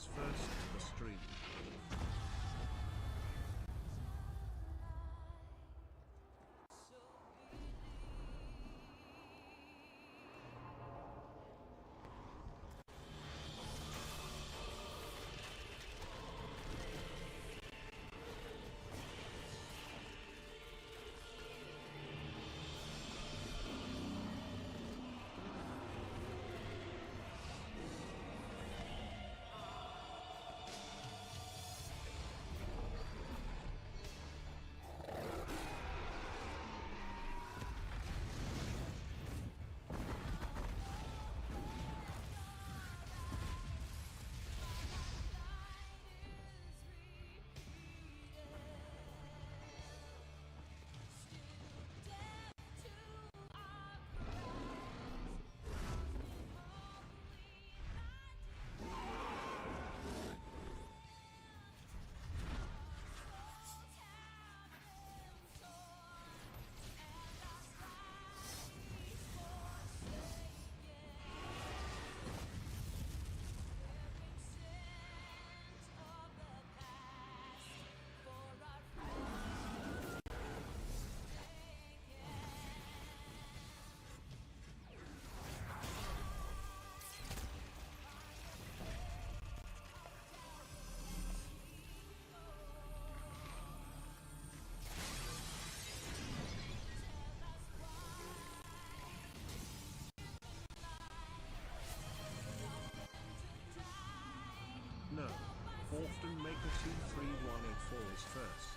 is first in the stream. No. Often make a 2-3-1 it falls first.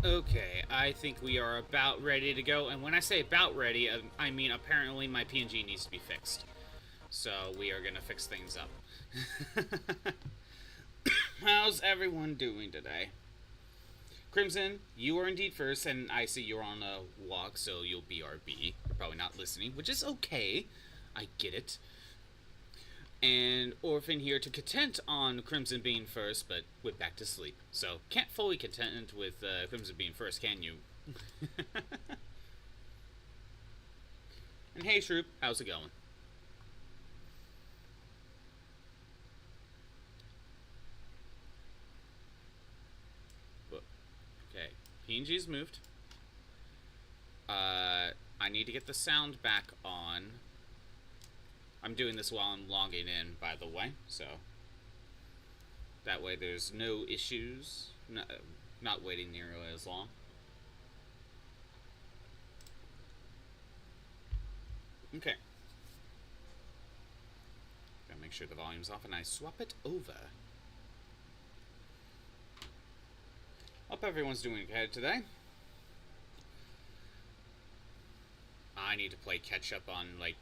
Okay, I think we are about ready to go, and when I say about ready, I mean apparently my PNG needs to be fixed. So we are going to fix things up. How's everyone doing today? Crimson, you are indeed first, and I see you're on a walk, so you'll BRB. You're probably not listening, which is okay. I get it. And Orphan here to content on Crimson being first, but went back to sleep. So, can't fully content with Crimson being first, can you? And hey, Shroop, how's it going? Okay, PNG's moved. I need to get the sound back on. I'm doing this while I'm logging in, by the way, so that way there's no issues. Not waiting nearly as long. Okay. Gotta make sure the volume's off and I swap it over. Hope everyone's doing good today. I need to play catch up on, like,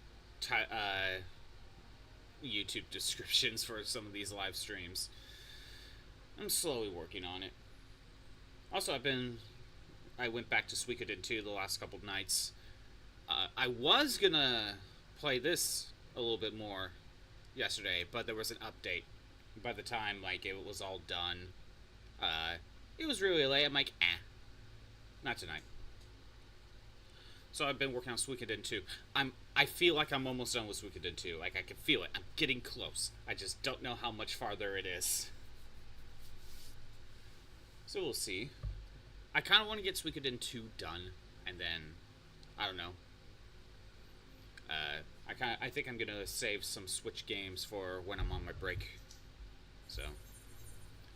YouTube descriptions for some of these live streams. I'm slowly working on it. Also, I went back to Suikoden 2 the last couple of nights. I was gonna play this a little bit more yesterday, but there was an update by the time, like, it was all done, it was really late. I'm like, not tonight. So I've been working on Suikoden 2. I feel like I'm almost done with Suikoden 2. Like, I can feel it. I'm getting close. I just don't know how much farther it is. So we'll see. I kind of want to get Suikoden 2 done, and then, I don't know. I think I'm gonna save some Switch games for when I'm on my break. So,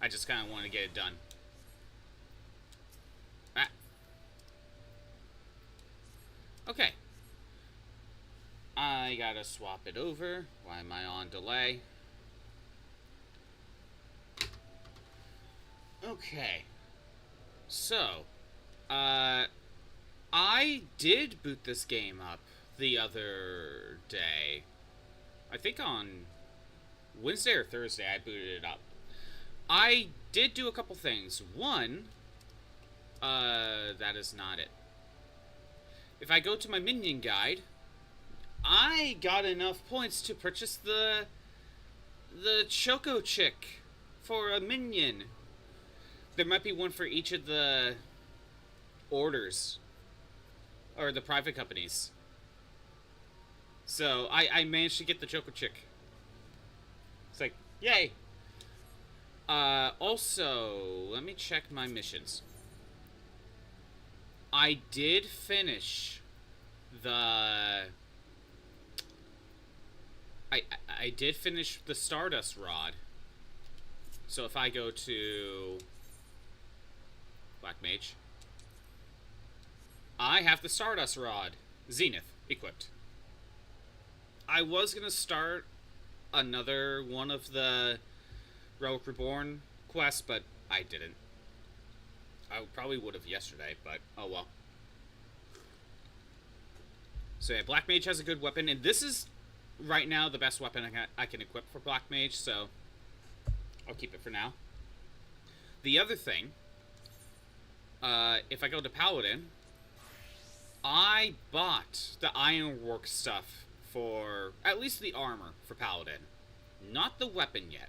I just kind of want to get it done. Okay. I gotta swap it over. Why am I on delay? Okay. So, I did boot this game up the other day. I think on Wednesday or Thursday I booted it up. I did do a couple things. One, that is not it. If I go to my minion guide, I got enough points to purchase the Choco Chick for a minion. There might be one for each of the orders or the private companies. So I managed to get the Choco Chick. It's like, yay. Also, let me check my missions. I did finish the... I did finish the Stardust Rod. So if I go to Black Mage, I have the Stardust Rod, Zenith, equipped. I was going to start another one of the Relic Reborn quests, but I didn't. I probably would have yesterday, but oh well. So yeah, Black Mage has a good weapon, and this is right now the best weapon I can equip for Black Mage, so I'll keep it for now. The other thing, if I go to Paladin, I bought the Ironwork stuff for at least the armor for Paladin. Not the weapon yet.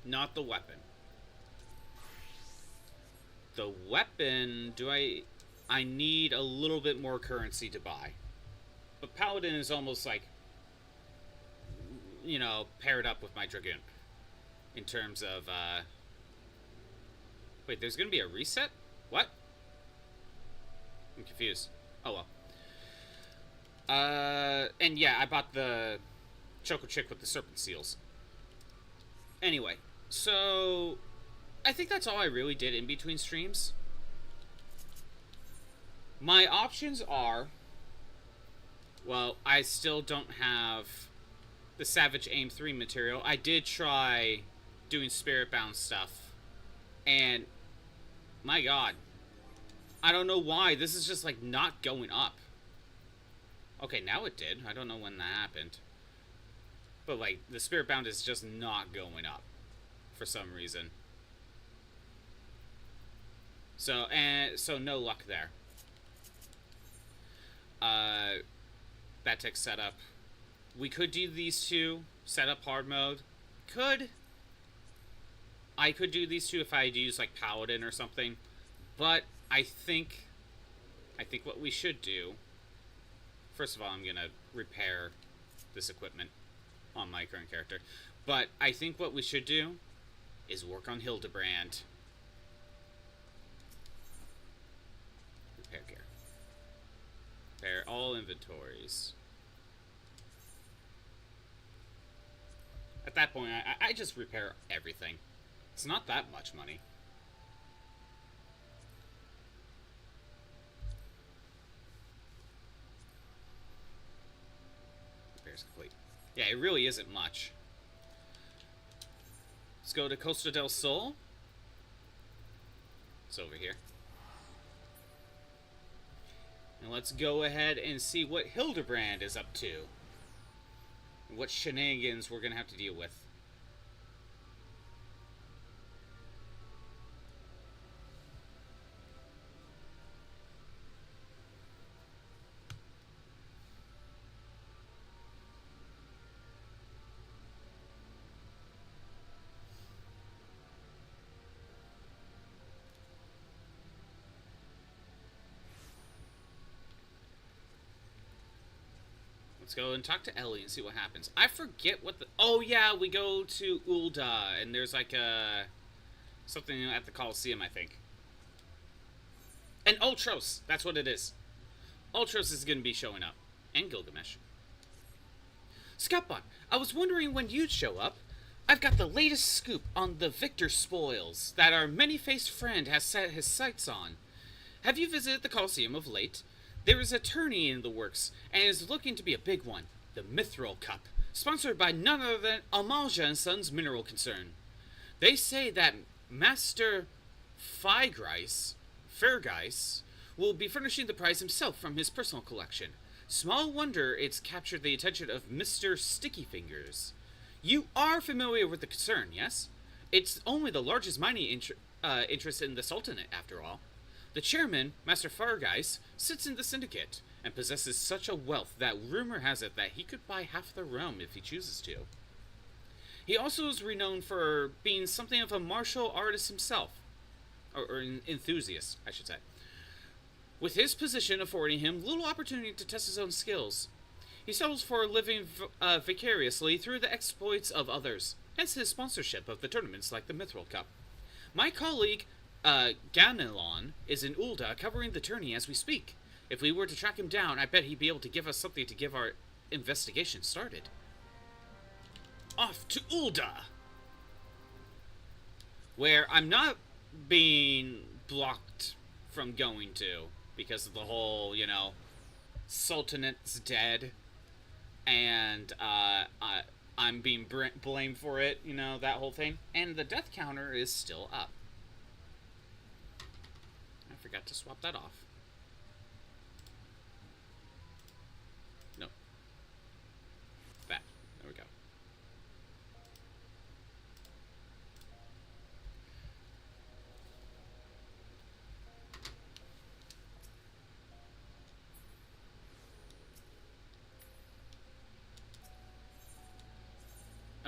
Not the weapon. The weapon, I need a little bit more currency to buy. But Paladin is almost like, you know, paired up with my Dragoon. In terms of, wait, there's gonna be a reset? What? I'm confused. Oh well. And yeah, I bought the Choco Chick with the Serpent Seals. Anyway, so I think that's all I really did in between streams. My options are, well, I still don't have the Savage Aim 3 material. I did try doing Spirit-bound stuff, and my god, I don't know why, this is just like not going up. Okay, now it did. I don't know when that happened. But like, the Spirit-bound is just not going up for some reason. So no luck there. Batek setup. We could do these two. Set up hard mode. I could do these two if I use like Paladin or something. But I think what we should do, first of all, I'm gonna repair this equipment on my current character. But I think what we should do is work on Hildebrand. Repair gear. Repair all inventories. At that point, I just repair everything. It's not that much money. Repairs complete. Yeah, it really isn't much. Let's go to Costa del Sol. It's over here. And let's go ahead and see what Hildebrand is up to. And what shenanigans we're going to have to deal with. Let's go and talk to Ellie and see what happens. I forget what the... Oh, yeah, we go to Ul'dah, and there's like a... something at the Coliseum, I think. And Ultros! That's what it is. Ultros is going to be showing up. And Gilgamesh. Scoutbot, I was wondering when you'd show up. I've got the latest scoop on the Victor spoils that our many-faced friend has set his sights on. Have you visited the Coliseum of late? There is a tourney in the works, and it is looking to be a big one. The Mithril Cup, sponsored by none other than Amalja & Sons Mineral Concern. They say that Master Fairgeis will be furnishing the prize himself from his personal collection. Small wonder it's captured the attention of Mr. Sticky Fingers. You are familiar with the concern, yes? It's only the largest mining interest in the Sultanate, after all. The chairman, Master Fairgeis, sits in the syndicate, and possesses such a wealth that rumor has it that he could buy half the realm if he chooses to. He also is renowned for being something of a martial artist himself. Or an enthusiast, I should say. With his position affording him little opportunity to test his own skills. He settles for living vicariously through the exploits of others, hence his sponsorship of the tournaments like the Mithril Cup. My colleague, Ganelon, is in Ul'dah covering the tourney as we speak. If we were to track him down, I bet he'd be able to give us something to give our investigation started. Off to Ul'dah! Where I'm not being blocked from going to because of the whole, you know, Sultanate's dead, and I'm being blamed for it, you know, that whole thing. And the death counter is still up. I forgot to swap that off. No. That. There we go.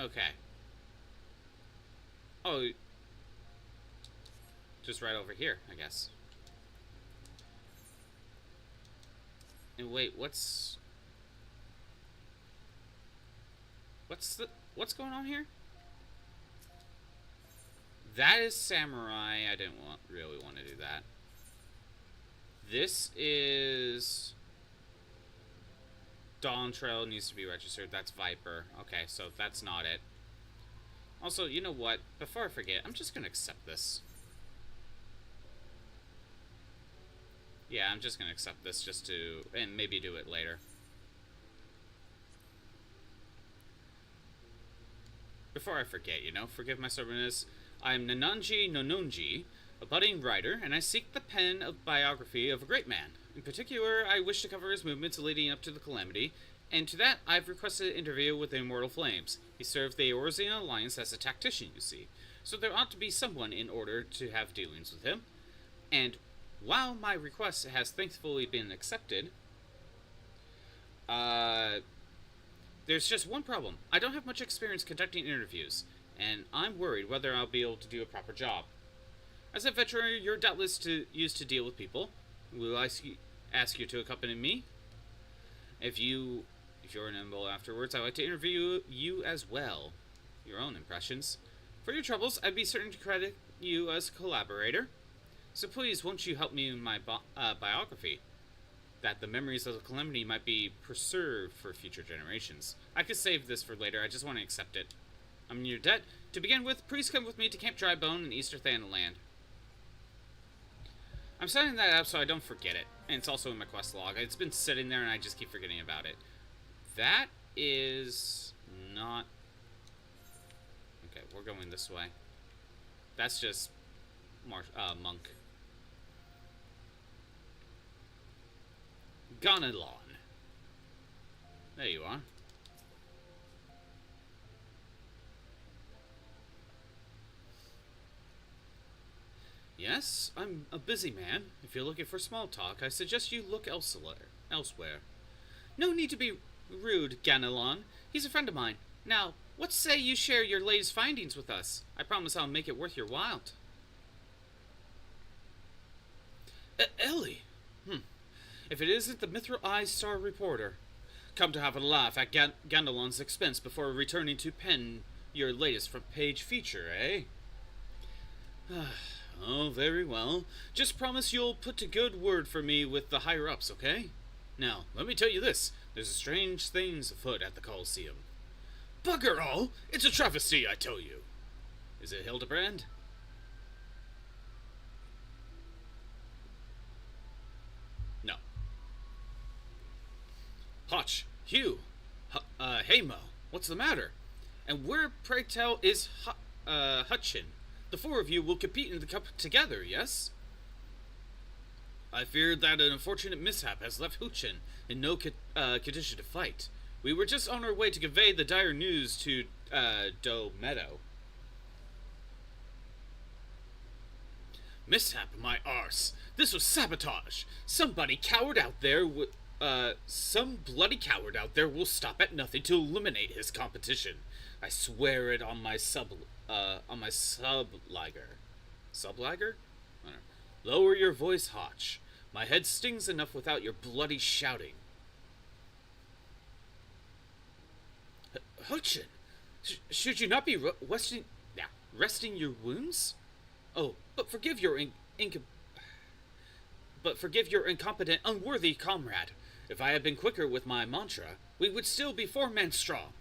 Okay. Oh. Just right over here, I guess. And wait, what's going on here? That is samurai. I didn't really want to do that. This is Dawn Trail needs to be registered. That's Viper. Okay, so that's not it. Also, you know what? Before I forget, I'm just gonna accept this. Yeah, I'm just gonna accept this just to, and maybe do it later. Before I forget, you know, forgive my stubbornness. I'm Nananji Nononji, a budding writer, and I seek the pen of biography of a great man. In particular, I wish to cover his movements leading up to the Calamity, and to that, I've requested an interview with the Immortal Flames. He served the Eorzea Alliance as a tactician, you see, so there ought to be someone in order to have dealings with him. And while my request has thankfully been accepted, there's just one problem. I don't have much experience conducting interviews, and I'm worried whether I'll be able to do a proper job. As a veteran, you're doubtless used to deal with people. Will I ask you to accompany me? If you're nimble afterwards, I'd like to interview you as well. Your own impressions. For your troubles, I'd be certain to credit you as a collaborator. So please, won't you help me in my biography? That the memories of the Calamity might be preserved for future generations. I could save this for later, I just want to accept it. I'm in your debt. To begin with, please come with me to Camp Drybone in Easter Thanaland. I'm setting that up so I don't forget it. And it's also in my quest log. It's been sitting there and I just keep forgetting about it. That is not... Okay, we're going this way. That's just monk. Ganelon. There you are. Yes, I'm a busy man. If you're looking for small talk, I suggest you look elsewhere. No need to be rude, Ganelon. He's a friend of mine. Now, what say you share your latest findings with us? I promise I'll make it worth your while. Ellie! If it isn't the Mithril Eye Star reporter. come to have a laugh at Gandalon's expense before returning to pen your latest front-page feature, eh? Oh, very well. Just promise you'll put a good word for me with the higher-ups, okay? Now, let me tell you this. There's strange things afoot at the Coliseum. Bugger all! It's a travesty, I tell you. Is it Hildebrand? No. Hotch, Hugh, hey Mo, what's the matter? And where, pray tell, is Hutchin? The four of you will compete in the cup together, yes? I fear that an unfortunate mishap has left Hutchin in no condition to fight. We were just on our way to convey the dire news to Do Meadow. Mishap, my arse. This was sabotage. Somebody coward out there some bloody coward out there will stop at nothing to eliminate his competition. I swear it on my subliger. Subliger? I don't know. Lower your voice, Hotch. My head stings enough without your bloody shouting. Hutchin, should you not be resting your wounds? Oh, but forgive your incompetent, unworthy comrade. If I had been quicker with my mantra, we would still be 4 men strong.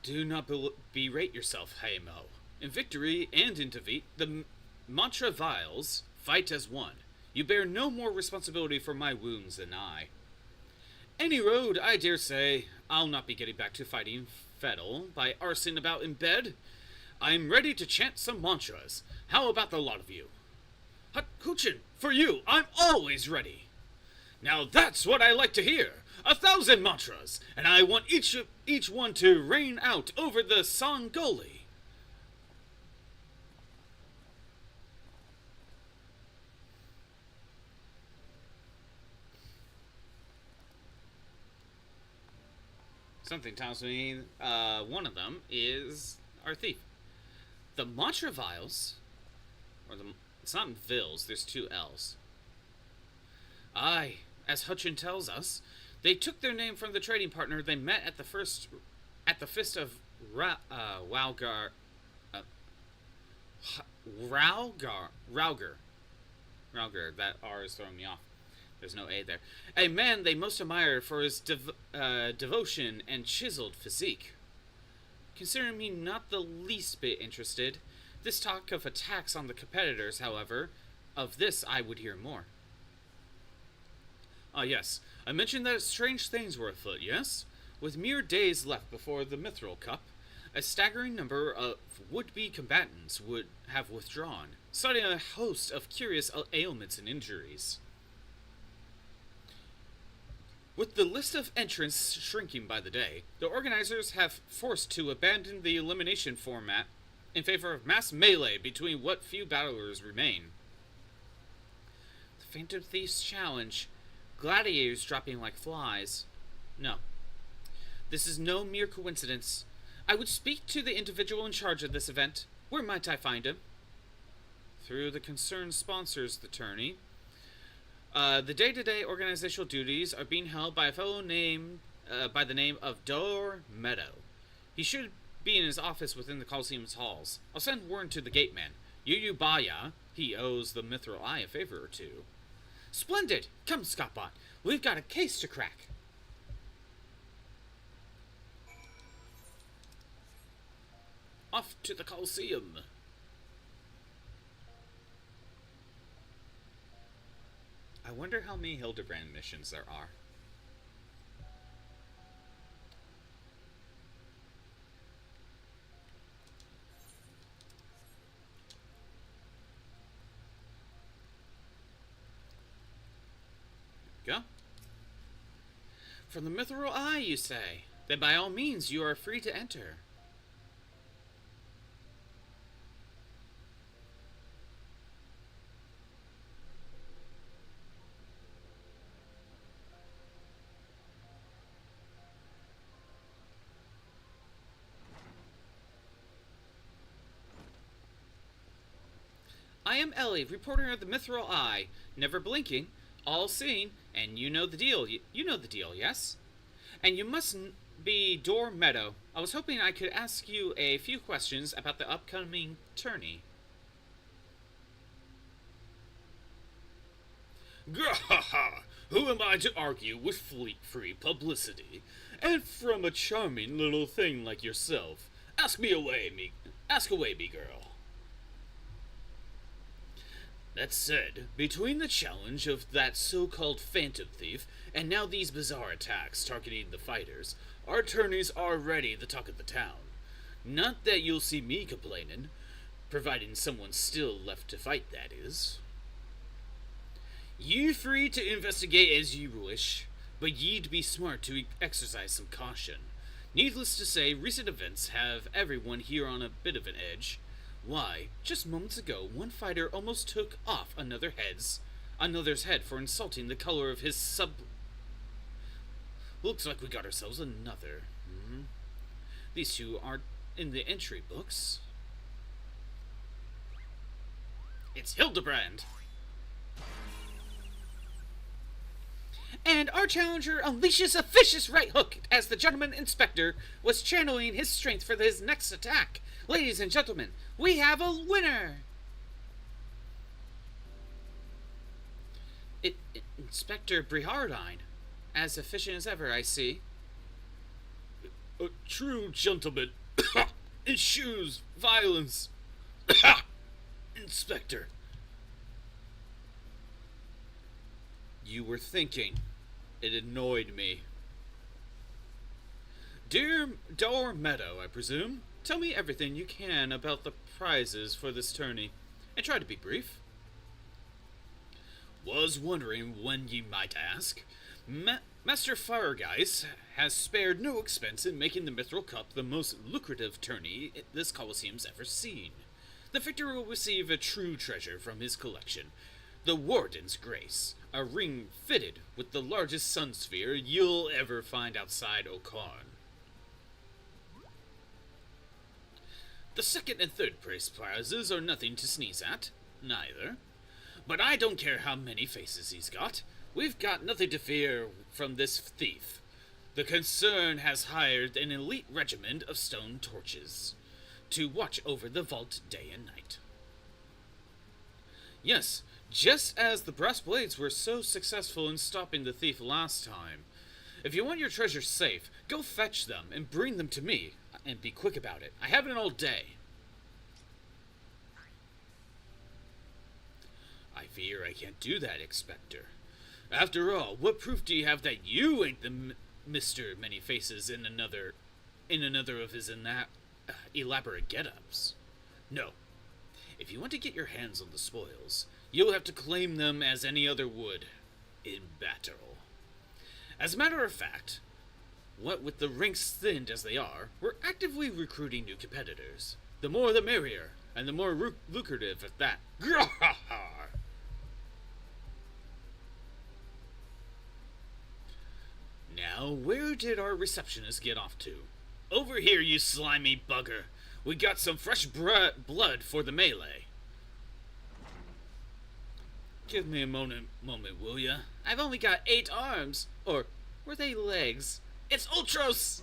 Do not berate yourself, Haymo. In victory and in defeat, the mantra vials fight as one. You bear no more responsibility for my wounds than I. Any road, I dare say. I'll not be getting back to fighting Fettle by arsing about in bed. I'm ready to chant some mantras. How about the lot of you? Hutchin, for you, I'm always ready. Now that's what I like to hear. 1,000 mantras, and I want each one to rain out over the Sangoli. Something tells me one of them is our thief. The mantra vials, it's not Vils, there's 2 L's. Aye, as Hutchin tells us, they took their name from the trading partner they met at the Fist of Rauger. That R is throwing me off. There's no A there. A man they most admire for his devotion and chiseled physique. Considering me not the least bit interested, this talk of attacks on the competitors, however, of this I would hear more. Ah, yes. I mentioned that strange things were afoot, yes? With mere days left before the Mithril Cup, a staggering number of would-be combatants would have withdrawn, citing a host of curious ailments and injuries. With the list of entrants shrinking by the day, the organizers have forced to abandon the elimination format in favor of mass melee between what few battlers remain. The Phantom Thief's challenge, gladiators dropping like flies. No. This is no mere coincidence. I would speak to the individual in charge of this event. Where might I find him? Through the concerned sponsors, the tourney. The day-to-day organizational duties are being held by a fellow named by the name of Do Meadow. He should be in his office within the Coliseum's halls. I'll send word to the gateman. Yu Baya, he owes the Mithril Eye a favor or two. Splendid! Come, Scottbot. We've got a case to crack. Off to the Coliseum. I wonder how many Hildebrand missions there are. Go. From the Mithril Eye, you say? Then by all means, you are free to enter. I am Ellie, reporter of the Mithril Eye, never blinking, all-seeing, And you know the deal. You know the deal, yes? And you mustn't be Dor Meadow. I was hoping I could ask you a few questions about the upcoming tourney. Gahaha! Who am I to argue with free publicity? And from a charming little thing like yourself. Ask away, me girl. That said, between the challenge of that so-called Phantom Thief, and now these bizarre attacks targeting the fighters, our tourneys are already the talk of the town. Not that you'll see me complaining, providing someone's still left to fight, that is. You free to investigate as you wish, but ye'd be smart to exercise some caution. Needless to say, recent events have everyone here on a bit of an edge. Why, just moments ago, one fighter almost took off another's head for insulting the color of his sub... Looks like we got ourselves another. These two aren't in the entry books. It's Hildebrand! And our challenger unleashes a vicious right hook as the gentleman inspector was channeling his strength for his next attack. Ladies and gentlemen, we have a winner! Inspector Brihardine. As efficient as ever, I see. A true gentleman. Eschews violence. Inspector. You were thinking. It annoyed me. Dear Dor Meadow, I presume. Tell me everything you can about the prizes for this tourney, and try to be brief. Was wondering when ye might ask. Master Firegeist has spared no expense in making the Mithril Cup the most lucrative tourney this Coliseum's ever seen. The victor will receive a true treasure from his collection, the Warden's Grace, a ring fitted with the largest sun sphere you'll ever find outside Okarn. The second and third place prizes are nothing to sneeze at, neither. But I don't care how many faces he's got. We've got nothing to fear from this thief. The concern has hired an elite regiment of stone torches to watch over the vault day and night. Yes, just as the brass blades were so successful in stopping the thief last time. If you want your treasure safe, go fetch them and bring them to me, and be quick about it. I haven't all day. I fear I can't do that, Inspector. After all, what proof do you have that you ain't the Mr. Many Faces in another of his elaborate get-ups? No. If you want to get your hands on the spoils, you'll have to claim them as any other would in battle. As a matter of fact, what with the ranks thinned as they are, we're actively recruiting new competitors. The more the merrier, and the more lucrative at that. Now, where did our receptionist get off to? Over here, you slimy bugger. We got some fresh blood for the melee. Give me a moment, will ya? I've only got 8 arms. Or were they legs? It's Ultros!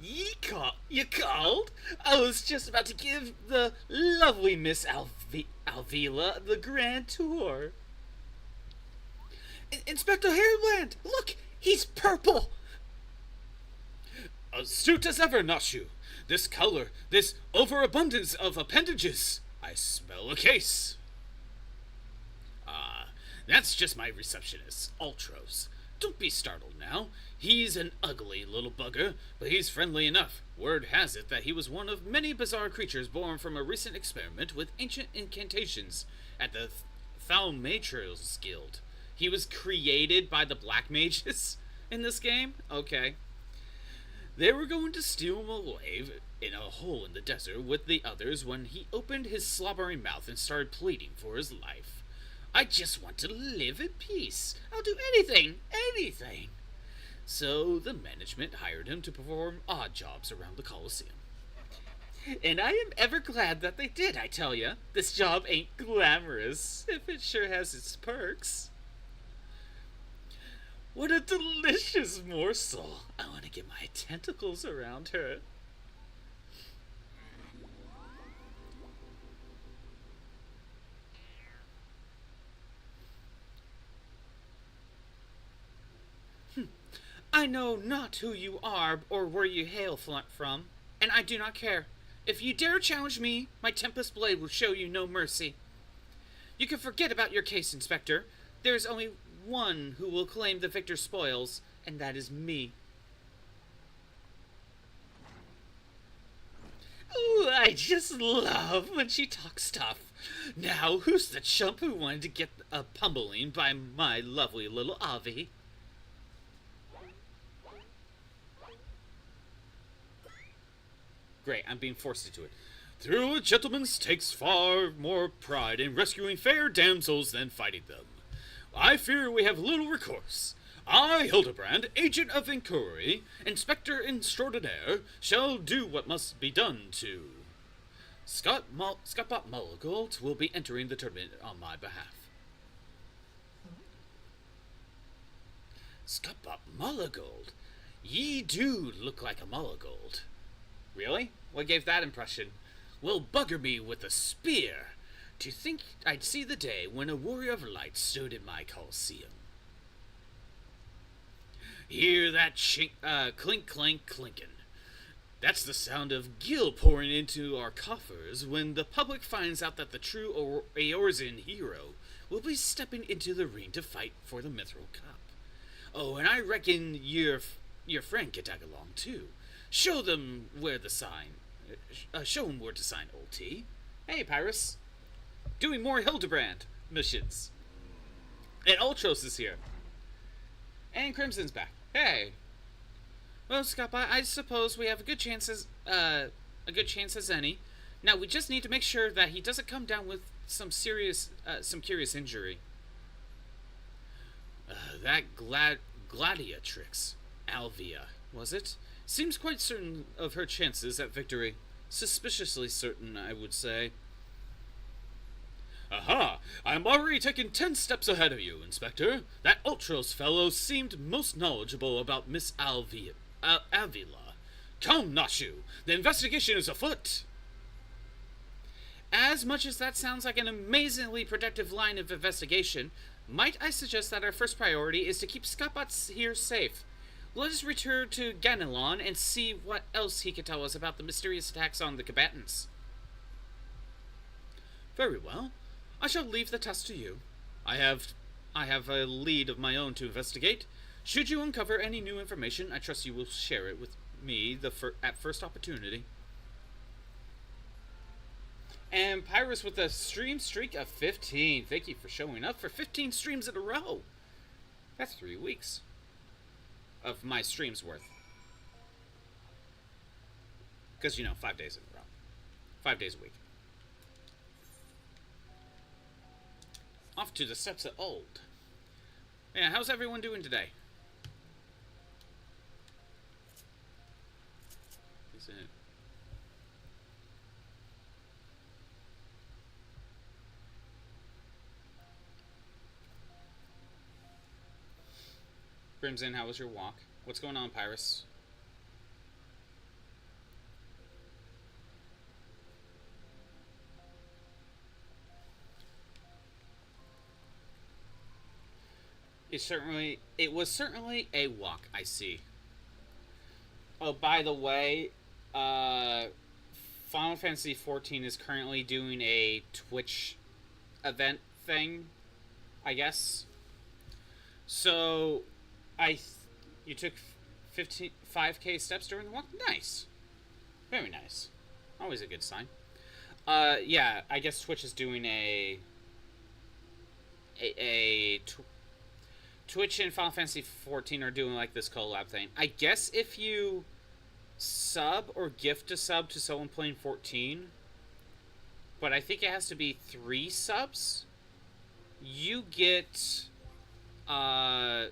You called? I was just about to give the lovely Miss Alvila the grand tour. Inspector Hildebrand, look! He's purple! Astute as ever, Nashu. This color, this overabundance of appendages. I smell a case. That's just my receptionist, Ultros. Don't be startled now. He's an ugly little bugger, but he's friendly enough. Word has it that he was one of many bizarre creatures born from a recent experiment with ancient incantations at the Thaumatrials Guild. He was created by the Black Mages in this game? Okay. They were going to steal him away in a hole in the desert with the others when he opened his slobbering mouth and started pleading for his life. I just want to live in peace. I'll do anything. So the management hired him to perform odd jobs around the Coliseum. And I am ever glad that they did, I tell ya. This job ain't glamorous, if it sure has its perks. What a delicious morsel. I want to get my tentacles around her. I know not who you are or where you hail from, and I do not care. If you dare challenge me, my Tempest Blade will show you no mercy. You can forget about your case, Inspector. There is only one who will claim the victor's spoils, and that is me. Ooh, I just love when she talks tough. Now, who's the chump who wanted to get a pummeling by my lovely little Avi? Great, I'm being forced into it. Through a gentleman's takes far more pride in rescuing fair damsels than fighting them. I fear we have little recourse. I, Hildebrand, agent of inquiry, inspector extraordinaire, shall do what must be done to. Scott Mulligold will be entering the tournament on my behalf. Scott Mulligold? Ye do look like a Mulligold. Really? What gave that impression? Well, bugger me with a spear. To think I'd see the day when a warrior of light stood in my Coliseum. Hear that clink clank clinkin'. That's the sound of gil pouring into our coffers when the public finds out that the true Eorzean hero will be stepping into the ring to fight for the Mithril Cup. Oh, and I reckon your friend can tag along too. Show them where to sign, Old T. Hey, Pyrus. Doing more Hildebrand missions. And Ultros is here. And Crimson's back. Hey. Well, Scott, I suppose we have a good chance as any. Now, we just need to make sure that he doesn't come down with some curious injury. That gladiatrix, Alvia, was it? Seems quite certain of her chances at victory. Suspiciously certain, I would say. Aha! I'm already taking 10 steps ahead of you, Inspector. That Ultros fellow seemed most knowledgeable about Miss Avila. Come, Nashu! The investigation is afoot! As much as that sounds like an amazingly productive line of investigation, might I suggest that our first priority is to keep Scott here safe. Let us return to Ganelon and see what else he can tell us about the mysterious attacks on the combatants. Very well. I shall leave the task to you. I have a lead of my own to investigate. Should you uncover any new information, I trust you will share it with me at first opportunity. And Pyrus with a stream streak of 15. Thank you for showing up for 15 streams in a row. That's 3 weeks of my streams worth. Because, 5 days in a row. 5 days a week. Off to the steps of old. Yeah, how's everyone doing today? Is it? Crimson, how was your walk? What's going on, Pyrus? It was certainly a walk, I see. Oh, by the way, Final Fantasy XIV is currently doing a Twitch event thing, I guess. So, you took 5K steps during the walk? Nice. Very nice. Always a good sign. Yeah, I guess Twitch is doing Twitch and Final Fantasy XIV are doing like this collab thing. I guess if you sub or gift a sub to someone playing 14, but I think it has to be 3 subs, you get the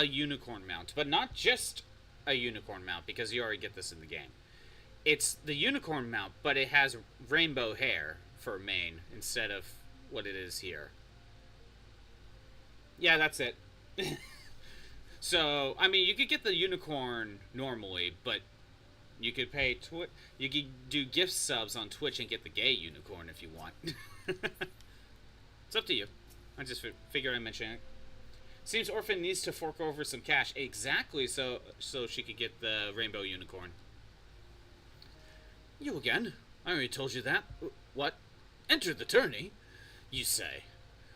unicorn mount, but not just a unicorn mount, because you already get this in the game. It's the unicorn mount, but it has rainbow hair for mane instead of what it is here. Yeah, that's it. So, I mean, you could get the unicorn normally, but you could pay you could do gift subs on Twitch and get the gay unicorn if you want. It's up to you. I just figured I'd mention it. Seems Orphan needs to fork over some cash. Exactly, so she could get the rainbow unicorn. You again? I already told you that. What? Enter the tourney? You say.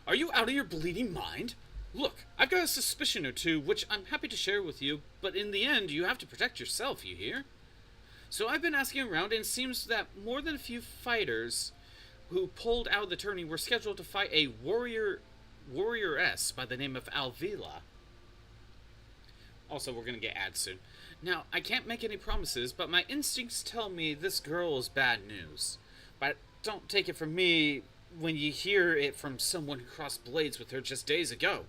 Are you out of your bleeding mind? Look, I've got a suspicion or two, which I'm happy to share with you, but in the end, you have to protect yourself, you hear? So I've been asking around, and it seems that more than a few fighters who pulled out of the tourney were scheduled to fight a warrioress by the name of Alvila. Also, we're gonna get ads soon. Now, I can't make any promises, but my instincts tell me this girl is bad news. But don't take it from me when you hear it from someone who crossed blades with her just days ago.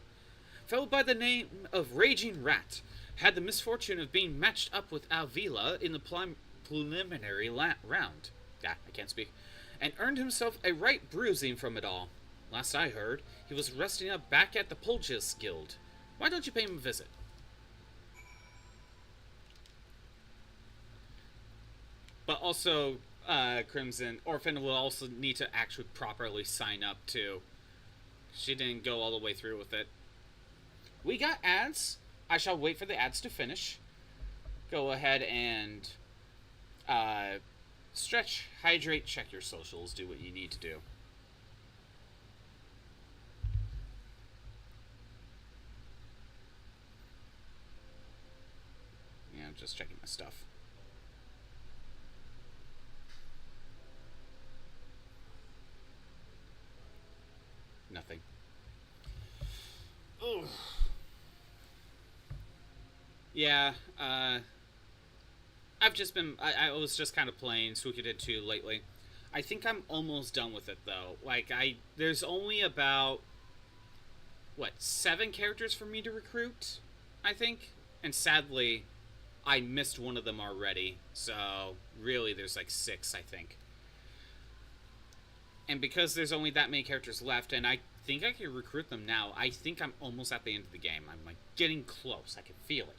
Fellow by the name of Raging Rat had the misfortune of being matched up with Alvila in the preliminary round. I can't speak. And earned himself a right bruising from it all. Last I heard, he was resting up back at the Polgis Guild. Why don't you pay him a visit? But also, Crimson, Orphan will also need to actually properly sign up, too. She didn't go all the way through with it. We got ads. I shall wait for the ads to finish. Go ahead and stretch, hydrate, check your socials, do what you need to do. Yeah, I'm just checking my stuff. Nothing. Ugh. Yeah, I've just been, I was just kind of playing Suikoden 2 lately. I think I'm almost done with it, though. Like, there's only about, 7 characters for me to recruit, I think? And sadly, I missed one of them already, so really there's 6, I think. And because there's only that many characters left, and I think I can recruit them now, I think I'm almost at the end of the game. I'm, getting close. I can feel it.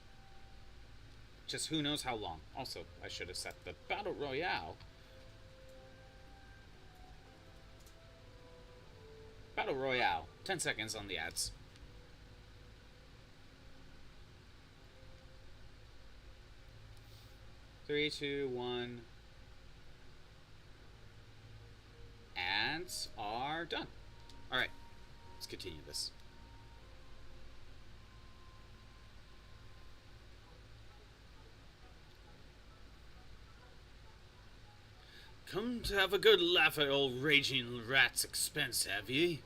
Just who knows how long. Also, I should have set the Battle Royale. Battle Royale. 10 seconds on the ads. Three, two, one. Ads are done. Alright. Let's continue this. Come to have a good laugh at old Raging Rat's expense, have ye?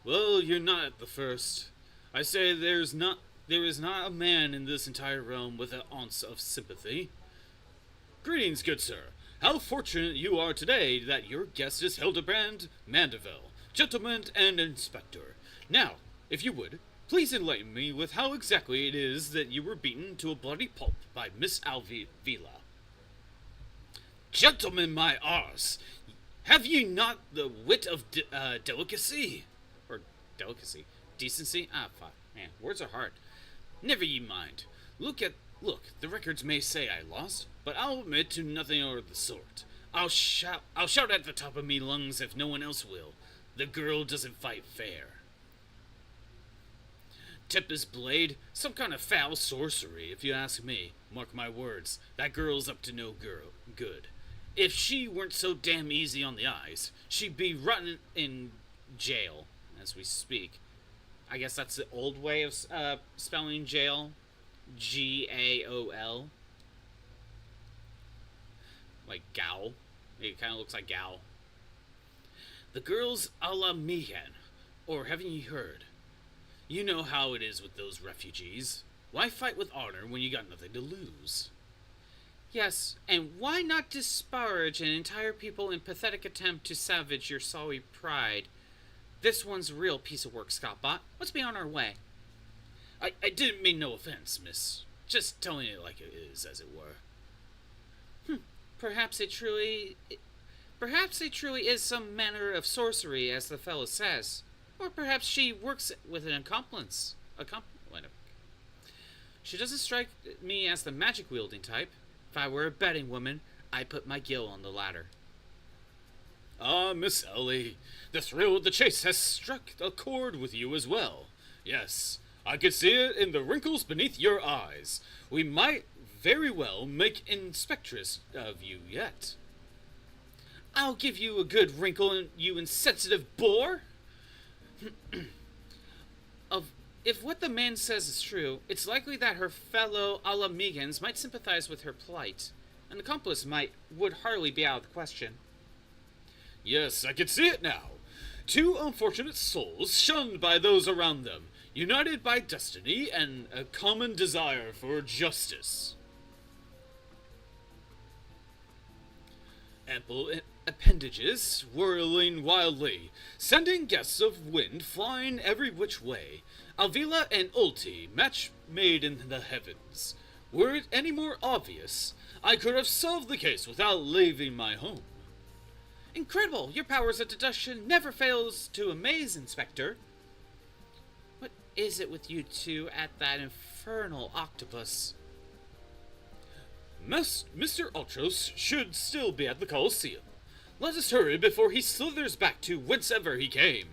Well, you're not at the first. I say there is not a man in this entire realm with an ounce of sympathy. Greetings, good sir. How fortunate you are today that your guest is Hildebrand Mandeville, gentleman and inspector. Now, if you would, please enlighten me with how exactly it is that you were beaten to a bloody pulp by Miss Alvila. Gentlemen, my arse, have ye not the wit of delicacy? Or delicacy? Decency? Ah, fuck. Man, words are hard. Never ye mind. Look, the records may say I lost, but I'll admit to nothing of the sort. I'll shout at the top of me lungs if no one else will. The girl doesn't fight fair. Tempest blade, some kind of foul sorcery, if you ask me. Mark my words, that girl's up to no good. If she weren't so damn easy on the eyes, she'd be rotting in jail as we speak. I guess that's the old way of spelling jail. Gaol. Like Gal. It kind of looks like Gal. The girl's a la Mihan. Or haven't you heard? You know how it is with those refugees. Why fight with honor when you got nothing to lose? Yes, and why not disparage an entire people in pathetic attempt to savage your sorry pride? This one's a real piece of work, Scottbot. Let's be on our way. I didn't mean no offense, miss. Just telling it like it is, as it were. Perhaps it truly... Perhaps it truly is some manner of sorcery, as the fellow says. Or perhaps she works with an accomplice. She doesn't strike me as the magic-wielding type. If I were a betting woman, I'd put my gill on the latter. Ah, Miss Ellie, the thrill of the chase has struck a chord with you as well. Yes, I could see it in the wrinkles beneath your eyes. We might very well make inspectress of you yet. I'll give you a good wrinkle, you insensitive boor! If what the man says is true, it's likely that her fellow Alamegans might sympathize with her plight. An accomplice would hardly be out of the question. Yes, I can see it now. Two unfortunate souls shunned by those around them, united by destiny and a common desire for justice. Ample appendages whirling wildly, sending gusts of wind flying every which way. Avila and Ulti, match made in the heavens. Were it any more obvious, I could have solved the case without leaving my home. Incredible! Your powers of deduction never fails to amaze, Inspector. What is it with you two at that infernal octopus? Mr. Ultros should still be at the Coliseum. Let us hurry before he slithers back to whencever he came.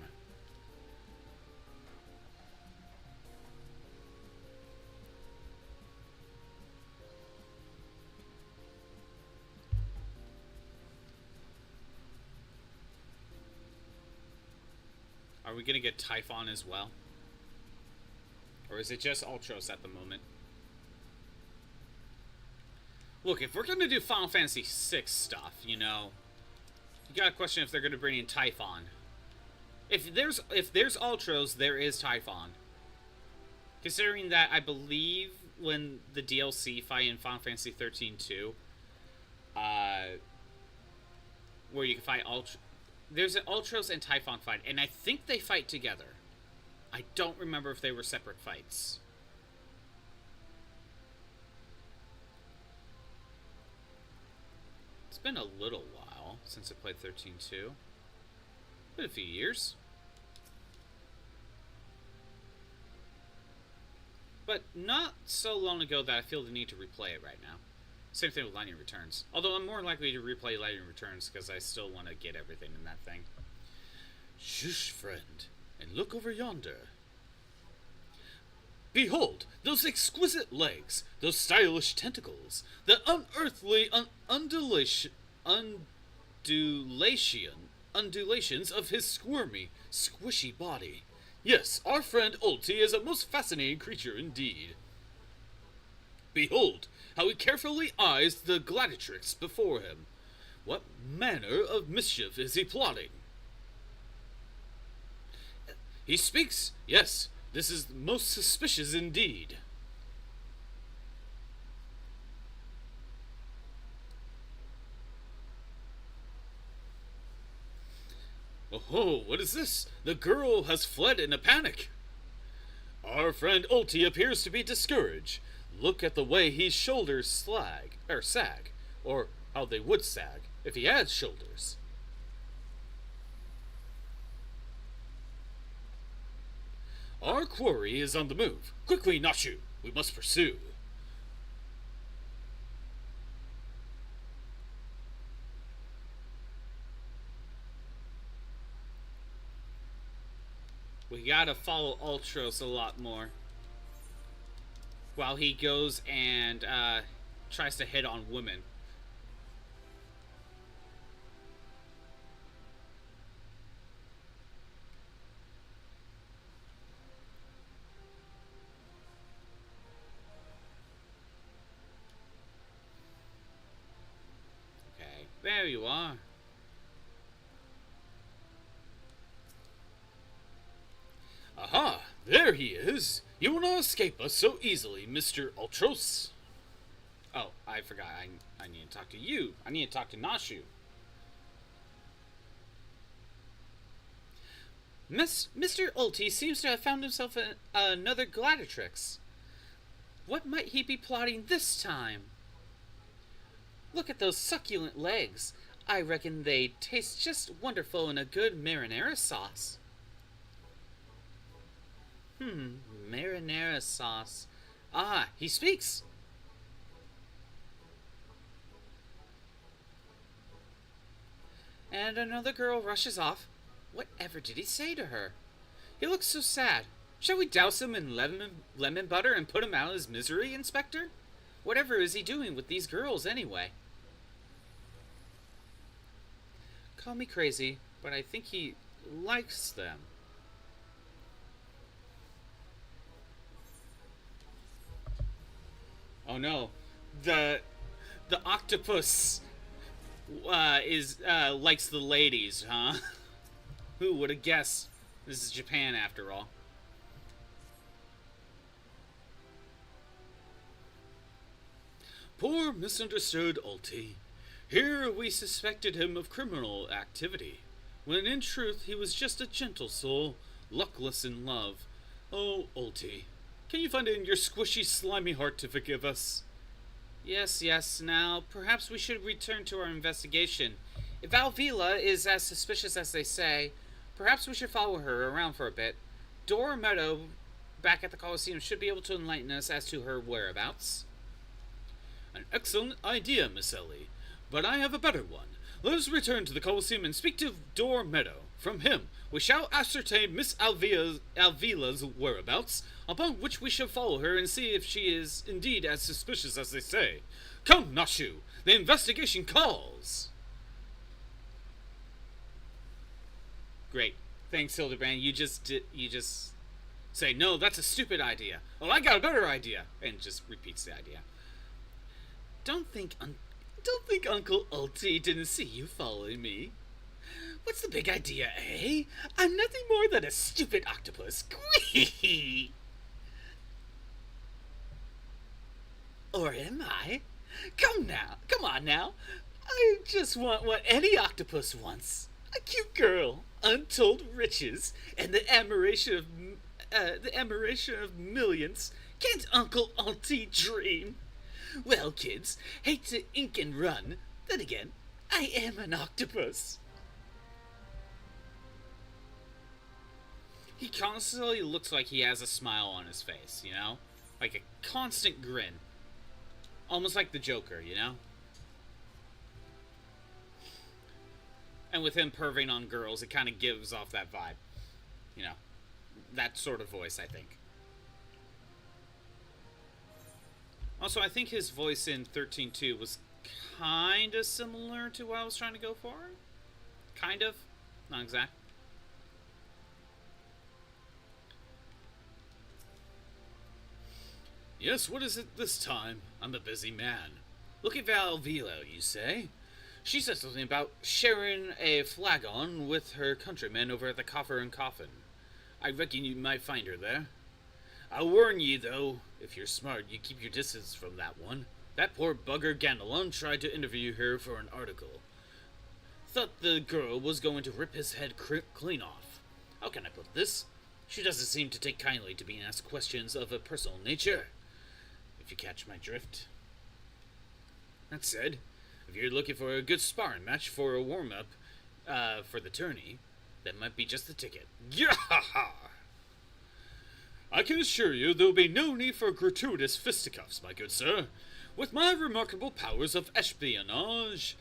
Are we gonna get Typhon as well? Or is it just Ultros at the moment? Look, if we're gonna do Final Fantasy VI stuff, you know, you gotta question if they're gonna bring in Typhon. If there's Ultros, there is Typhon. Considering that I believe when the DLC fight in Final Fantasy XIII 2, where you can fight there's an Ultros and Typhon fight, and I think they fight together. I don't remember if they were separate fights. It's been a little while since I played 13-2. Been a few years. But not so long ago that I feel the need to replay it right now. Same thing with Lightning Returns. Although I'm more likely to replay Lightning Returns because I still want to get everything in that thing. Shush, friend, and look over yonder. Behold, those exquisite legs, those stylish tentacles, the unearthly undulations of his squirmy, squishy body. Yes, our friend Ulti is a most fascinating creature indeed. Behold, how he carefully eyes the gladiatrix before him. What manner of mischief is he plotting? He speaks. Yes, this is most suspicious indeed. Oh, what is this? The girl has fled in a panic. Our friend Ulti appears to be discouraged. Look at the way his shoulders sag, or how they would sag if he had shoulders. Our quarry is on the move. Quickly, Nashu, we must pursue. We gotta follow Ultros a lot more. While he goes and tries to hit on women. Okay, there you are. Aha! There he is! You will not escape us so easily, Mr. Ultros. Oh, I forgot. I need to talk to you. I need to talk to Nashu. Mr. Ulti seems to have found himself another gladiatrix. What might he be plotting this time? Look at those succulent legs. I reckon they taste just wonderful in a good marinara sauce. Marinara sauce. Ah, he speaks! And another girl rushes off. Whatever did he say to her? He looks so sad. Shall we douse him in lemon butter and put him out of his misery, Inspector? Whatever is he doing with these girls, anyway? Call me crazy, but I think he likes them. Oh no. The octopus likes the ladies, huh? Who would have guessed? This is Japan, after all. Poor misunderstood Ulti. Here we suspected him of criminal activity, when in truth he was just a gentle soul, luckless in love. Oh, Ulti, can you find it in your squishy, slimy heart to forgive us? Yes. Now, perhaps we should return to our investigation. If Alvila is as suspicious as they say, perhaps we should follow her around for a bit. Dora Meadow, back at the Coliseum, should be able to enlighten us as to her whereabouts. An excellent idea, Miss Ellie. But I have a better one. Let us return to the Coliseum and speak to Dor Meadow. From him, we shall ascertain Miss Alvila's whereabouts, upon which we shall follow her and see if she is indeed as suspicious as they say. Come, Nashu, the investigation calls! Great. Thanks, Hildebrand. You just Say, no, that's a stupid idea. Well, I got a better idea. and just repeats the idea. Don't think Uncle Ulti didn't see you following me. What's the big idea, eh? I'm nothing more than a stupid octopus. Squee! Or am I? Come on now. I just want what any octopus wants. A cute girl, untold riches, and the admiration of millions. Can't Uncle Ulti dream? Well, kids, hate to ink and run. Then again, I am an octopus. He constantly looks like he has a smile on his face, you know? Like a constant grin. Almost like the Joker, you know? And with him perving on girls, it kind of gives off that vibe. You know? That sort of voice, I think. Also, I think his voice in 13.2 was kind of similar to what I was trying to go for. Kind of. Not exact. Yes, what is it this time? I'm a busy man. Look at Valvila, you say? She said something about sharing a flagon with her countrymen over at the Coffer and Coffin. I reckon you might find her there. I'll warn ye, though, if you're smart, you keep your distance from that one. That poor bugger Ganelon tried to interview her for an article. Thought the girl was going to rip his head clean off. How can I put this? She doesn't seem to take kindly to being asked questions of a personal nature, if you catch my drift. That said, if you're looking for a good sparring match for a warm-up for the tourney, that might be just the ticket. Yahaha! I can assure you there will be no need for gratuitous fisticuffs, my good sir. With my remarkable powers of espionage,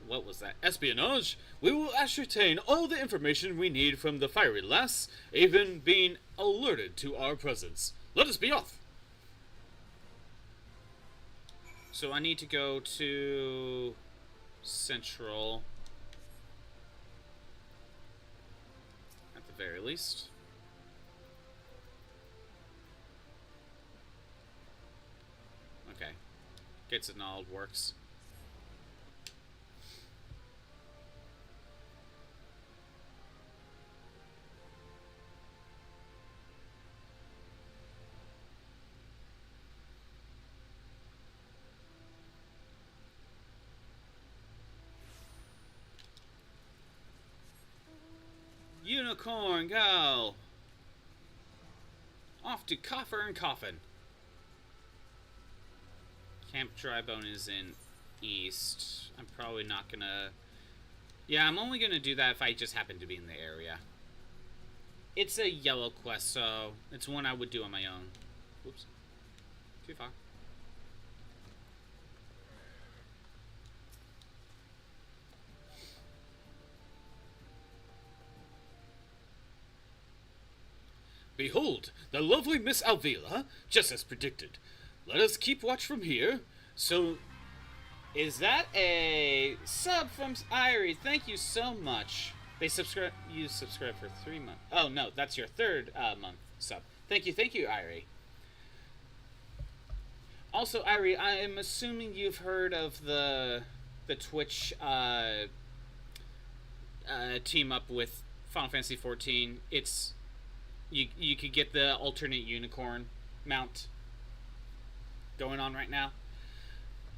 what was that? Espionage, we will ascertain all the information we need from the fiery lass, even being alerted to our presence. Let us be off! So I need to go to Central, at the very least. Okay. Gets it nulled, works. Unicorn, go! Off to Coffer and Coffin. Camp Drybone is in east. I'm probably not gonna... Yeah, I'm only gonna do that if I just happen to be in the area. It's a yellow quest, so it's one I would do on my own. Whoops. Too far. Behold, the lovely Miss Alvila, just as predicted. Let us keep watch from here. So, Is that a sub from Irie? Thank you so much. They subscribe. You subscribe for 3 months. Oh no, that's your third month sub. Thank you, Irie. Also, Irie, I am assuming you've heard of the Twitch team up with Final Fantasy XIV. It's you could get the alternate unicorn mount going on right now.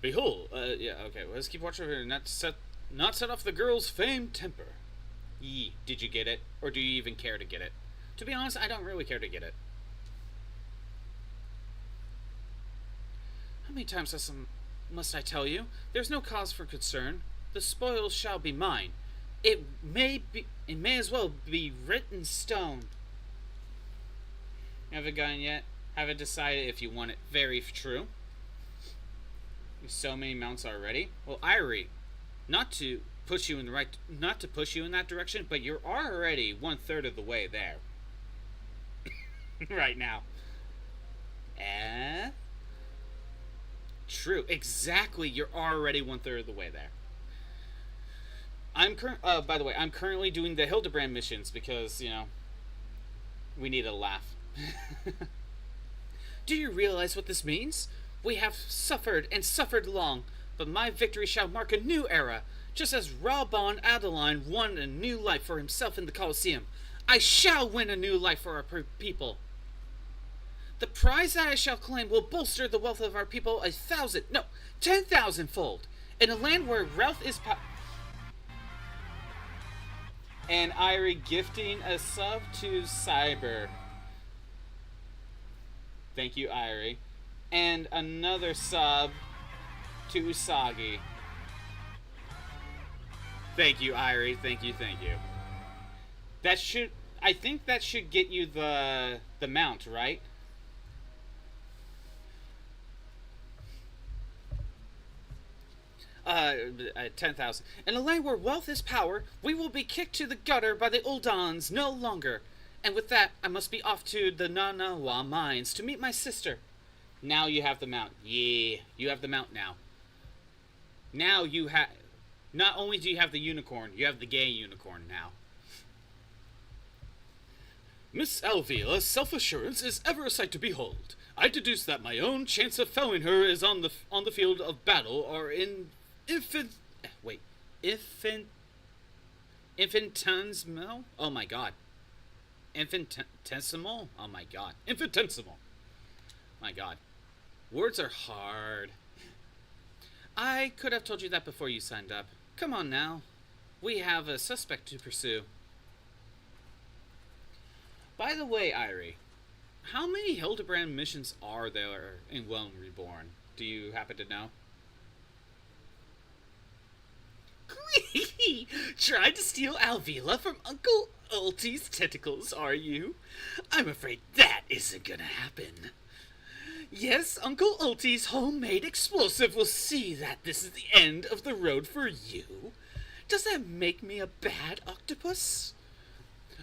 behold, yeah, okay, let's keep watch over here. Not set off the girl's famed temper. Yee, did you get it? Or do you even care to get it? To be honest, I don't really care to get it. How many times must I tell you? There's no cause for concern. The spoils shall be mine. It may as well be written in stone. Haven't gotten yet? Haven't decided if you want it. Very true. There's so many mounts already. Well, Irie, not to push you in that direction, but you're already 1/3 of the way there. Right now. True, exactly. You're already 1/3 of the way there. By the way, I'm currently doing the Hildebrand missions because, we need a laugh. Do you realize what this means? We have suffered and suffered long, but my victory shall mark a new era. Just as Rabban Adeline won a new life for himself in the Coliseum, I shall win a new life for our people. The prize that I shall claim will bolster the wealth of our people 10,000-fold. In a land where wealth is And Irie gifting a sub to Cyber. Thank you, Irie. And another sub to Usagi. Thank you, Irie. Thank you. I think that should get you the mount, right? Uh, 10,000. In a land where wealth is power, we will be kicked to the gutter by the Uldans no longer. And with that, I must be off to the Nanawa mines to meet my sister. Now you have the mount. Yeah, you have the mount now. Now you have... Not only do you have the unicorn, you have the gay unicorn now. Miss Alvila's self-assurance is ever a sight to behold. I deduce that my own chance of felling her is on the field of battle or in Infinitesimal? Oh my god. Infinitesimal? Oh my god. Infinitesimal. My god. Words are hard. I could have told you that before you signed up. Come on now. We have a suspect to pursue. By the way, Irie, how many Hildebrand missions are there in Realm Reborn? Do you happen to know? Tried to steal Alvila from Uncle Ulti's tentacles, are you? I'm afraid that isn't gonna happen. Yes, Uncle Ulti's homemade explosive will see that this is the end of the road for you. Does that make me a bad octopus?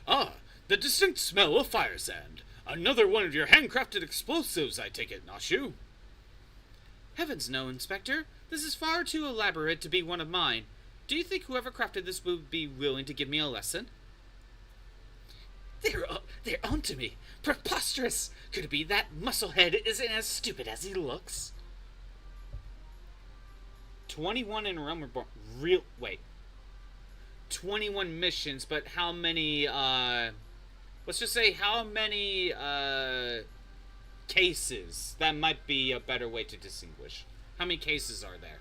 Ah, the distinct smell of fire sand. Another one of your handcrafted explosives, I take it, Nashu. Heavens no, Inspector. This is far too elaborate to be one of mine. Do you think whoever crafted this would be willing to give me a lesson? They're onto me. Preposterous! Could it be that musclehead isn't as stupid as he looks? 21 in Realm Reborn. 21 missions, but how many, let's just say how many, cases? That might be a better way to distinguish. How many cases are there?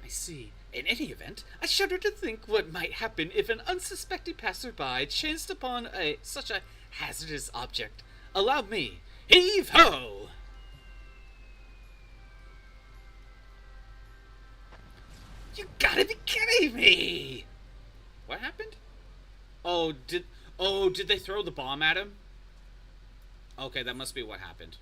I see. In any event, I shudder to think what might happen if an unsuspecting passerby chanced upon such a hazardous object. Allow me. Heave-ho! You gotta be kidding me! What happened? Oh, did they throw the bomb at him? Okay, that must be what happened.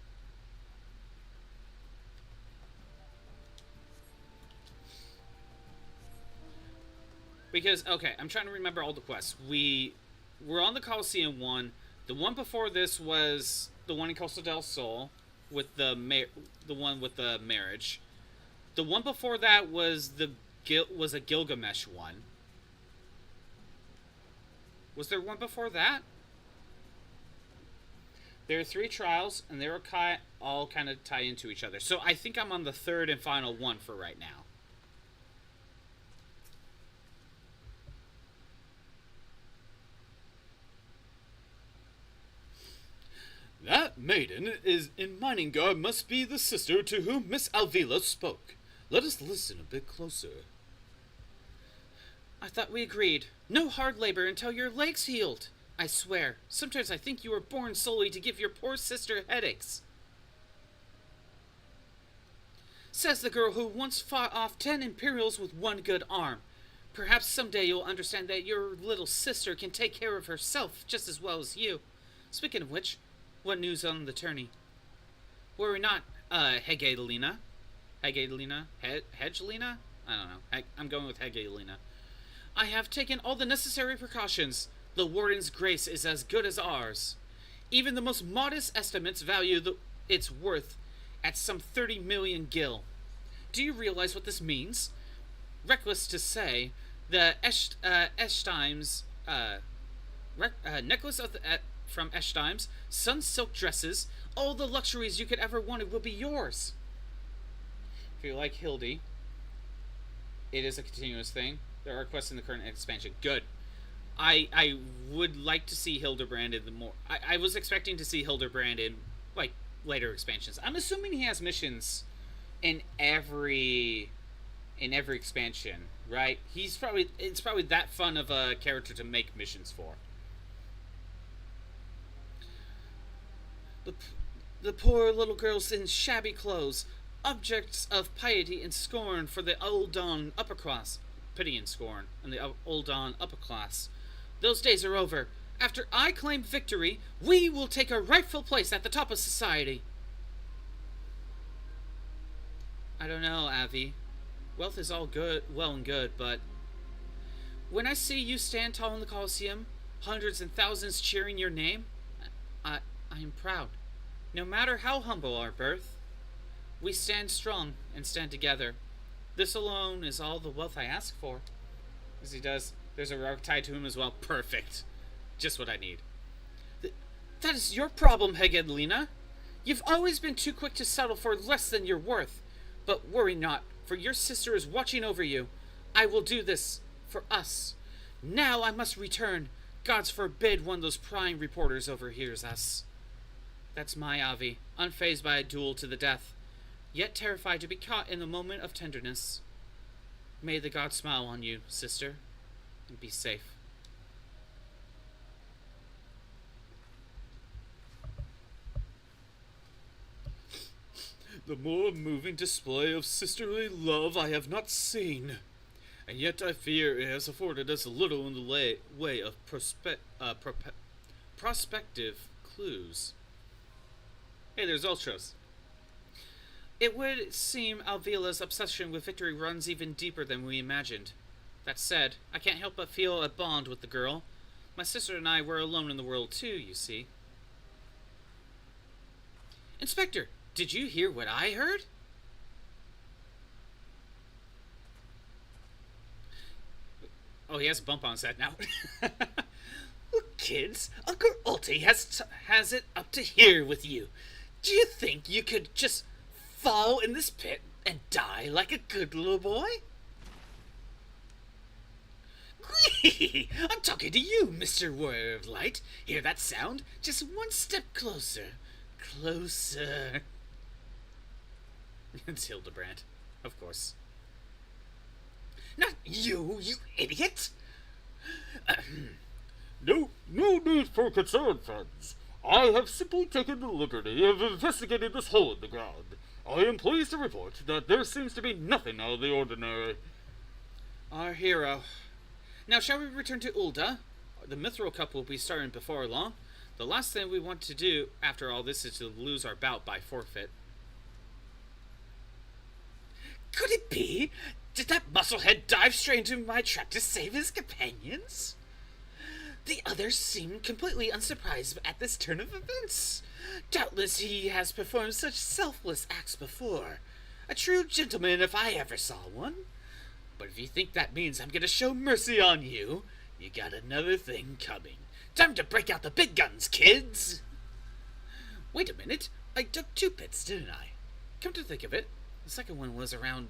Because, okay, I'm trying to remember all the quests. We're on the Coliseum one. The one before this was the one in Costa del Sol with the one with the marriage. The one before that was a Gilgamesh one. Was there one before that? There are 3 trials, and they were all kind of tie into each other. So I think I'm on the 3rd and final one for right now. That maiden is in mining garb must be the sister to whom Miss Alvila spoke. Let us listen a bit closer. I thought we agreed. No hard labor until your leg's healed. I swear, sometimes I think you were born solely to give your poor sister headaches. Says the girl who once fought off 10 Imperials with 1 good arm. Perhaps someday you'll understand that your little sister can take care of herself just as well as you. Speaking of which, what news on the tourney? Worry not, Hegelina. Hegelina? Hedgelina? I don't know. I'm going with Hegelina. I have taken all the necessary precautions. The Warden's grace is as good as ours. Even the most modest estimates value its worth at some 30 million gil. Do you realize what this means? Reckless to say, the Eshtime's necklace from Eshtime's, sun silk dresses, all the luxuries you could ever wanted will be yours. If you like Hildy, it is a continuous thing. There are quests in the current expansion. Good. I would like to see Hildebrand in the more... I was expecting to see Hildebrand in, like, later expansions. I'm assuming he has missions in every expansion, right? It's probably that fun of a character to make missions for. The poor little girls in shabby clothes, objects of piety and scorn for the old Don upper class. Pity and scorn and the old Don upper class. Those days are over. After I claim victory, we will take a rightful place at the top of society. I don't know, Avi. Wealth is all good, well and good, but when I see you stand tall in the Coliseum, hundreds and thousands cheering your name, I am proud. No matter how humble our birth, we stand strong and stand together. This alone is all the wealth I ask for. As he does, there's a rock tied to him as well. Perfect. Just what I need. That is your problem, Hegelina. You've always been too quick to settle for less than you're worth. But worry not, for your sister is watching over you. I will do this for us. Now I must return. Gods forbid one of those prying reporters overhears us. That's my Avi, unfazed by a duel to the death, yet terrified to be caught in the moment of tenderness. May the gods smile on you, sister, and be safe. The more moving display of sisterly love I have not seen, and yet I fear it has afforded us little in the way of prospective clues. Hey, there's Ultros. It would seem Alvila's obsession with victory runs even deeper than we imagined. That said, I can't help but feel a bond with the girl. My sister and I were alone in the world too, you see. Inspector, did you hear what I heard? Oh, he has a bump on his head now. Look, kids, Uncle Ulti has it up to here with you. Do you think you could just fall in this pit and die like a good little boy? Glee! I'm talking to you, Mr. Warrior of Light. Hear that sound? Just one step closer. Closer. It's Hildebrand, of course. Not you, you idiot! No need for concern, friends. I have simply taken the liberty of investigating this hole in the ground. I am pleased to report that there seems to be nothing out of the ordinary. Our hero. Now, shall we return to Ulda? The Mithril Cup will be starting before long. The last thing we want to do after all this is to lose our bout by forfeit. Could it be? Did that musclehead dive straight into my trap to save his companions? The others seem completely unsurprised at this turn of events. Doubtless he has performed such selfless acts before. A true gentleman if I ever saw one. But if you think that means I'm gonna show mercy on you, you got another thing coming. Time to break out the big guns, kids! Wait a minute, I dug 2 pits, didn't I? Come to think of it, the second one was around...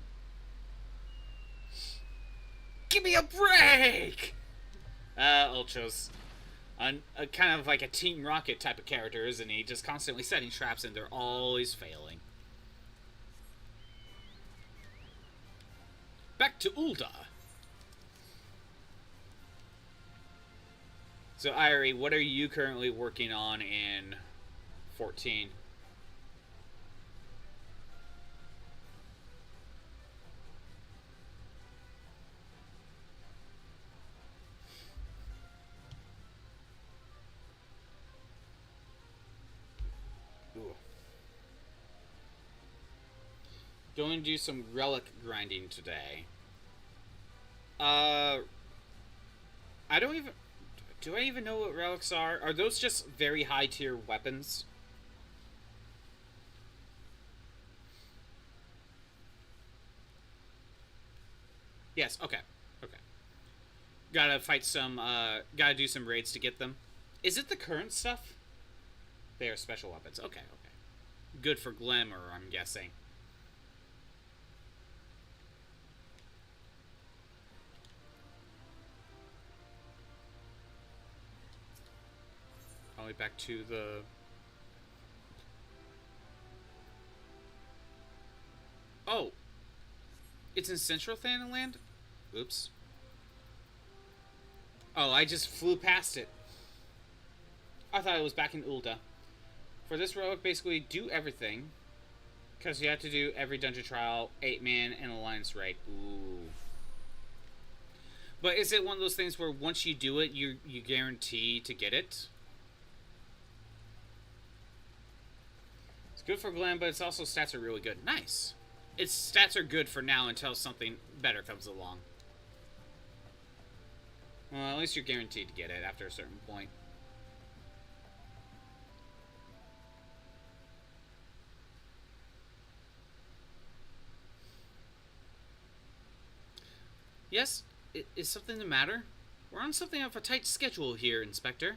Give me a break! Ultros. Kind of like a Team Rocket type of character, isn't he? Just constantly setting traps and they're always failing. Back to Ulda. So, Irie, what are you currently working on in 14? Ooh. Going to do some relic grinding today. I don't even... Do I even know what relics are? Are those just very high tier weapons? Yes, okay. Okay. Gotta fight some, gotta do some raids to get them. Is it the current stuff? They are special weapons. Okay, okay. Good for glamour, I'm guessing. Probably back to the... Oh! It's in Central Thanaland? Oops. Oh, I just flew past it. I thought it was back in Ulda. For this relic, basically do everything. Because you have to do every dungeon trial, 8-man, and alliance raid. Ooh. But is it one of those things where once you do it, you guarantee to get it? It's good for Glenn, but it's also stats are really good. Nice. Its stats are good for now until something better comes along. Well, at least you're guaranteed to get it after a certain point. Yes? Is something the matter? We're on something of a tight schedule here, Inspector.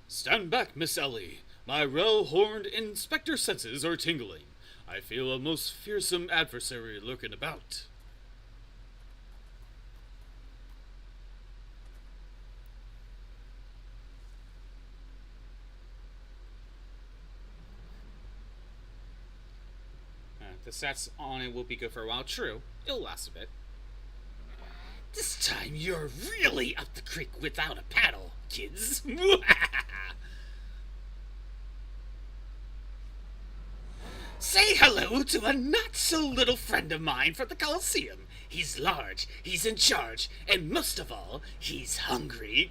Stand back, Miss Ellie. My well-horned inspector senses are tingling. I feel a most fearsome adversary lurking about. The stats on it will be good for a while. True. It'll last a bit. This time you're really up the creek without a paddle, kids. Say hello to a not-so-little friend of mine from the Coliseum. He's large, he's in charge, and most of all, he's hungry.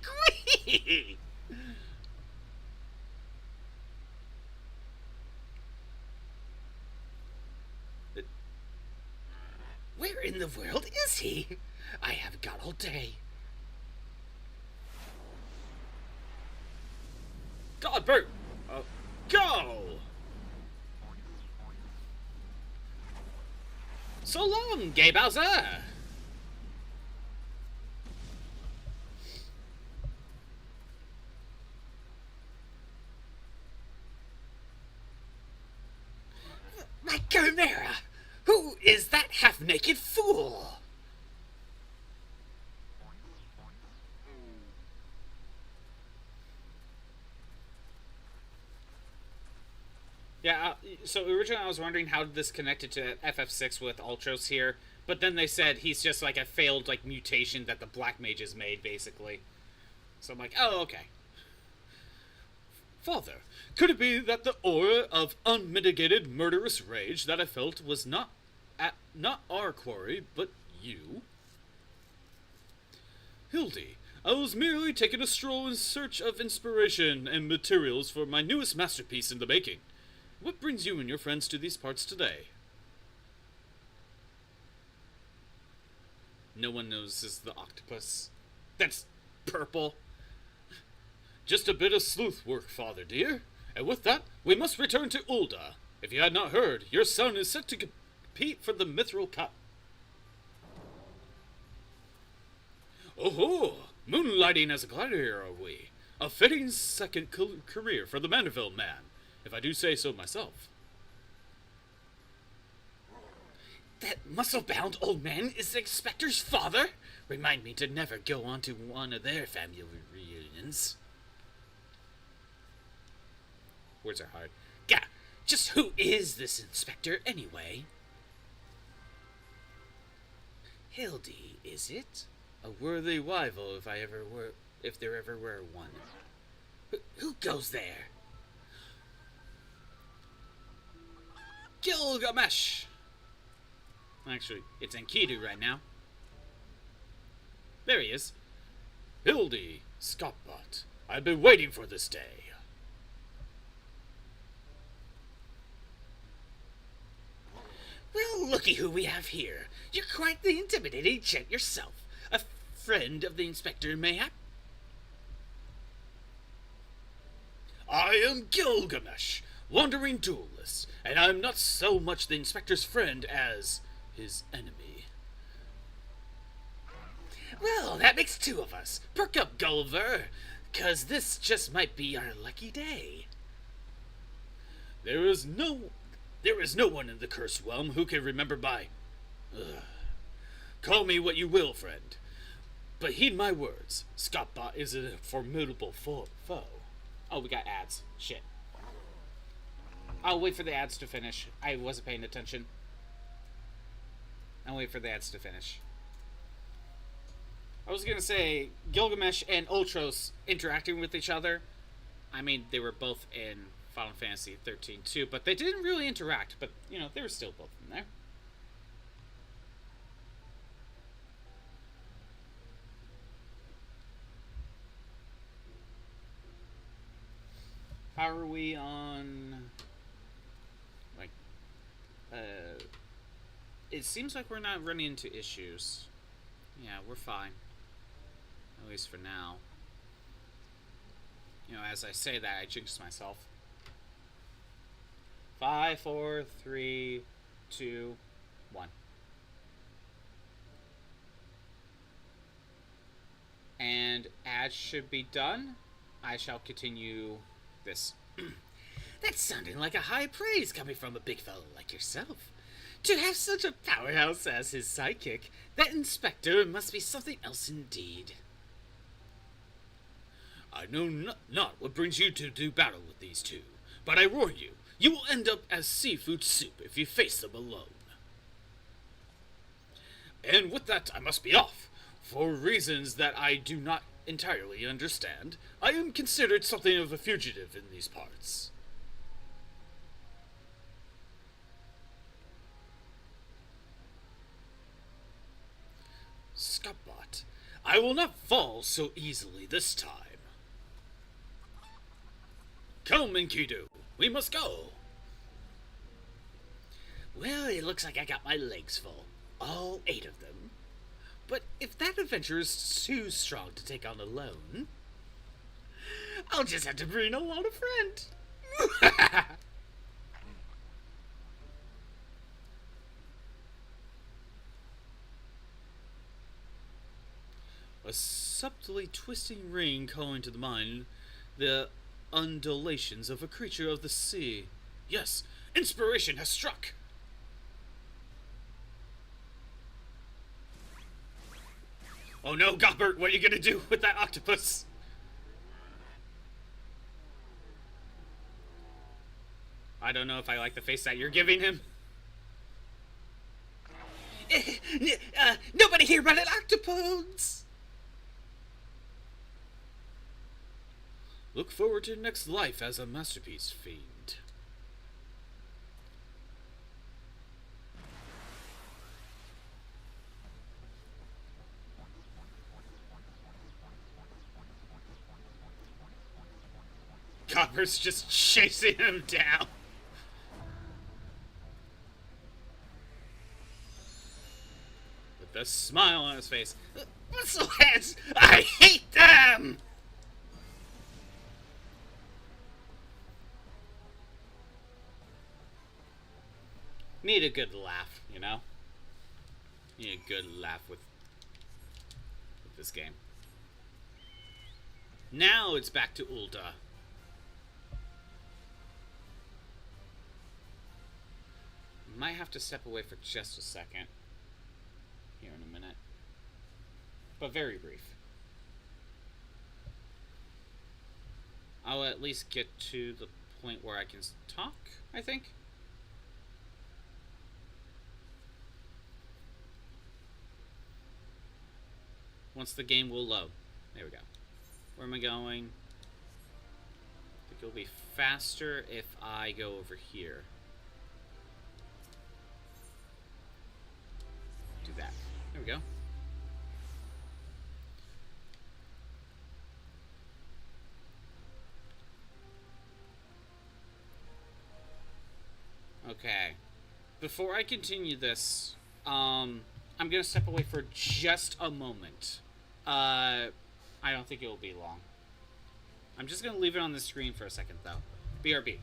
Where in the world is he? I haven't got all day. Godbert! Go! So long, Gay Bowser! My Chimera! Who is that half-naked fool? Yeah, so originally I was wondering how this connected to FF6 with Ultros here, but then they said he's just like a failed like mutation that the Black Mages made, basically. So I'm like, oh, okay. Father, could it be that the aura of unmitigated murderous rage that I felt was not our quarry, but You? Hildy, I was merely taking a stroll in search of inspiration and materials for my newest masterpiece in the making. What brings you and your friends to these parts today? No one notices the octopus. That's purple. Just a bit of sleuth work, father dear. And with that, we must return to Ulda. If you had not heard, your son is set to compete for the Mithril Cup. Oh-ho! Moonlighting as a gladiator, are we? A fitting second career for the Mandeville man, if I do say so myself. That muscle-bound old man is the Inspector's father? Remind me to never go on to one of their family reunions. Words are hard. Gah! Just who is this Inspector, anyway? Hildy, is it? A worthy rival, if there ever were one. Who goes there? Gilgamesh! Actually, it's Enkidu right now. There he is. Hildy, Scottbot, I've been waiting for this day. Well, looky who we have here. You're quite the intimidating gent yourself. A friend of the Inspector, mayhap? I am Gilgamesh, wandering duelist, and I'm not so much the Inspector's friend as his enemy. Well, that makes two of us. Perk up, Gulliver, 'cause this just might be our lucky day. There is no one in the Cursed Realm who can remember Call me what you will, friend. But heed my words. Scottbot is a formidable foe. Oh, we got ads. Shit. I'll wait for the ads to finish. I wasn't paying attention. I'll wait for the ads to finish. I was gonna say, Gilgamesh and Ultros interacting with each other. I mean, they were both in Final Fantasy XIII too, but they didn't really interact. But, you know, they were still both in there. How are we on... Like... It seems like we're not running into issues. Yeah, we're fine. At least for now. You know, as I say that, I jinxed myself. 5, 4, 3, 2, 1. And ads should be done. I shall continue this. That's sounding like a high praise coming from a big fellow like yourself. To have such a powerhouse as his sidekick, that Inspector must be something else indeed. I know not what brings you to do battle with these two, but I warn you, you will end up as seafood soup if you face them alone. And with that, I must be off. For reasons that I do not entirely understand, I am considered something of a fugitive in these parts. Scottbot, I will not fall so easily this time. Come, Enkidu, we must go. Well, it looks like I got my legs full. All 8 of them. But if that adventure is too strong to take on alone, I'll just have to bring along a friend. A subtly twisting ring calling to the mind the undulations of a creature of the sea. Yes, inspiration has struck. Oh no, Gobbert, what are you gonna do with that octopus? I don't know if I like the face that you're giving him. Nobody here but an octopus! Look forward to your next life as a masterpiece fiend. Copper's just chasing him down. With a smile on his face. Bristleheads! I hate them! Need a good laugh, you know? Need a good laugh with this game. Now it's back to Ulta. Might have to step away for just a second. Here in a minute. But very brief. I'll at least get to the point where I can talk, I think. Once the game will load. There we go. Where am I going? I think it'll be faster if I go over here. Do that. There we go. Okay. Before I continue this, I'm gonna step away for just a moment. I don't think it will be long. I'm just gonna leave it on the screen for a second, though. BRB.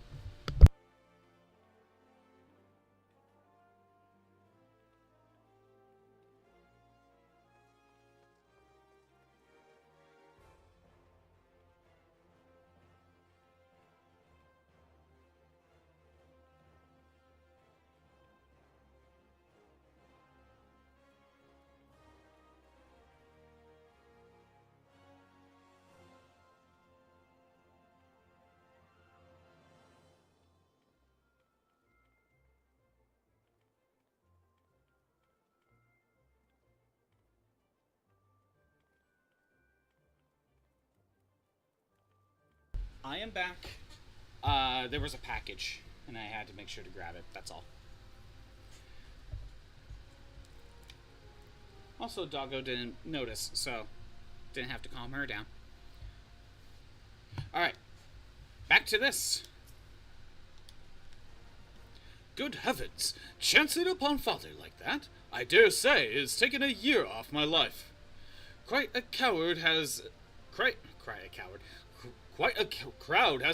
I am back. There was a package, and I had to make sure to grab it. That's all. Also, Doggo didn't notice, so didn't have to calm her down. Alright. Back to this. Good heavens! Chancing upon father like that, I dare say, is taking a year off my life. Quite a crowd has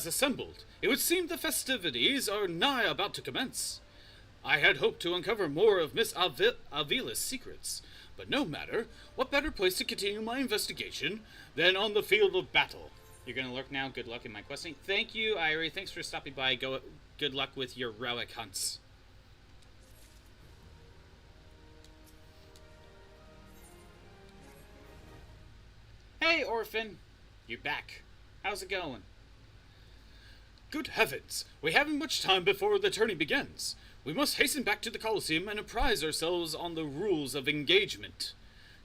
assembled. It would seem the festivities are nigh about to commence. I had hoped to uncover more of Miss Avila's secrets, but no matter. What better place to continue my investigation than on the field of battle? You're gonna lurk now. Good luck in my questing. Thank you, Irie. Thanks for stopping by. Good luck with your relic hunts. Hey, Orphan. You're back. How's it going? Good heavens! We haven't much time before the tourney begins. We must hasten back to the Coliseum and apprise ourselves on the rules of engagement.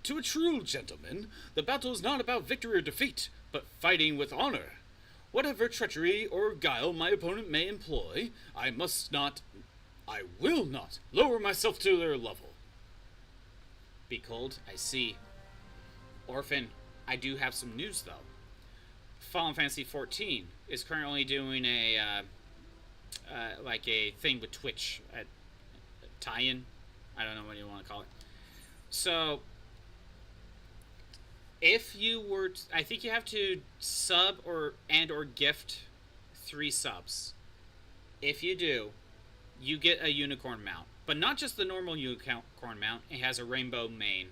To a true gentleman, the battle is not about victory or defeat, but fighting with honor. Whatever treachery or guile my opponent may employ, I will not lower myself to their level. Be cold, I see. Orphan, I do have some news, though. Final Fantasy XIV is currently doing a thing with Twitch, a tie-in. I don't know what you want to call it. So, if you were, I think you have to sub or gift 3 subs. If you do, you get a unicorn mount, but not just the normal unicorn mount. It has a rainbow mane,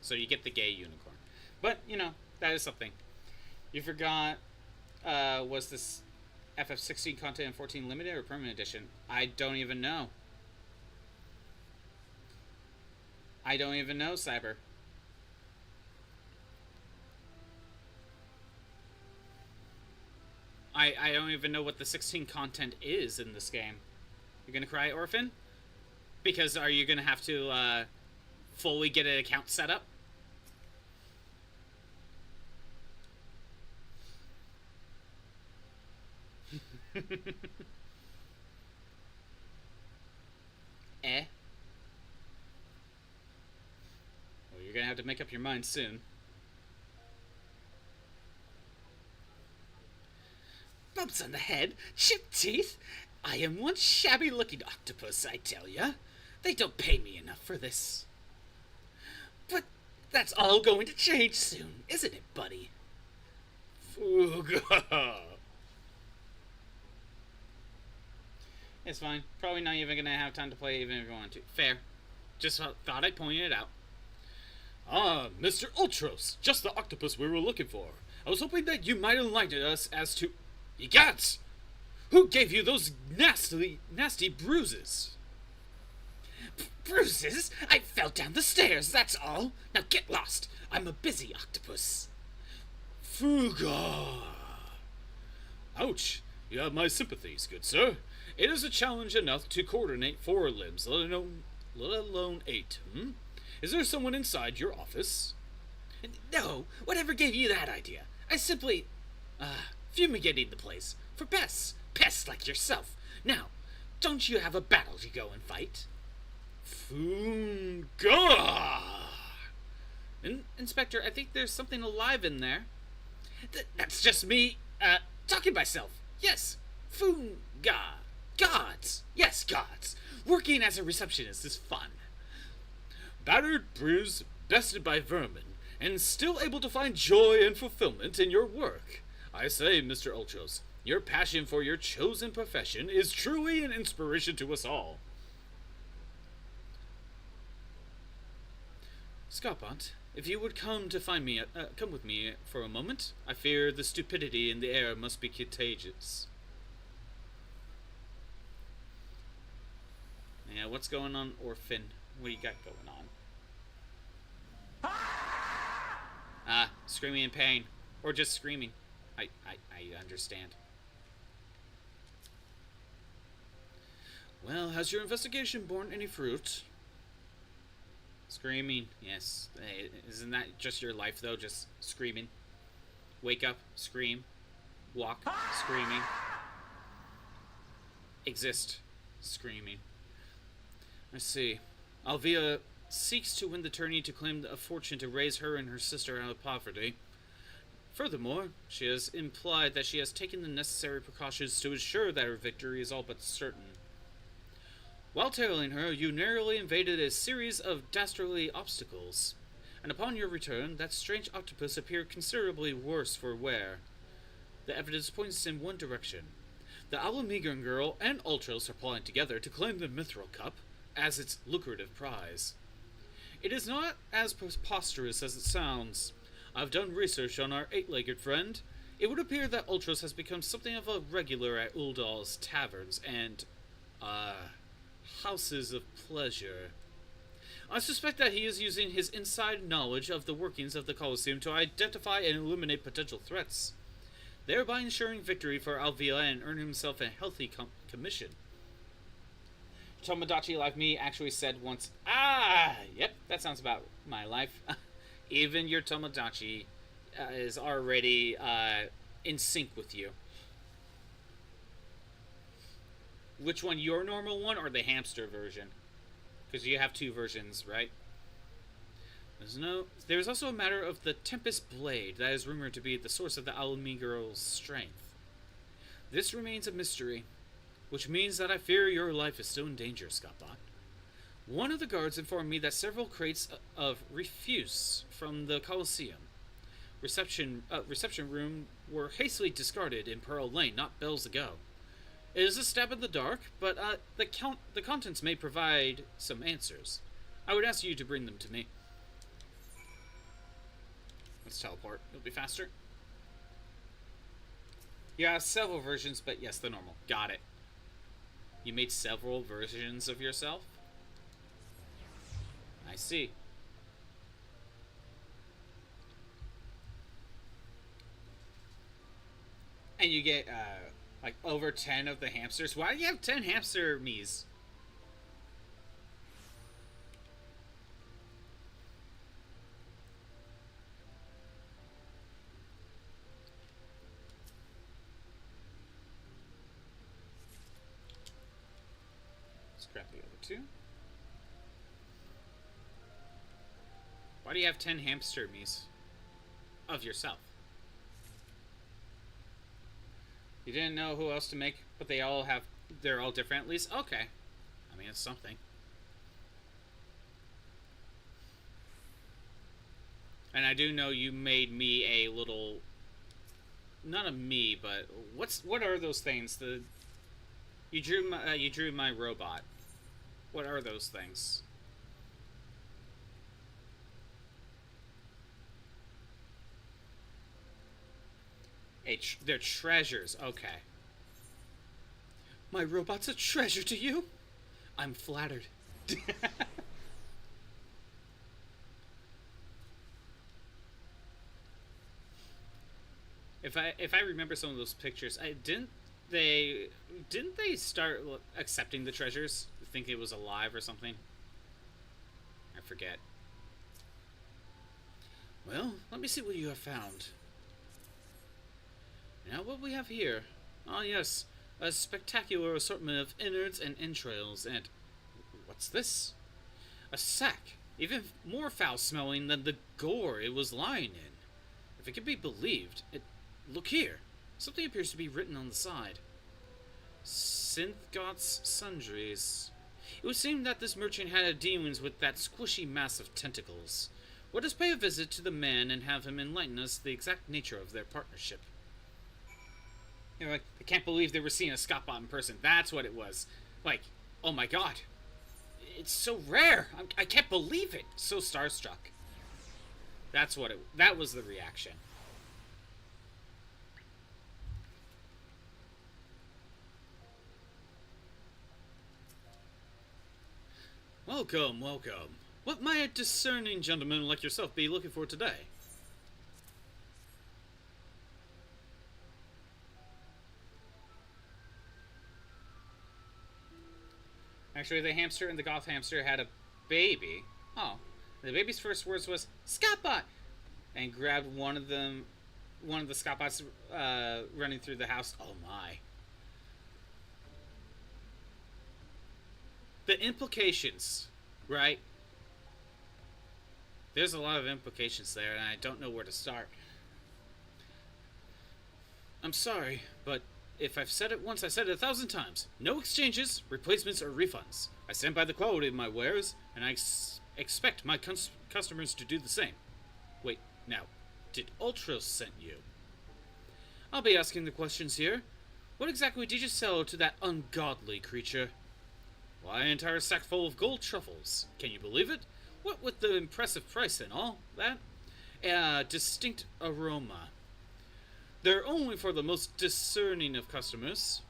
so you get the gay unicorn. But you know, that is something. You forgot, was this FF16 content in 14 limited or permanent edition? I don't even know. I don't even know, Cyber. I don't even know what the 16 content is in this game. You're gonna cry, Orphan? Because are you gonna have to, fully get an account set up? Eh? Well, you're gonna have to make up your mind soon. But bumps on the head, chipped teeth. I am one shabby-looking octopus, I tell ya. They don't pay me enough for this. But that's all going to change soon, isn't it, buddy? Fuga. It's fine. Probably not even gonna have time to play even if you want to. Fair. Just thought I'd point it out. Ah, Mr. Ultros, just the octopus we were looking for. I was hoping that you might enlighten us as to... Egots! Who gave you those nasty bruises? Bruises? I fell down the stairs, that's all. Now get lost. I'm a busy octopus. Fuga! Ouch! You have my sympathies, good sir. It is a challenge enough to coordinate 4 limbs, let alone 8, Is there someone inside your office? No, whatever gave you that idea? I simply, fumigating the place for pests like yourself. Now, don't you have a battle to go and fight? Fuga! Inspector, I think there's something alive in there. That's just me, talking myself. Yes, Funga. Gods. Yes, gods. Working as a receptionist is fun. Battered, bruised, bested by vermin, and still able to find joy and fulfillment in your work. I say, Mr. Ultros, your passion for your chosen profession is truly an inspiration to us all. Scarpont, if you would come with me for a moment, I fear the stupidity in the air must be contagious. Yeah, what's going on, Orphan? What do you got going on? Screaming in pain. Or just screaming. I understand. Well, has your investigation borne any fruit? Screaming, yes. Hey, isn't that just your life, though? Just screaming? Wake up, scream. Walk, screaming. Exist, screaming. Let's see. Alvia seeks to win the tourney to claim a fortune to raise her and her sister out of poverty. Furthermore, she has implied that she has taken the necessary precautions to ensure that her victory is all but certain. While tailing her, you narrowly invaded a series of dastardly obstacles, and upon your return, that strange octopus appeared considerably worse for wear. The evidence points in one direction. The Alamigran girl and Ultros are plotting together to claim the Mithril Cup as its lucrative prize. It is not as preposterous as it sounds. I've done research on our 8-legged friend. It would appear that Ultros has become something of a regular at Uldal's taverns and, houses of pleasure. I suspect that he is using his inside knowledge of the workings of the Coliseum to identify and eliminate potential threats, thereby ensuring victory for Alvia and earn himself a healthy commission. Tomodachi, like me, actually said once, yep, that sounds about my life. Even your Tomodachi is already in sync with you. Which one, your normal one or the hamster version? Because you have 2 versions, right? There's also a matter of the Tempest Blade that is rumored to be the source of the Alami girl's strength. This remains a mystery, which means that I fear your life is still in danger, Scottbot. One of the guards informed me that several crates of refuse from the Coliseum reception room were hastily discarded in Pearl Lane not bells ago. It is a stab in the dark, but the contents may provide some answers. I would ask you to bring them to me. Let's teleport. It'll be faster. Yeah, several versions, but yes, the normal. Got it. You made several versions of yourself? I see. And you get, like, over 10 of the hamsters. Why do you have 10 hamster me's? Scrap the other 2. Why do you have 10 hamster me's of yourself? You didn't know who else to make, but they're all different at least? Okay. I mean, it's something. And I do know you made me a little... Not a me, but... What are those things? You drew my robot. What are those things? They're treasures. Okay. My robot's a treasure to you? I'm flattered. If I remember some of those pictures, didn't they start accepting the treasures? Think it was alive or something? I forget. Well, let me see what you have found. Now what we have here. Ah, yes, a spectacular assortment of innards and entrails, and what's this? A sack, even more foul-smelling than the gore it was lying in. If it can be believed, look here. Something appears to be written on the side. Synthgoth's Sundries. It would seem that this merchant had dealings with that squishy mass of tentacles. Let us pay a visit to the man and have him enlighten us the exact nature of their partnership. You know, like, I can't believe they were seeing a Scottbot in person. That's what it was. Like, oh my god. It's so rare. I can't believe it. So starstruck. That was the reaction. Welcome, welcome. What might a discerning gentleman like yourself be looking for today? Actually, the hamster and the goth hamster had a baby. Oh. The baby's first words was, Scottbot! And grabbed one of the Scottbots running through the house. Oh my. The implications, right? There's a lot of implications there, and I don't know where to start. I'm sorry, but if I've said it once, I said it 1,000 times. No exchanges, replacements, or refunds. I stand by the quality of my wares, and I expect my customers to do the same. Wait, now, did Ultros send you? I'll be asking the questions here. What exactly did you sell to that ungodly creature? Why, an entire sack full of gold truffles. Can you believe it? What with the impressive price and all that? A distinct aroma. They're only for the most discerning of customers,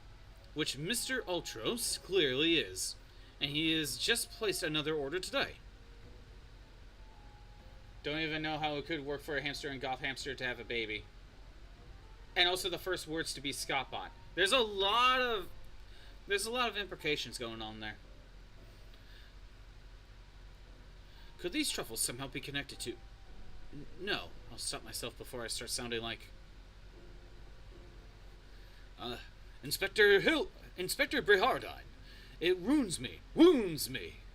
which Mr. Ultros clearly is, and he has just placed another order today. Don't even know how it could work for a hamster and goth hamster to have a baby. And also the first words to be Scottbot. There's a lot of implications going on there. Could these truffles somehow be connected to... No, I'll stop myself before I start sounding like... Inspector Brehardine, it wounds me,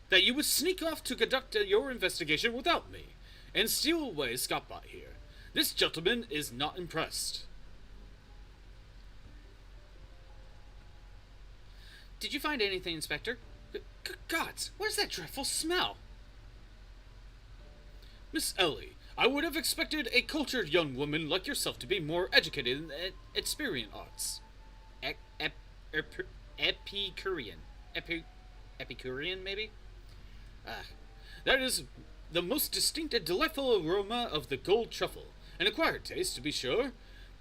that you would sneak off to conduct your investigation without me, and steal away Scottbot here. This gentleman is not impressed. Did you find anything, Inspector? Gods, what is that dreadful smell? Miss Ellie, I would have expected a cultured young woman like yourself to be more educated in Epicurean arts. Epicurean, maybe? That is the most distinct and delightful aroma of the gold truffle. An acquired taste, to be sure,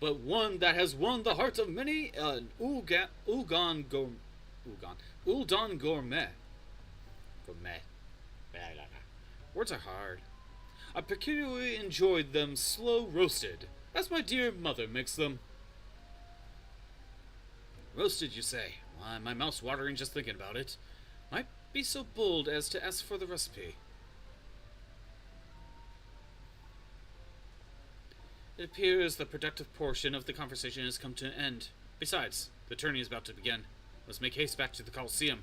but one that has won the hearts of many an Uldon gourmet. Words are hard. I peculiarly enjoyed them slow roasted, as my dear mother makes them. Roasted, you say? Why, my mouth's watering just thinking about it. Might be so bold as to ask for the recipe. It appears the productive portion of the conversation has come to an end. Besides, the tourney is about to begin. Let's make haste back to the Coliseum.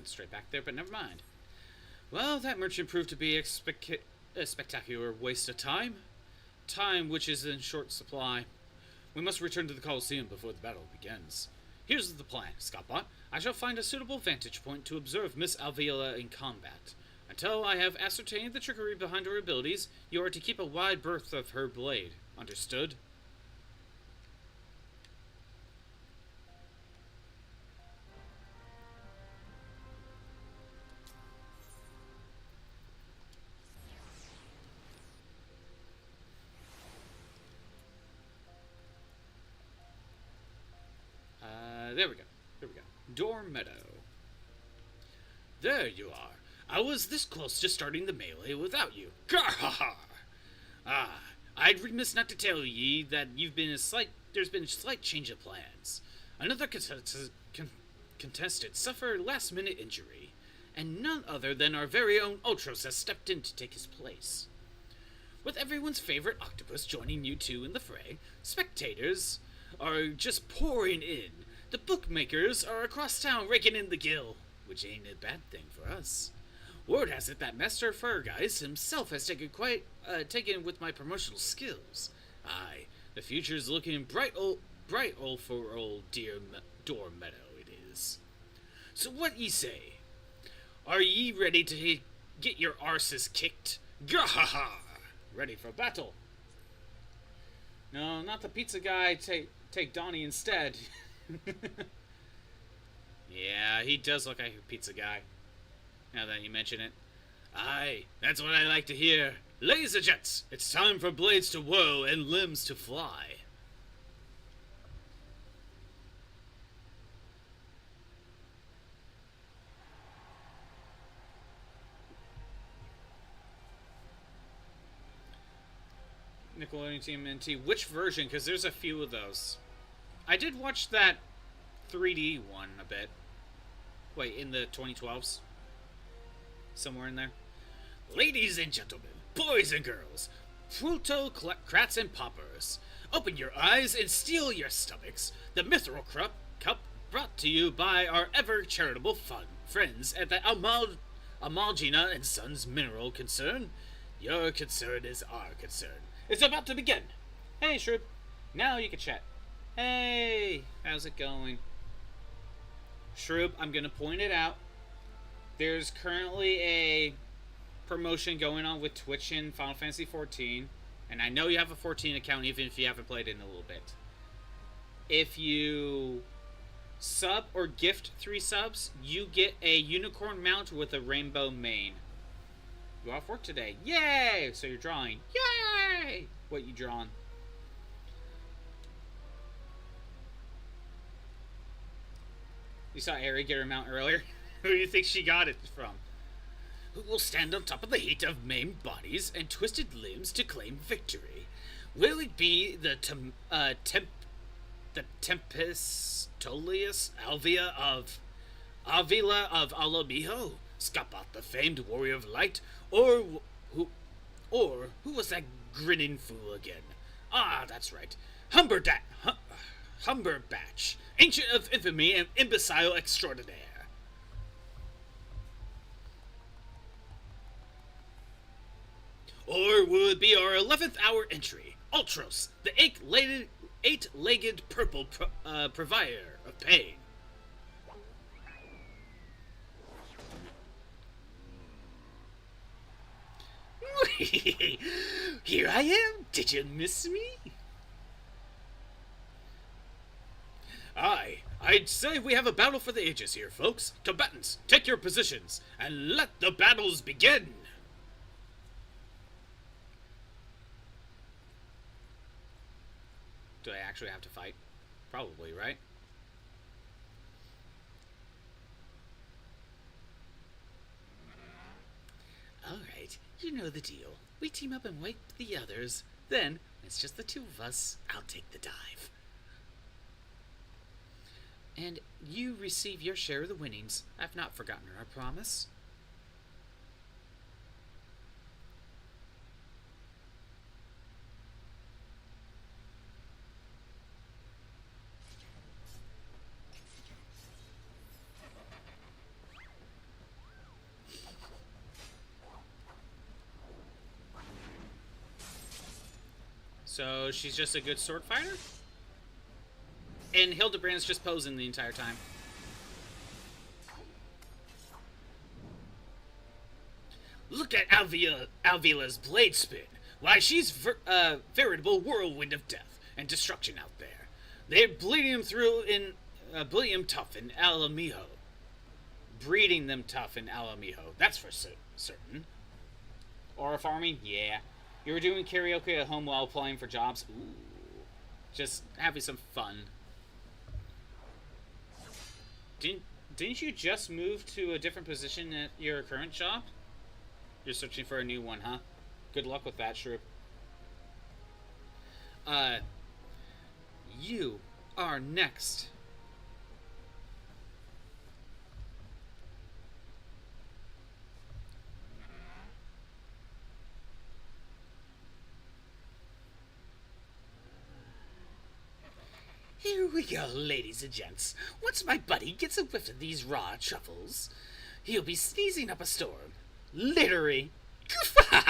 went straight back there, but never mind. Well, that merchant proved to be a spectacular waste of time. Time which is in short supply. We must return to the Coliseum before the battle begins. Here's the plan, Scottbot. I shall find a suitable vantage point to observe Miss Alvila in combat. Until I have ascertained the trickery behind her abilities, you are to keep a wide berth of her blade. Understood? There we go. There we go. Door Meadow. There you are. I was this close to starting the melee without you. Gah-ha-ha! Ah, I'd remiss not to tell ye that there's been a slight change of plans. Another contestant suffered last-minute injury, and none other than our very own Ultros has stepped in to take his place. With everyone's favorite octopus joining you two in the fray, spectators are just pouring in. The bookmakers are across town raking in the gill, which ain't a bad thing for us. Word has it that Master Fergeist himself has taken with my promotional skills. Aye, the future's looking bright for old dear Door Meadow it is. So what ye say? Are ye ready to get your arses kicked? Gah-ha-ha! Ready for battle. No, not the pizza guy. Take Donnie instead. Yeah, he does look like a pizza guy. Now that you mention it. Aye, that's what I like to hear. Laser jets, it's time for blades to whirl and limbs to fly. Nickelodeon TMNT. Which version? Because there's a few of those. I did watch that 3D one a bit. Wait, in the 2012s? Somewhere in there? Ladies and gentlemen, boys and girls, plutocrats and paupers, open your eyes and steel your stomachs. The Mithril Cup brought to you by our ever-charitable friends at the Amalgina and Sons Mineral Concern. Your concern is our concern. It's about to begin. Hey, Shroop. Now you can chat. Hey, how's it going? Shroop, I'm going to point it out. There's currently a promotion going on with Twitch in Final Fantasy XIV. And I know you have a 14 account even if you haven't played it in a little bit. If you sub or gift 3 subs, you get a unicorn mount with a rainbow mane. You off work today. Yay! So you're drawing. Yay! What you drawing? You saw Ari get her mount earlier? Who do you think she got it from? Who will stand on top of the heat of maimed bodies and twisted limbs to claim victory? Will it be the Tempestolius Avila of Alomiho, Scapot the famed warrior of light, or who was that grinning fool again? Ah, that's right, Humberbatch, ancient of infamy and imbecile extraordinaire. Or will it be our 11th hour entry, Ultros, the eight-legged purple provider of pain? Here I am. Did you miss me? Aye, I'd say we have a battle for the ages here, folks. Combatants, take your positions, and let the battles begin! Do I actually have to fight? Probably, right? Alright, you know the deal. We team up and wipe the others. Then, it's just the two of us. I'll take the dive. And you receive your share of the winnings. I've not forgotten our promise. So she's just a good sword fighter? And Hildebrand's just posing the entire time. Look at Alvila's blade spin. Why, she's veritable whirlwind of death and destruction out there. They're bleeding him tough in Alamijo. Breeding them tough in Alamijo. That's for certain. Aura farming? Yeah. You were doing karaoke at home while applying for jobs? Ooh. Just having some fun. Didn't you just move to a different position at your current job? You're searching for a new one, huh? Good luck with that, Shroop. You are next. Here we go, ladies and gents. Once my buddy gets a whiff of these raw truffles, he'll be sneezing up a storm. Literally. Your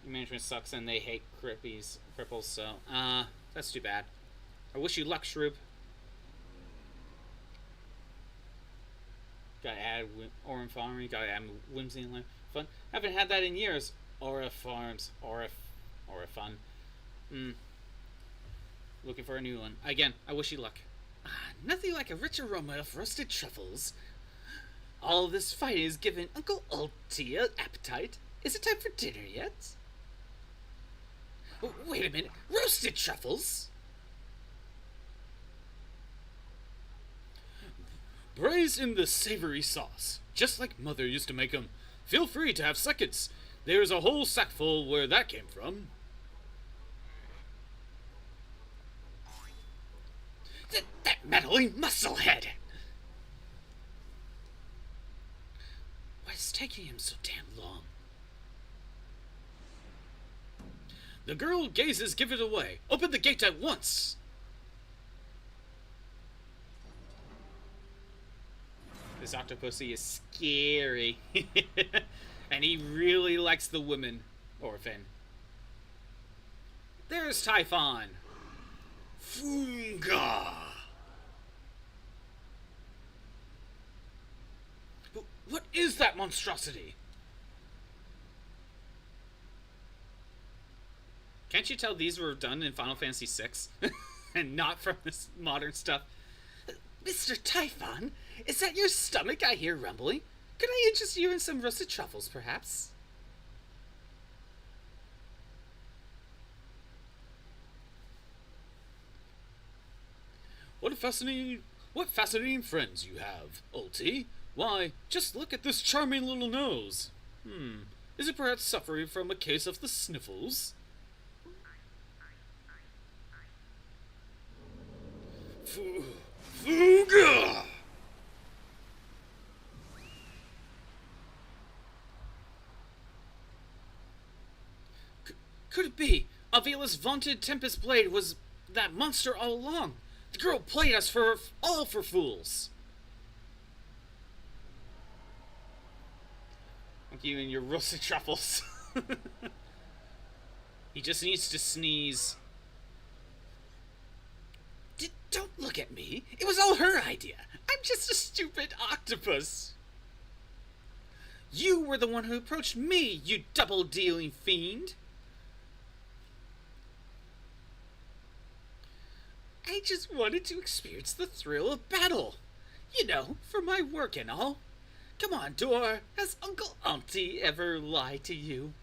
management sucks and they hate cripples, so, that's too bad. I wish you luck, Shroop. Gotta add Aura farming, gotta add whimsy and fun. Haven't had that in years. Aura farms, Aura fun. Looking for a new one. Again, I wish you luck. Nothing like a rich aroma of roasted truffles. All this fighting has given Uncle Alti an appetite. Is it time for dinner yet? Wait a minute. Roasted truffles? Braised in the savory sauce, just like Mother used to make 'em. Feel free to have seconds. There's a whole sackful where that came from. That meddling musclehead! What's taking him so damn long? The girl gazes, give it away. Open the gate at once. This Octopussy is scary. And he really likes the women. Orphan. There's Typhon. Funga! What is that monstrosity? Can't you tell these were done in Final Fantasy VI? And not from this modern stuff? Mr. Typhon, is that your stomach I hear rumbling? Could I interest you in some roasted truffles, perhaps? What fascinating friends you have, Ulti. Why, just look at this charming little nose. Is it perhaps suffering from a case of the sniffles? Fuga! Could it be Avila's vaunted Tempest Blade was that monster all along? The girl played us for fools. Like you and your roasted truffles. He just needs to sneeze. Don't look at me. It was all her idea. I'm just a stupid octopus. You were the one who approached me, you double-dealing fiend. I just wanted to experience the thrill of battle. You know, for my work and all. Come on, Dor. Has Uncle Auntie ever lied to you?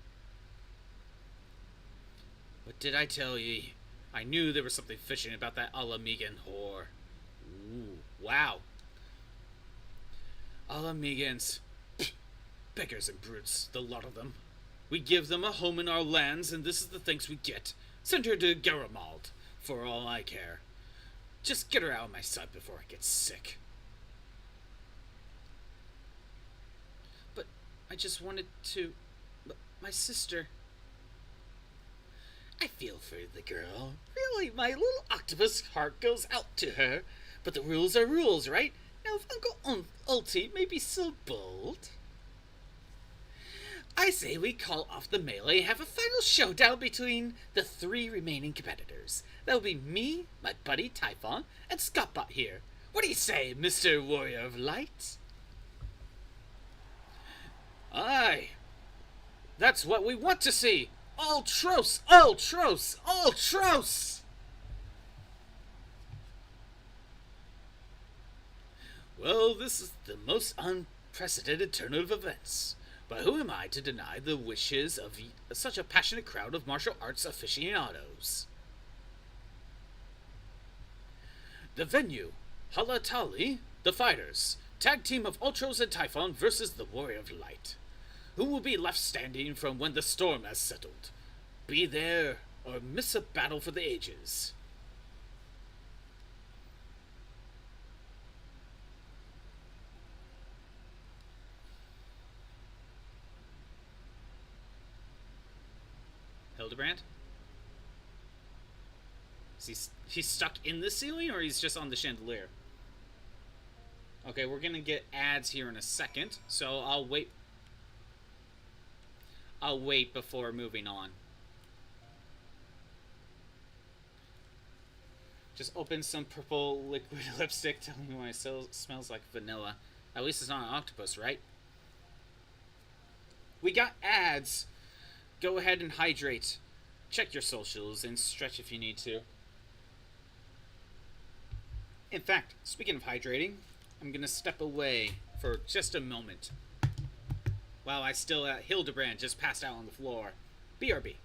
What did I tell ye? I knew there was something fishy about that Alamigan whore. Ooh, wow. Alamigans. Beggars and brutes, the lot of them. We give them a home in our lands, and this is the thanks we get. Send her to Garamald, for all I care. Just get her out of my sight before I get sick. But I just wanted to... My sister... I feel for the girl. Really, my little octopus heart goes out to her. But the rules are rules, right? Now, if Uncle Ulti may be so bold... I say we call off the melee and have a final showdown between the 3 remaining competitors. That'll be me, my buddy Typhon, and Scottbot here. What do you say, Mr. Warrior of Light? Aye. That's what we want to see. Ultros! Ultros! Ultros! Well, this is the most unprecedented turn of events. But who am I to deny the wishes of such a passionate crowd of martial arts aficionados? The venue, Halatali, the fighters, tag team of Ultros and Typhon versus the Warrior of Light. Who will be left standing from when the storm has settled? Be there or miss a battle for the ages. Hildebrand? Is he's stuck in the ceiling, or he's just on the chandelier? Okay, we're gonna get ads here in a second, so I'll wait. I'll wait before moving on. Just open some purple liquid lipstick, telling me why it smells like vanilla. At least it's not an octopus, right? We got ads. Go ahead and hydrate. Check your socials and stretch if you need to. In fact, speaking of hydrating, I'm gonna step away for just a moment. While I still Hildebrand just passed out on the floor. BRB.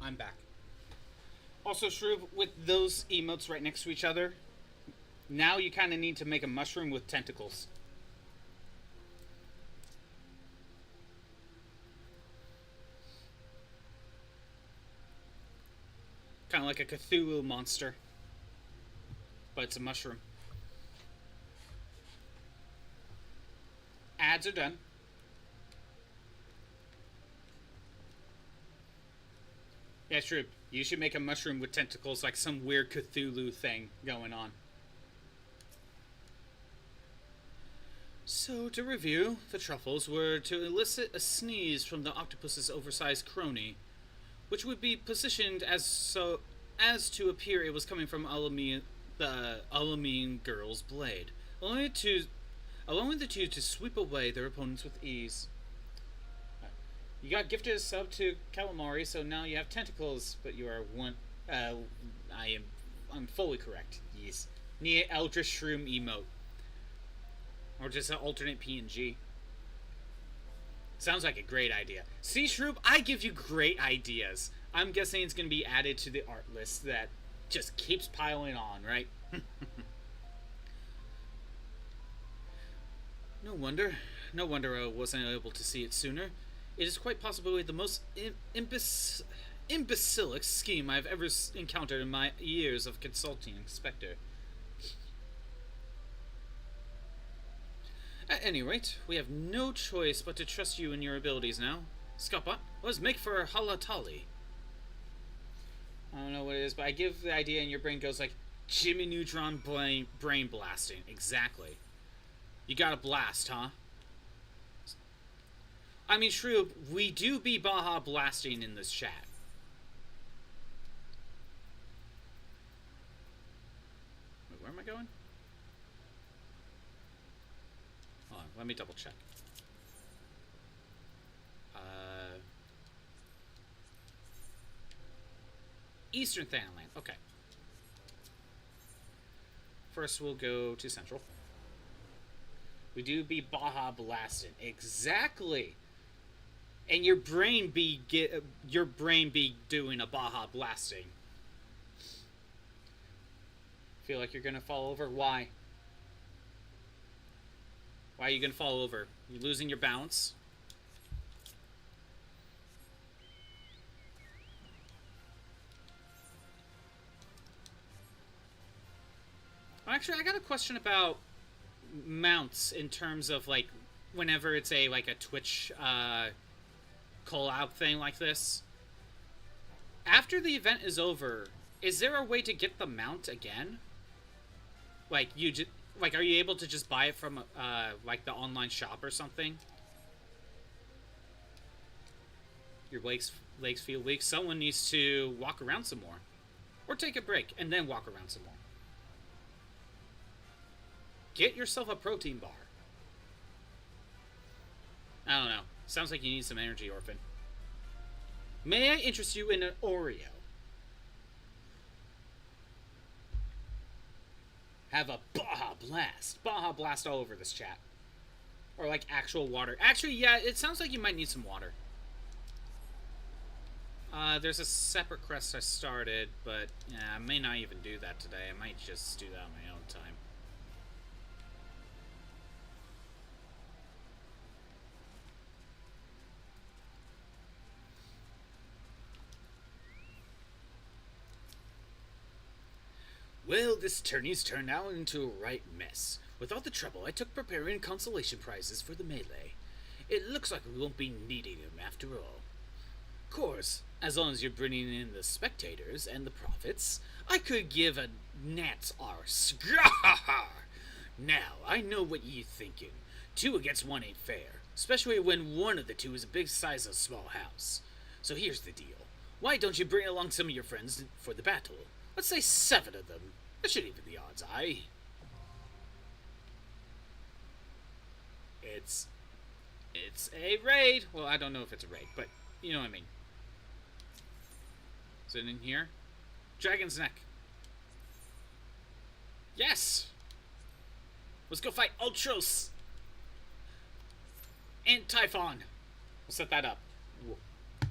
I'm back. Also, Shroob, with those emotes right next to each other, now you kind of need to make a mushroom with tentacles. Kind of like a Cthulhu monster. But it's a mushroom. Ads are done. Yeah, true. You should make a mushroom with tentacles, like some weird Cthulhu thing going on. So, to review, the truffles were to elicit a sneeze from the octopus's oversized crony, which would be positioned as to appear it was coming from the Alamine girl's blade, allowing the two to sweep away their opponents with ease. You got gifted a sub to Calamari, so now you have tentacles, but you are one. I'm fully correct. Yes. Need Eldritch Shroom emote. Or just an alternate PNG. Sounds like a great idea. See, Shroom, I give you great ideas. I'm guessing it's going to be added to the art list that just keeps piling on, right? No wonder I wasn't able to see it sooner. It is quite possibly the most imbecilic scheme I've ever encountered in my years of consulting Spectre. At any rate, we have no choice but to trust you and your abilities now. Scoppa, let's make for Halatali. I don't know what it is, but I give the idea and your brain goes like, Jimmy Neutron brain blasting. Exactly. You got a blast, huh? I mean, Shroob, we do be Baja blasting in this chat. Wait, where am I going? Hold on, let me double check. Eastern Thanaland, okay. First we'll go to Central. We do be Baja blasting. Exactly! and your brain be doing a Baja blasting. Feel like you're gonna fall over? Why? Why are you gonna fall over? You losing your balance? Actually, I got a question about mounts in terms of, like, whenever it's a Twitch call-out thing like this. After the event is over, is there a way to get the mount again? Like, are you able to just buy it from, like, the online shop or something? Your legs feel weak. Someone needs to walk around some more. Or take a break, and then walk around some more. Get yourself a protein bar. I don't know. Sounds like you need some energy, Orphan. May I interest you in an Oreo? Have a Baja Blast. Baja Blast all over this chat. Or like actual water. Actually, yeah, it sounds like you might need some water. There's a separate quest I started, but yeah, I may not even do that today. I might just do that on my own time. Well, this tourney's turned out into a right mess. With all the trouble I took preparing consolation prizes for the melee, it looks like we won't be needing them after all. Of course, as long as you're bringing in the spectators and the profits, I could give a gnat's arse. Now, I know what you're thinking. 2 against 1 ain't fair, especially when one of the 2 is a big size of a small house. So here's the deal. Why don't you bring along some of your friends for the battle? Let's say 7 of them. That should even the odds, aye? It's a raid. Well, I don't know if it's a raid, but you know what I mean. Is it in here? Dragon's Neck. Yes! Let's go fight Ultros! And Typhon. We'll set that up.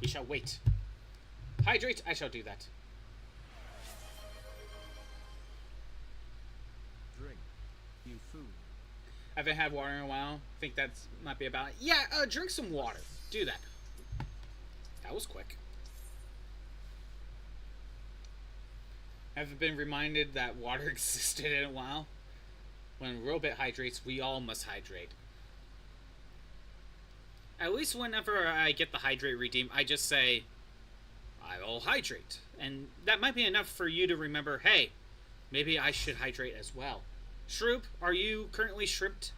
We shall wait. Hydrate, I shall do that. Drink. You food. Haven't had water in a while. Think that might be about it. Yeah, drink some water. Do that. That was quick. Haven't been reminded that water existed in a while. When Robit hydrates, we all must hydrate. At least whenever I get the hydrate redeem, I just say, I will hydrate. And that might be enough for you to remember, hey, maybe I should hydrate as well. Shroop, are you currently shrimped?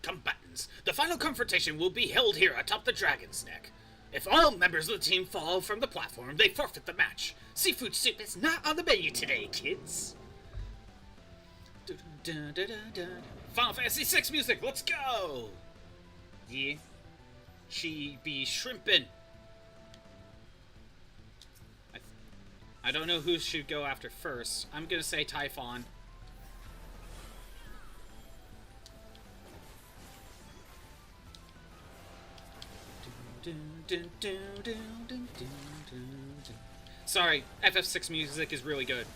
Combatants, the final confrontation will be held here atop the Dragon's Neck. If all members of the team fall from the platform, they forfeit the match. Seafood soup is not on the menu today, kids. Final Fantasy VI music, let's go! Yeah. She be shrimpin'. I don't know who should go after first. I'm gonna say Typhon. Sorry, FF6 music is really good.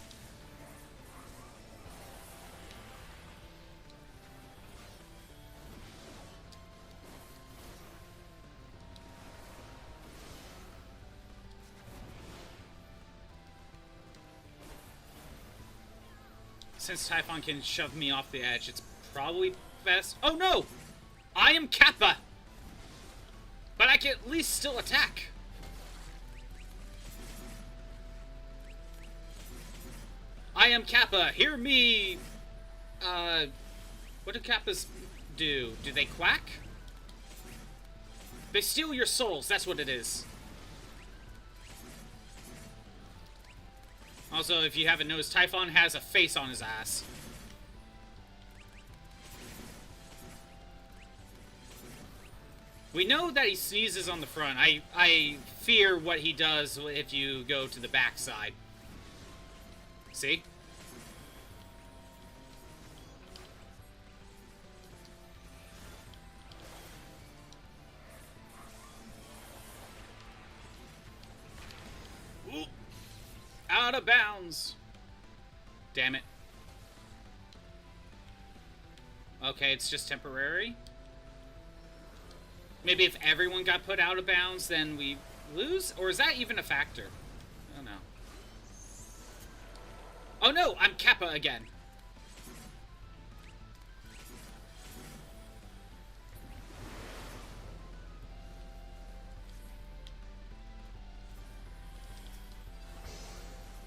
Since Typhon can shove me off the edge, it's probably best. Oh no! I am Kappa! But I can at least still attack. I am Kappa. Hear me. What do Kappas do? Do they quack? They steal your souls. That's what it is. Also, if you haven't noticed, Typhon has a face on his ass. We know that he sneezes on the front. I fear what he does if you go to the back side. See? Ooh. Out of bounds. Damn it. Okay, it's just temporary. Maybe if everyone got put out of bounds, then we lose? Or is that even a factor? I don't know. Oh no, I'm Kappa again.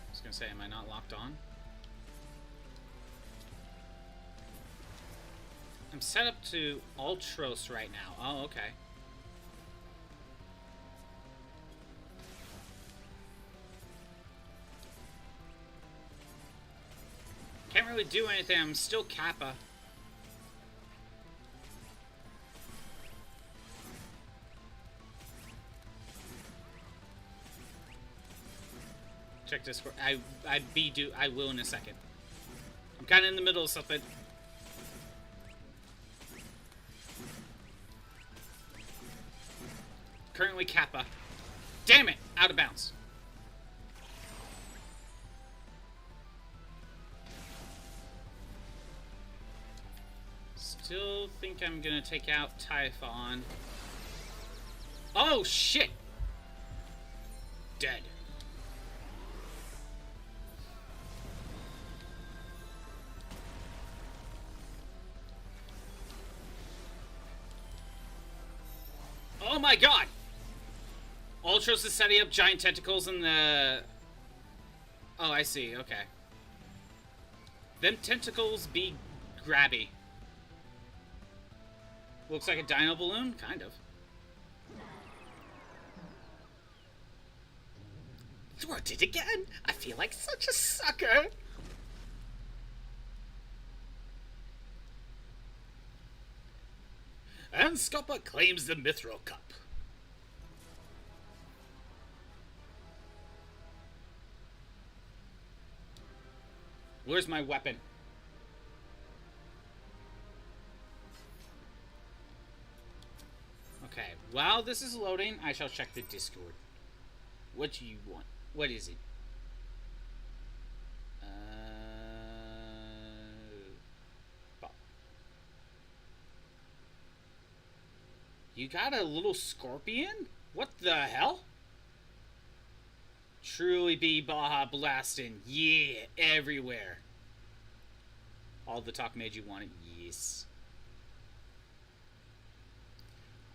I was gonna say, am I not locked on? I'm set up to Ultros right now. Oh, okay. Can't really do anything. I'm still Kappa. Check Discord. I will in a second. I'm kind of in the middle of something. Currently Kappa. Damn it! Out of bounds. Still think I'm gonna take out Typhon. Oh shit! Dead. Oh my god! Ultros is setting up giant tentacles in the... Oh, I see. Okay. Them tentacles be grabby. Looks like a dino balloon? Kind of. Thwarted again? I feel like such a sucker! And Scoppa claims the Mithril Cup. Where's my weapon? Okay, while this is loading, I shall check the Discord. What do you want? What is it? You got a little scorpion? What the hell? Truly be Baja blasting. Yeah, everywhere. All the talk made you want it. Yes.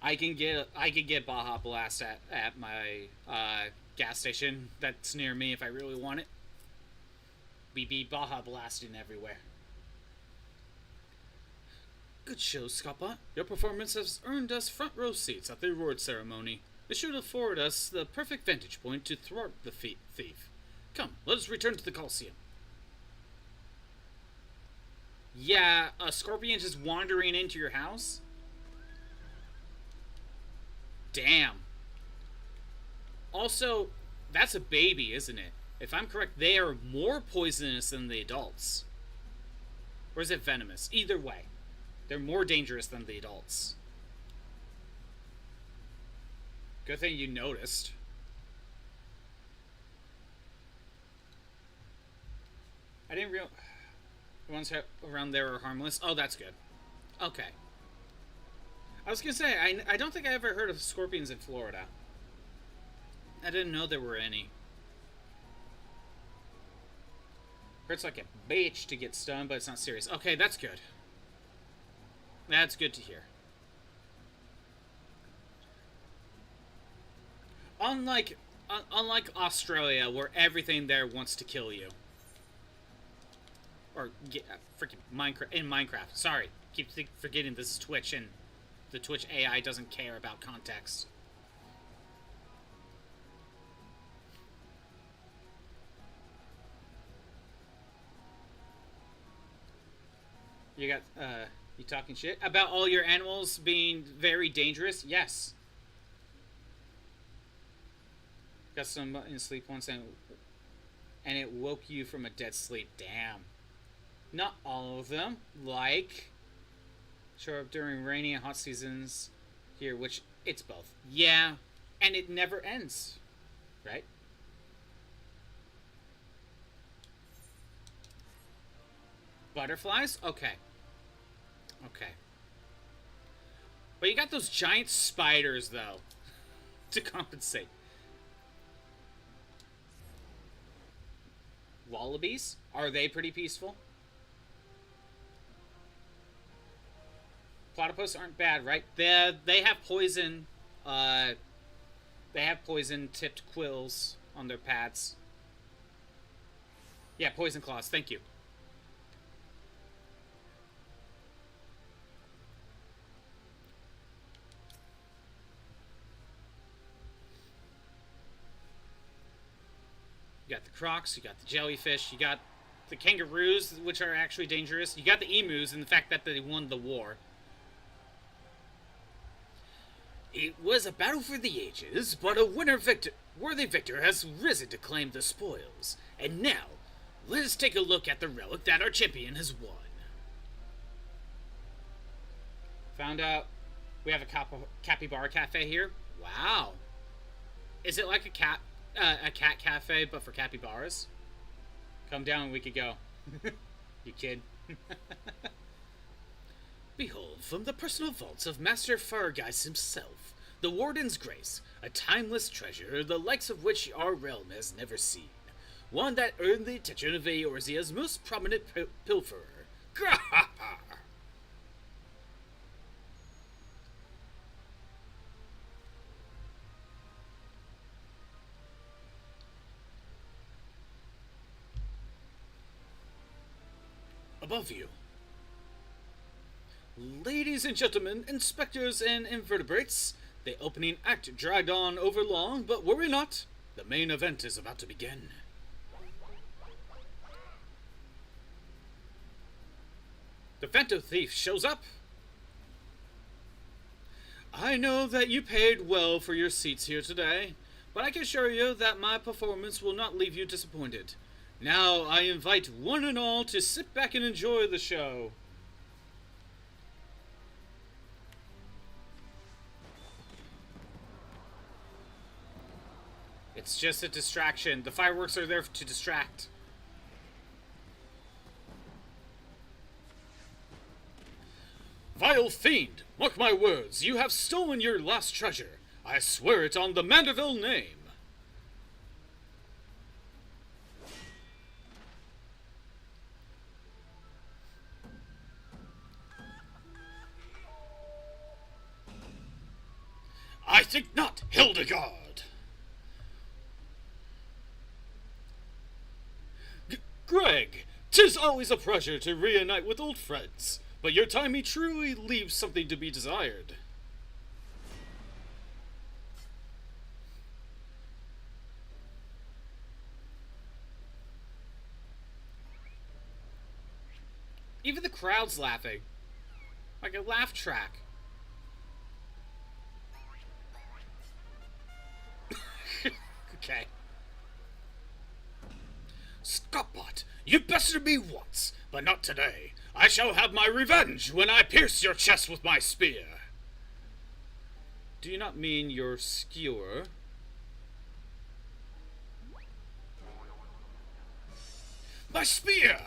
I can get Baja Blast at my gas station that's near me if I really want it. We be Baja blasting everywhere. Good show, Scoppa. Your performance has earned us front row seats at the award ceremony. It should afford us the perfect vantage point to thwart the thief. Come, let us return to the Coliseum. Yeah, a scorpion just wandering into your house? Damn. Also, that's a baby, isn't it? If I'm correct, they are more poisonous than the adults. Or is it venomous? Either way, they're more dangerous than the adults. Good thing you noticed. I didn't realize the ones around there are harmless. Oh, that's good. Okay. I was gonna say, I don't think I ever heard of scorpions in Florida. I didn't know there were any. Hurts like a bitch to get stunned, but it's not serious. Okay, that's good. That's good to hear. Unlike Australia, where everything there wants to kill you. Or freaking Minecraft. In Minecraft. Sorry. Keep forgetting this is Twitch, and the Twitch AI doesn't care about context. You got, You talking shit? About all your animals being very dangerous? Yes. Got some in sleep once and it woke you from a dead sleep. Damn. Not all of them. Like, show up during rainy and hot seasons here, which it's both. Yeah, and it never ends. Right? Butterflies? Okay. Okay. But you got those giant spiders, though, to compensate. Wallabies? Are they pretty peaceful? Platypus aren't bad, right? They have poison. They have poison-tipped quills on their pads. Yeah, poison claws. Thank you. You got the crocs, you got the jellyfish, you got the kangaroos, which are actually dangerous. You got the emus, and the fact that they won the war. It was a battle for the ages, but a worthy victor has risen to claim the spoils. And now, let us take a look at the relic that our champion has won. Found out we have a capybara cafe here. Wow. Is it like a cat cafe, but for capybaras? Come down and we could go. You kid. Behold, from the personal vaults of Master Fargeist himself, the Warden's Grace, a timeless treasure, the likes of which our realm has never seen. One that earned the attention of Eorzea's most prominent pilferer. Above you. Ladies and gentlemen, inspectors and invertebrates, the opening act dragged on over long, but worry not, the main event is about to begin. The Phantom Thief shows up. I know that you paid well for your seats here today, but I can assure you that my performance will not leave you disappointed. Now I invite one and all to sit back and enjoy the show. It's just a distraction. The fireworks are there to distract. Vile fiend, mark my words, you have stolen your lost treasure. I swear it on the Mandeville name. I think not, Hildebrand. Greg, 'tis always a pleasure to reunite with old friends, but your timing truly leaves something to be desired. Even the crowd's laughing. Like a laugh track. Okay. Scottbot, you bested me once, but not today. I shall have my revenge when I pierce your chest with my spear. Do you not mean your skewer? My spear!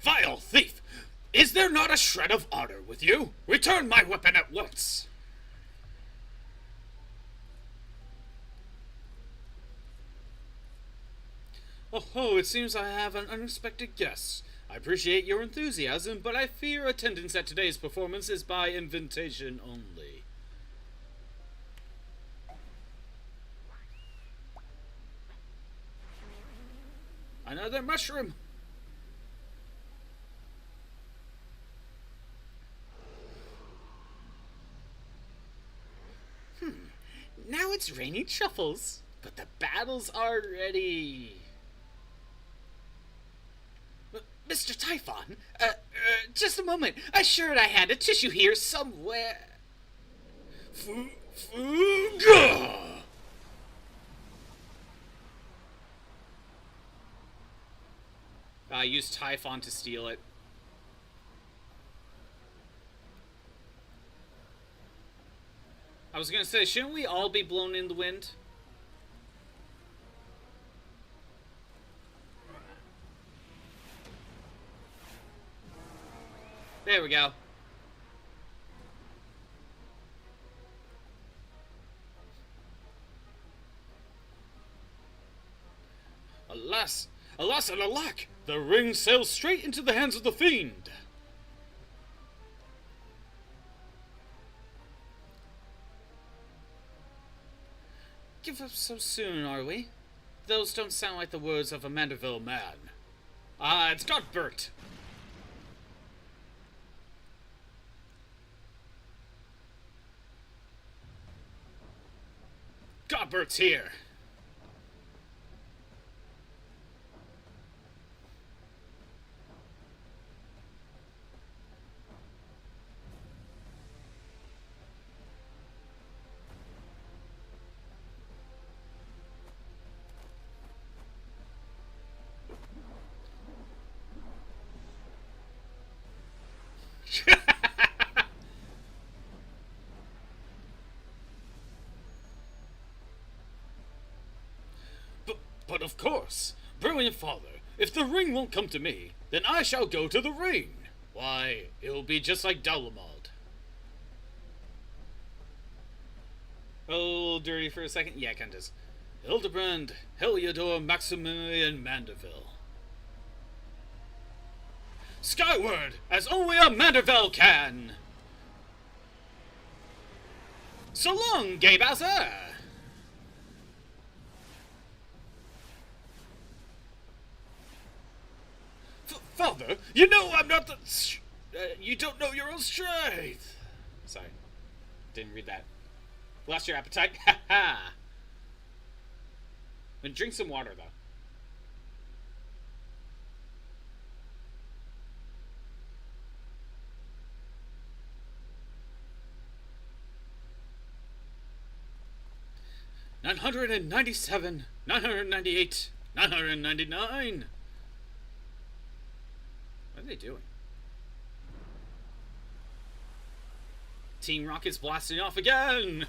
Vile thief! Is there not a shred of honor with you? Return my weapon at once! Oh, it seems I have an unexpected guest. I appreciate your enthusiasm, but I fear attendance at today's performance is by invitation only. Another mushroom! It's raining truffles, but the battle's already... Mr. Typhon, just a moment. I assured I had a tissue here somewhere. I used Typhon to steal it. I was gonna say, shouldn't we all be blown in the wind? There we go. Alas! Alas and alack! The ring sails straight into the hands of the fiend! Give up so soon, are we? Those don't sound like the words of a Mandeville man. It's not Bert. Godbert's here. But of course, brilliant father, if the ring won't come to me, then I shall go to the ring. Why, it'll be just like Dalamod. Oh, dirty for a second? Yeah, kinda is. Hildebrand, Heliodor, Maximilian Mandeville. Skyward, as only a Mandeville can! So long, Gay Bowser! Father, you know I'm not the... you don't know your own strength. Sorry. Didn't read that. Lost your appetite? Ha ha! Then drink some water, though. $997, $998, $999. What are they doing? Team Rocket's blasting off again!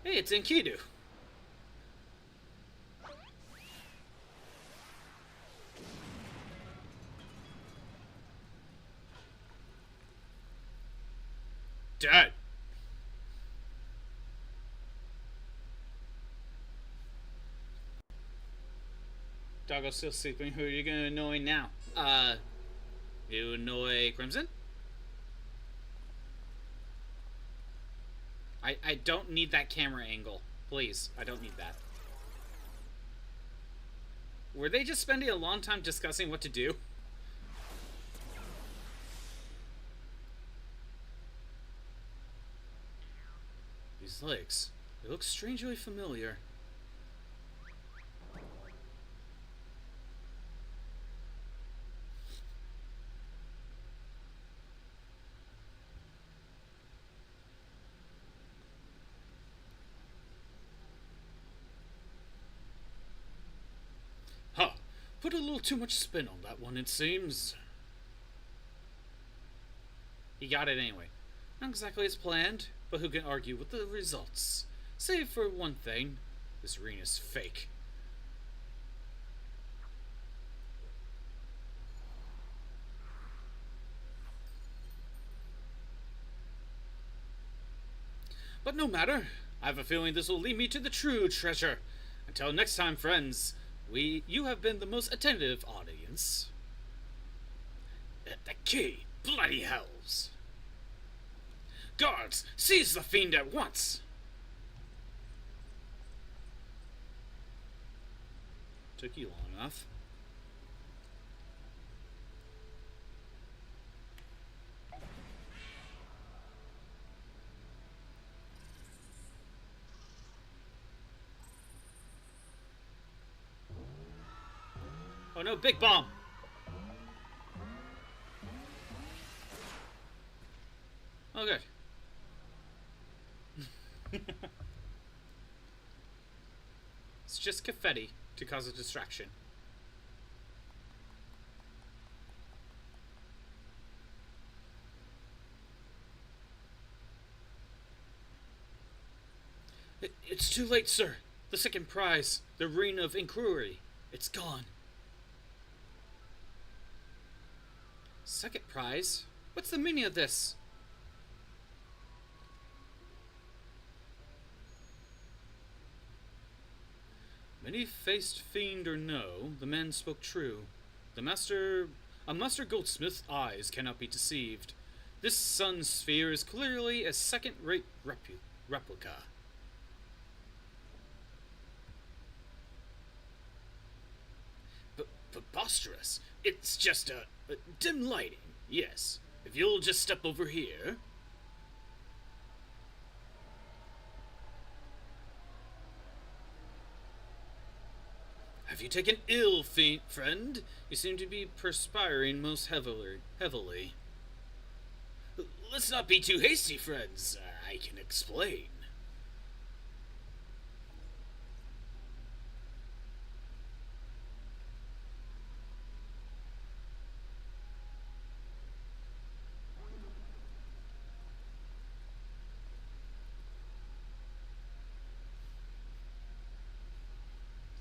Hey, it's Enkidu. Dad. Doggo's still sleeping. Who are you gonna annoy now? You annoy Crimson? I don't need that camera angle. Please, I don't need that. Were they just spending a long time discussing what to do? These legs, they look strangely familiar. Huh. Put a little too much spin on that one, it seems. He got it anyway. Not exactly as planned, but who can argue with the results? Save for one thing, this ring is fake. But no matter, I have a feeling this will lead me to the true treasure. Until next time, friends, you have been the most attentive audience. The key, bloody hells! Guards, seize the fiend at once! Took you long enough. no, big bomb! Oh, good. It's just confetti to cause a distraction. It's too late, sir. The second prize, the Ring of Inquiry, it's gone. Second prize? What's the meaning of this? Many-faced fiend or no, the man spoke true. A master goldsmith's eyes cannot be deceived. This sun sphere is clearly a second-rate replica. Preposterous. It's just a dim lighting. Yes. If you'll just step over here. Have you taken ill, friend? You seem to be perspiring most heavily. Let's not be too hasty, friends. I can explain.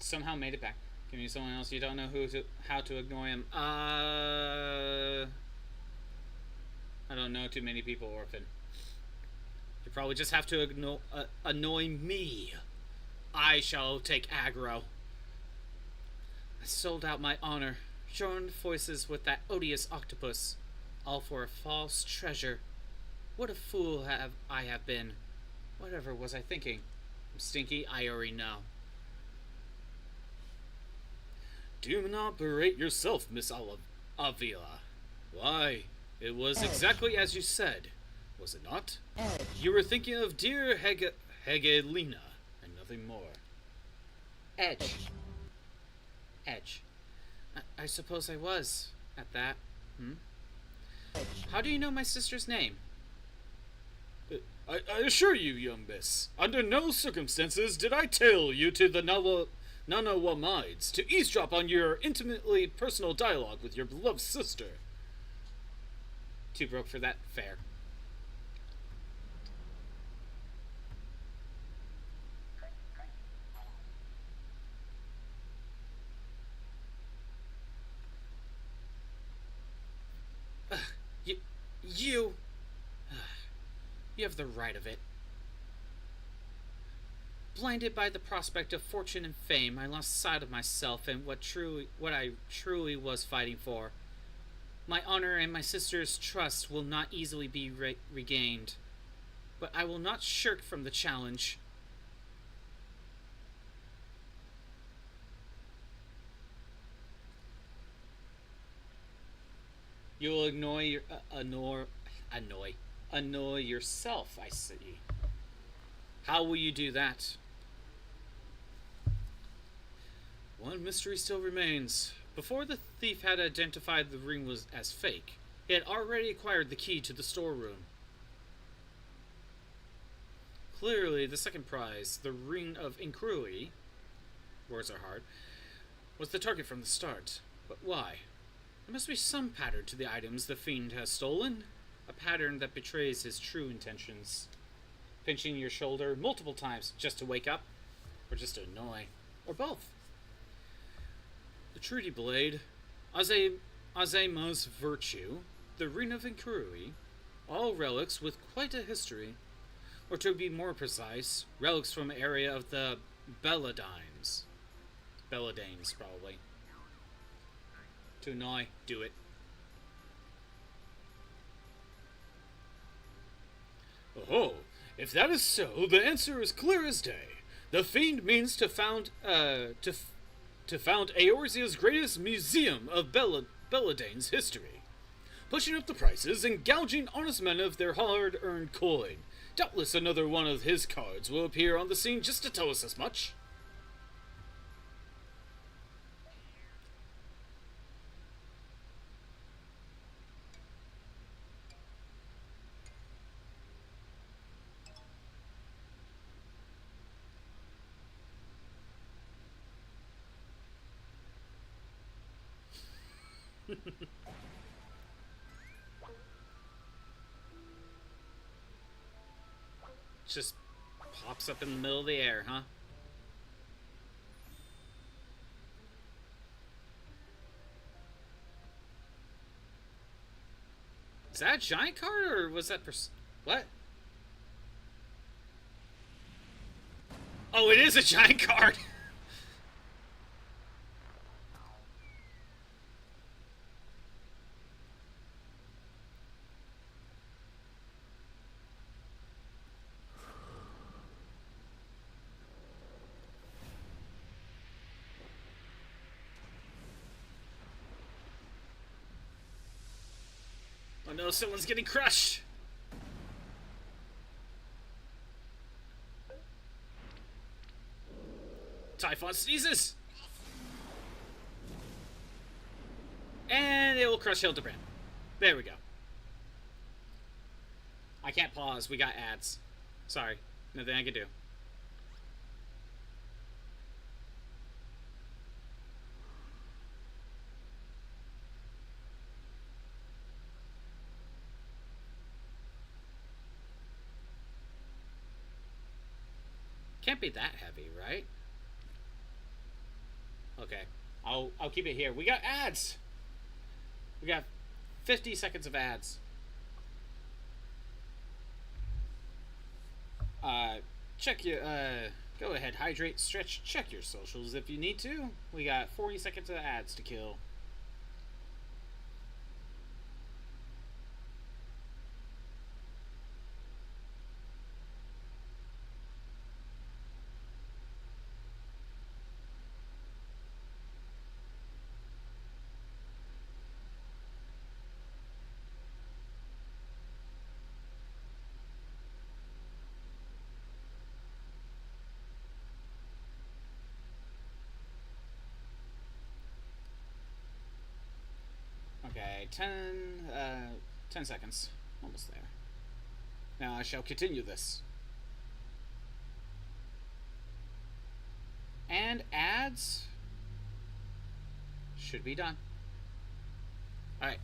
Somehow made it back. Give me someone else. You don't know how to ignore him. I don't know too many people, Orphan. You probably just have to annoy me. I shall take aggro. I sold out my honor, joined forces with that odious octopus, all for a false treasure. What a fool I have been. Whatever was I thinking? I'm stinky, I already know. Do not berate yourself, Miss Avila. Why, it was exactly as you said, was it not? You were thinking of dear Hegelina, and nothing more. Edge. I suppose I was, at that. How do you know my sister's name? I assure you, young miss, under no circumstances did I tell you to the Nanawamides to eavesdrop on your intimately personal dialogue with your beloved sister. Too broke for that. Fair. You have the right of it. Blinded by the prospect of fortune and fame, I lost sight of myself and what I truly was fighting for. My honor and my sister's trust will not easily be regained, but I will not shirk from the challenge. You will annoy yourself, I see. How will you do that? One mystery still remains. Before the thief had identified the ring as fake, he had already acquired the key to the storeroom. Clearly, the second prize, the Ring of Inquiry, words are hard, was the target from the start. But why? There must be some pattern to the items the fiend has stolen. A pattern that betrays his true intentions. Pinching your shoulder multiple times just to wake up, or just to annoy, or both. The Trudy Blade, Azema's Virtue, the Ring of Inquiry, all relics with quite a history. Or to be more precise, relics from the area of the Belladines. Belladines, probably. To annoy, do it. Oh, if that is so, the answer is clear as day. The fiend means to found Eorzea's greatest museum of Belladines history, pushing up the prices and gouging honest men of their hard-earned coin. Doubtless another one of his cards will appear on the scene just to tell us as much. Just pops up in the middle of the air, huh? Is that a giant card, or was that what? Oh, it is a giant card! Oh no, someone's getting crushed! Typhon sneezes! And it will crush Hildebrand. There we go. I can't pause, we got ads. Sorry, nothing I can do. Can't be that heavy, right? Okay, I'll keep it here. We got ads. We got 50 seconds of ads. Check your go ahead, hydrate, stretch, check your socials if you need to. We got 40 seconds of ads to kill. Okay, 10 seconds. Almost there. Now I shall continue this. And ads should be done. Alright.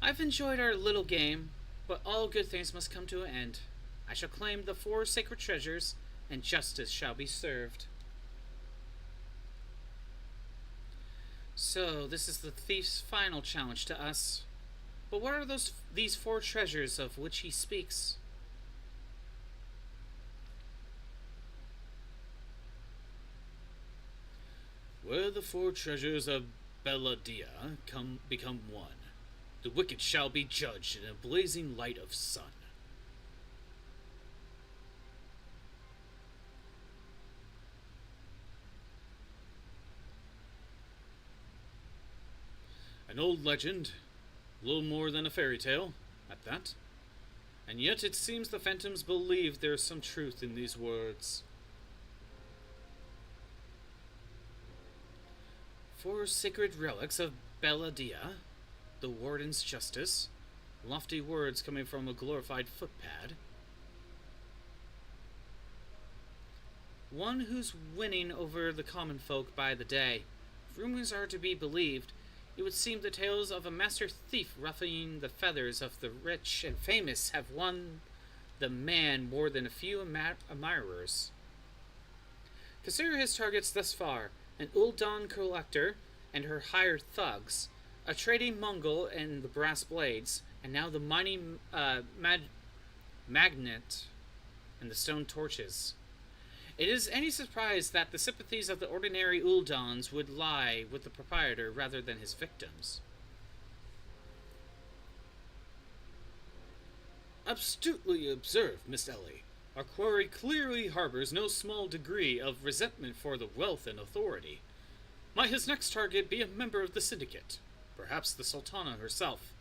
I've enjoyed our little game, but all good things must come to an end. I shall claim the 4 sacred treasures, and justice shall be served. So, this is the thief's final challenge to us. But what are these 4 treasures of which he speaks? Where the 4 treasures of Belladia become one, the wicked shall be judged in a blazing light of sun. An old legend, little more than a fairy tale, at that. And yet it seems the phantoms believe there is some truth in these words. 4 sacred relics of Belladia, the warden's justice, lofty words coming from a glorified footpad. One who's winning over the common folk by the day. If rumors are to be believed, it would seem the tales of a master thief ruffling the feathers of the rich and famous have won the man more than a few admirers. Consider his targets thus far: an Uldan collector and her hired thugs, a trading Mongol and the brass blades, and now the mining magnet and the stone torches. It is any surprise that the sympathies of the ordinary Uldans would lie with the proprietor rather than his victims. Astutely observed, Miss Ellie. Our quarry clearly harbors no small degree of resentment for the wealth and authority. Might his next target be a member of the syndicate? Perhaps the Sultana herself.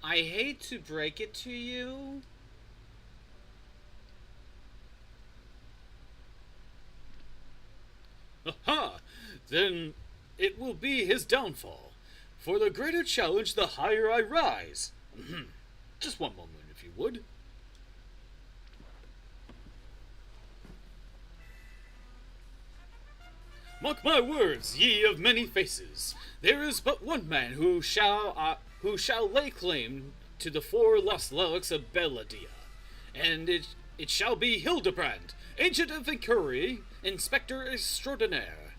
I hate to break it to you. Aha! Then it will be his downfall. For the greater challenge, the higher I rise. Just one moment, if you would. Mark my words, ye of many faces. There is but one man who shall lay claim to the 4 lost relics of Belladia, and it shall be Hildebrand, Ancient of Inquiry, Inspector Extraordinaire.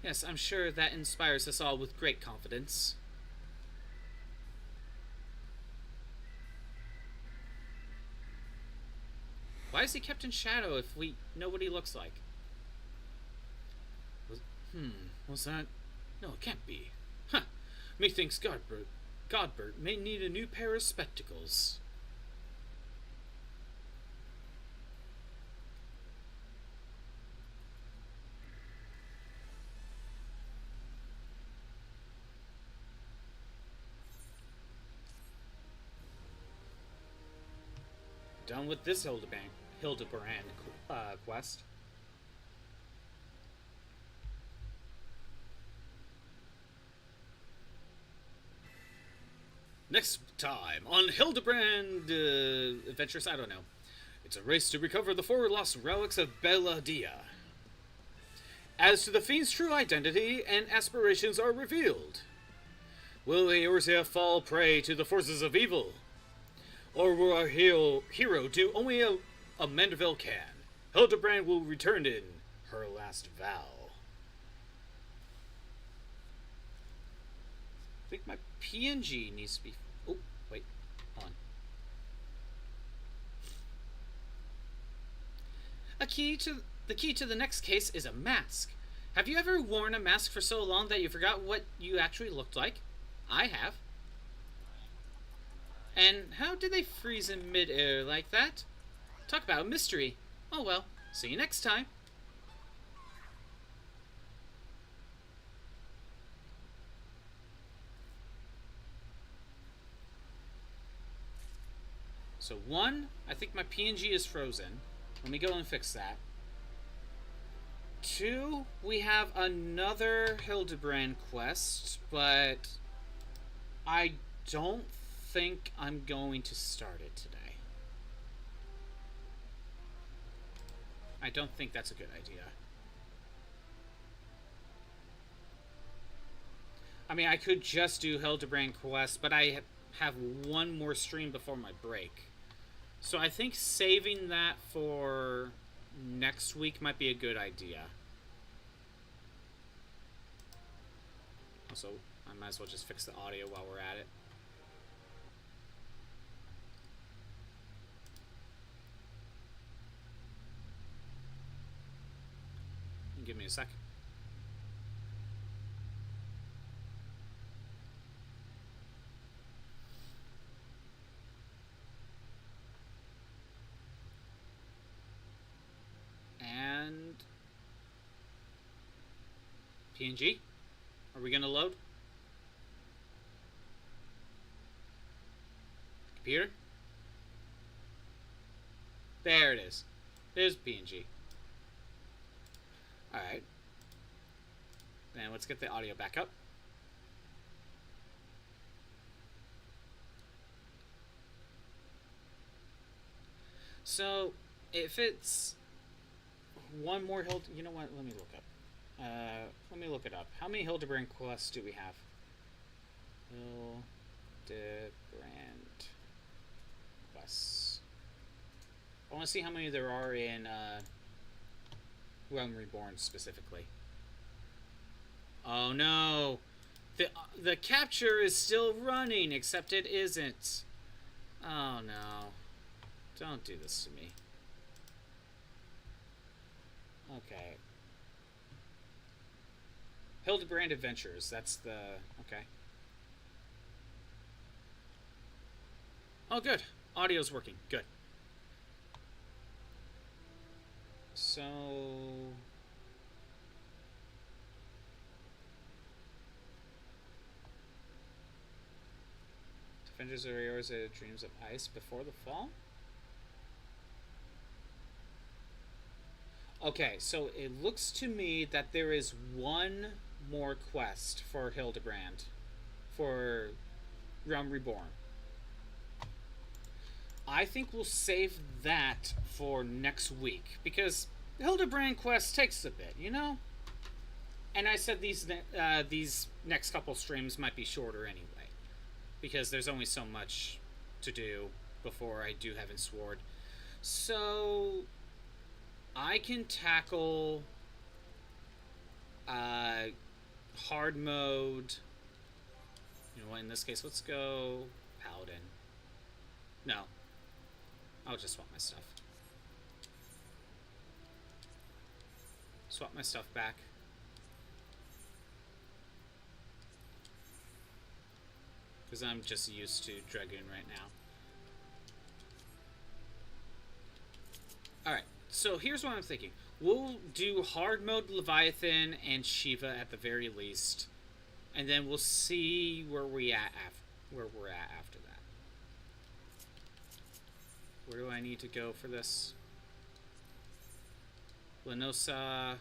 Yes, I'm sure that inspires us all with great confidence. Why is he kept in shadow if we know what he looks like? Was that? No, it can't be. Huh. Methinks Godbert may need a new pair of spectacles. Done with this Hildebrand quest. Next time on Hildebrand Adventures, I don't know. It's a race to recover the 4 lost relics of Belladia. As to the fiend's true identity and aspirations are revealed. Will Eorzea fall prey to the forces of evil? Or will our hero do only a Mandeville can? Hildebrand will return in her last vow. I think my PNG needs to be... Oh, wait. Hold on. The key to the next case is a mask. Have you ever worn a mask for so long that you forgot what you actually looked like? I have. And how did they freeze in mid-air like that? Talk about a mystery. Oh well, see you next time. So 1, I think my PNG is frozen. Let me go and fix that. 2, we have another Hildebrand quest, but I don't think I'm going to start it today. I don't think that's a good idea. I mean, I could just do Hildebrand Quest, but I have one more stream before my break. So I think saving that for next week might be a good idea. Also, I might as well just fix the audio while we're at it. Give me a sec. And PNG, are we gonna load? Computer? There it is. There's PNG. Alright. Then let's get the audio back up. So, if it's one more you know what? Let me look up. Let me look it up. How many Hildebrand quests do we have? Hildebrand quests. I want to see how many there are in Realm Reborn specifically. Oh no! The capture is still running, except it isn't. Oh no. Don't do this to me. Okay. Hildebrand Adventures, that's the... okay. Oh good. Audio's working. Good. So... Defenders of Eorzea Dreams of Ice before the fall? Okay, so it looks to me that there is one more quest for Hildebrand. For Realm Reborn. I think we'll save that for next week, because Hildebrand Quest takes a bit, you know? And I said these next couple streams might be shorter anyway, because there's only so much to do before I do Heaven's Sword. So I can tackle hard mode. You know what, in this case, let's go Paladin. No. I'll just swap my stuff. Swap my stuff back. Because I'm just used to Dragoon right now. Alright, so here's what I'm thinking. We'll do hard mode Leviathan and Shiva at the very least. And then we'll see where we're at after that. Where do I need to go for this? Lenosa.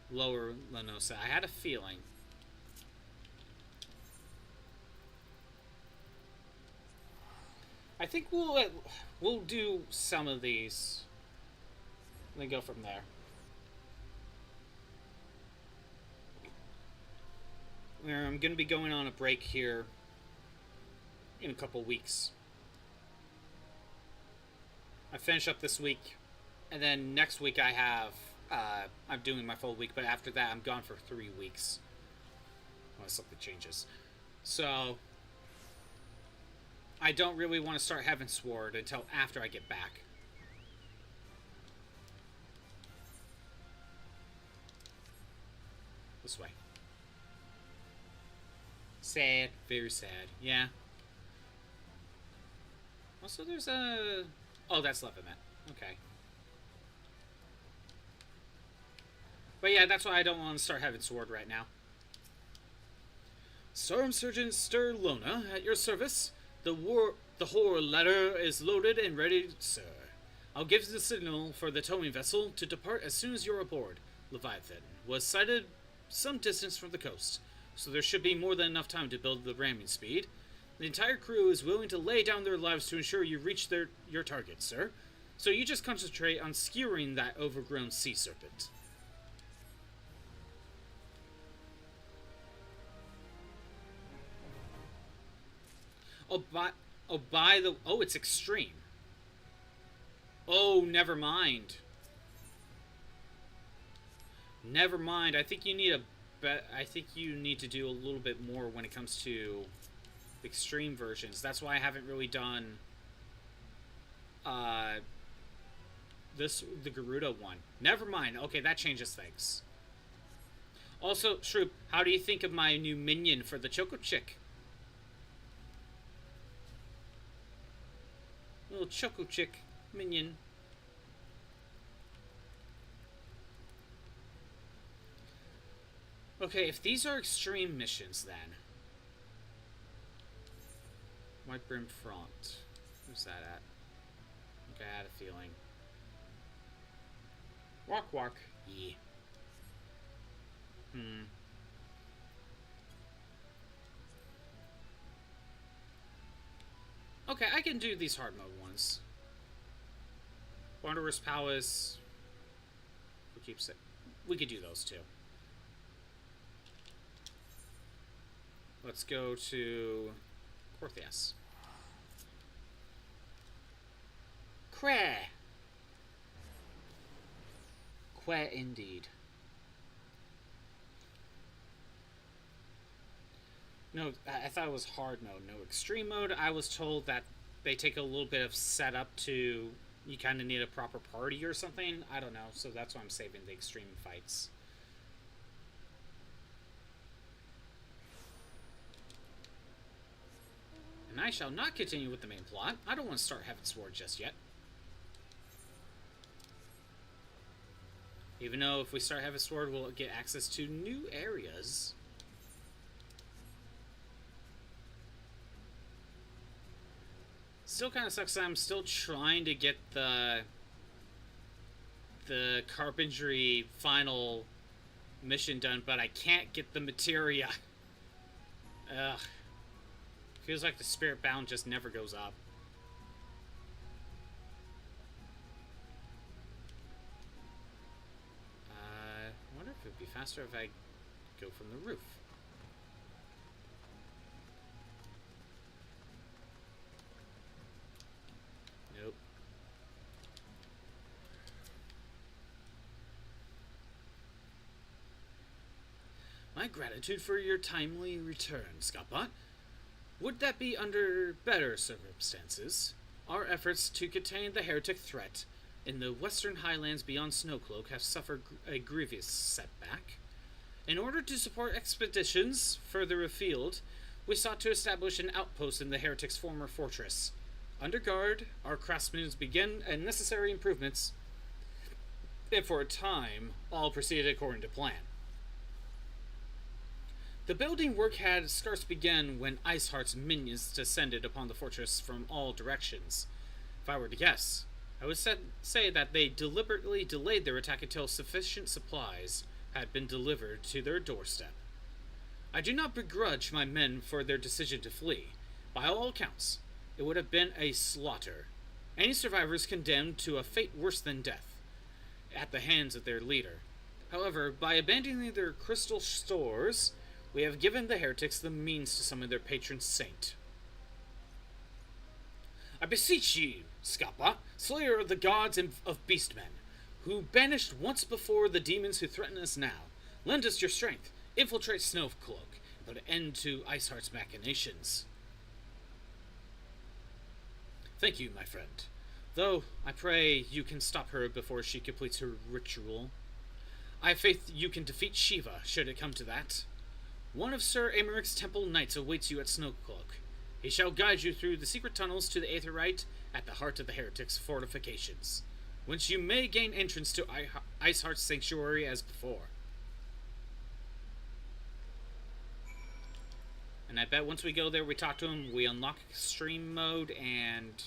Lower Lenosa. I had a feeling. I think we'll do some of these. And then go from there. I'm going to be going on a break here in a couple weeks. I finish up this week, and then next week I have, I'm doing my full week, but after that I'm gone for 3 weeks. Unless something changes. So, I don't really want to start Heaven's Sword until after I get back. This way. Sad. Very sad. Yeah. Also, there's a... Oh, that's Levimet. Okay. But yeah, that's why I don't want to start Heaven's Sword right now. Storm Sergeant Sterlona, at your service. The horror letter is loaded and ready, sir. I'll give the signal for the towing vessel to depart as soon as you're aboard. Leviathan was sighted some distance from the coast, so there should be more than enough time to build the ramming speed. The entire crew is willing to lay down their lives to ensure you reach your target, sir. So you just concentrate on skewering that overgrown sea serpent. Oh, it's extreme. Oh, never mind. Never mind. I think you need to do a little bit more when it comes to extreme versions. That's why I haven't really done the Garuda one. Never mind. Okay, that changes things. Also, Shroop, how do you think of my new minion for the Choco Chick? Little Choco Chick minion. Okay, if these are extreme missions, then. White Brim Front. Where's that at? Okay, I had a feeling. Walk. Yeah. Okay, I can do these hard mode ones. Wanderer's Palace. We could do those too. Let's go to Corthias. Quae indeed. No, I thought it was hard mode, no extreme mode. I was told that they take a little bit of setup to... You kind of need a proper party or something. I don't know, so that's why I'm saving the extreme fights. And I shall not continue with the main plot. I don't want to start Heaven's Sword just yet. Even though if we start Heaven's Sword, we'll get access to new areas. Still kind of sucks that I'm still trying to get the carpentry final mission done, but I can't get the materia. Ugh. Feels like the spirit bound just never goes up. faster if I go from the roof. Nope. My gratitude for your timely return, Scottbot. Would that be under better circumstances? Our efforts to contain the heretic threat in the western highlands beyond Snowcloak have suffered a grievous setback. In order to support expeditions further afield, we sought to establish an outpost in the heretic's former fortress. Under guard, our craftsmen began necessary improvements, and for a time, all proceeded according to plan. The building work had scarce begun when Iceheart's minions descended upon the fortress from all directions. If I were to guess, I would say that they deliberately delayed their attack until sufficient supplies had been delivered to their doorstep. I do not begrudge my men for their decision to flee. By all accounts, it would have been a slaughter. Any survivors condemned to a fate worse than death at the hands of their leader. However, by abandoning their crystal stores, we have given the heretics the means to summon their patron saint. I beseech ye, Scappa, slayer of the gods and of beastmen, who banished once before the demons who threaten us now, lend us your strength, infiltrate Snowcloak, and put an end to Iceheart's machinations. Thank you, my friend. Though, I pray you can stop her before she completes her ritual. I have faith you can defeat Shiva, should it come to that. One of Sir Amaric's temple knights awaits you at Snowcloak. He shall guide you through the secret tunnels to the Aetheryte at the heart of the heretics' fortifications, whence you may gain entrance to Iceheart's sanctuary as before. And I bet once we go there, we talk to him, we unlock extreme mode, and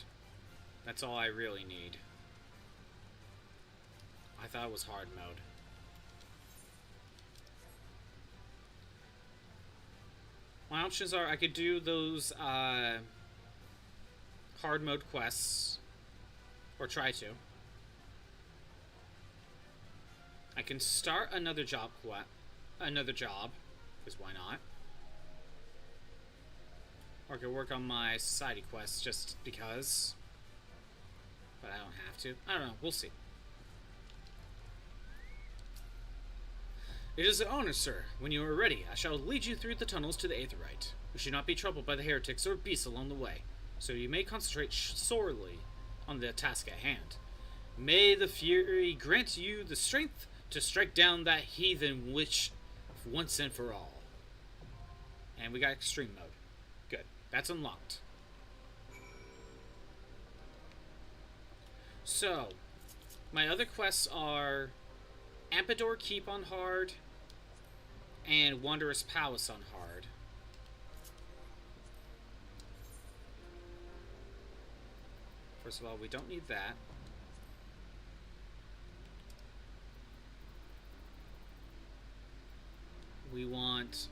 that's all I really need. I thought it was hard mode. My options are I could do those hard mode quests, or try to. I can start another job, because why not? Or I could work on my society quests just because, but I don't have to. I don't know. We'll see. It is an honor, sir. When you are ready, I shall lead you through the tunnels to the Aetheryte. You should not be troubled by the heretics or beasts along the way, so you may concentrate sorely on the task at hand. May the Fury grant you the strength to strike down that heathen witch once and for all. And we got extreme mode. Good. That's unlocked. So, my other quests are Ampidor Keep on hard, and Wanderous Palace on hard. First of all, we don't need that. We want...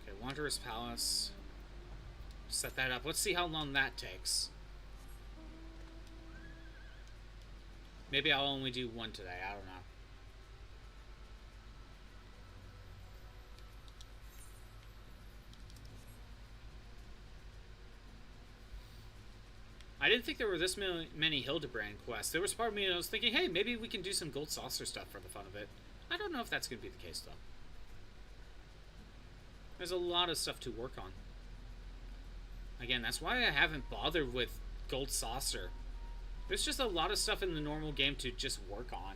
Okay, Wanderous Palace. Set that up. Let's see how long that takes. Maybe I'll only do one today. I don't know. I didn't think there were this many Hildebrand quests. There was part of me that was thinking, hey, maybe we can do some gold saucer stuff for the fun of it. I don't know if that's going to be the case, though. There's a lot of stuff to work on. Again, that's why I haven't bothered with Gold Saucer. There's just a lot of stuff in the normal game to just work on.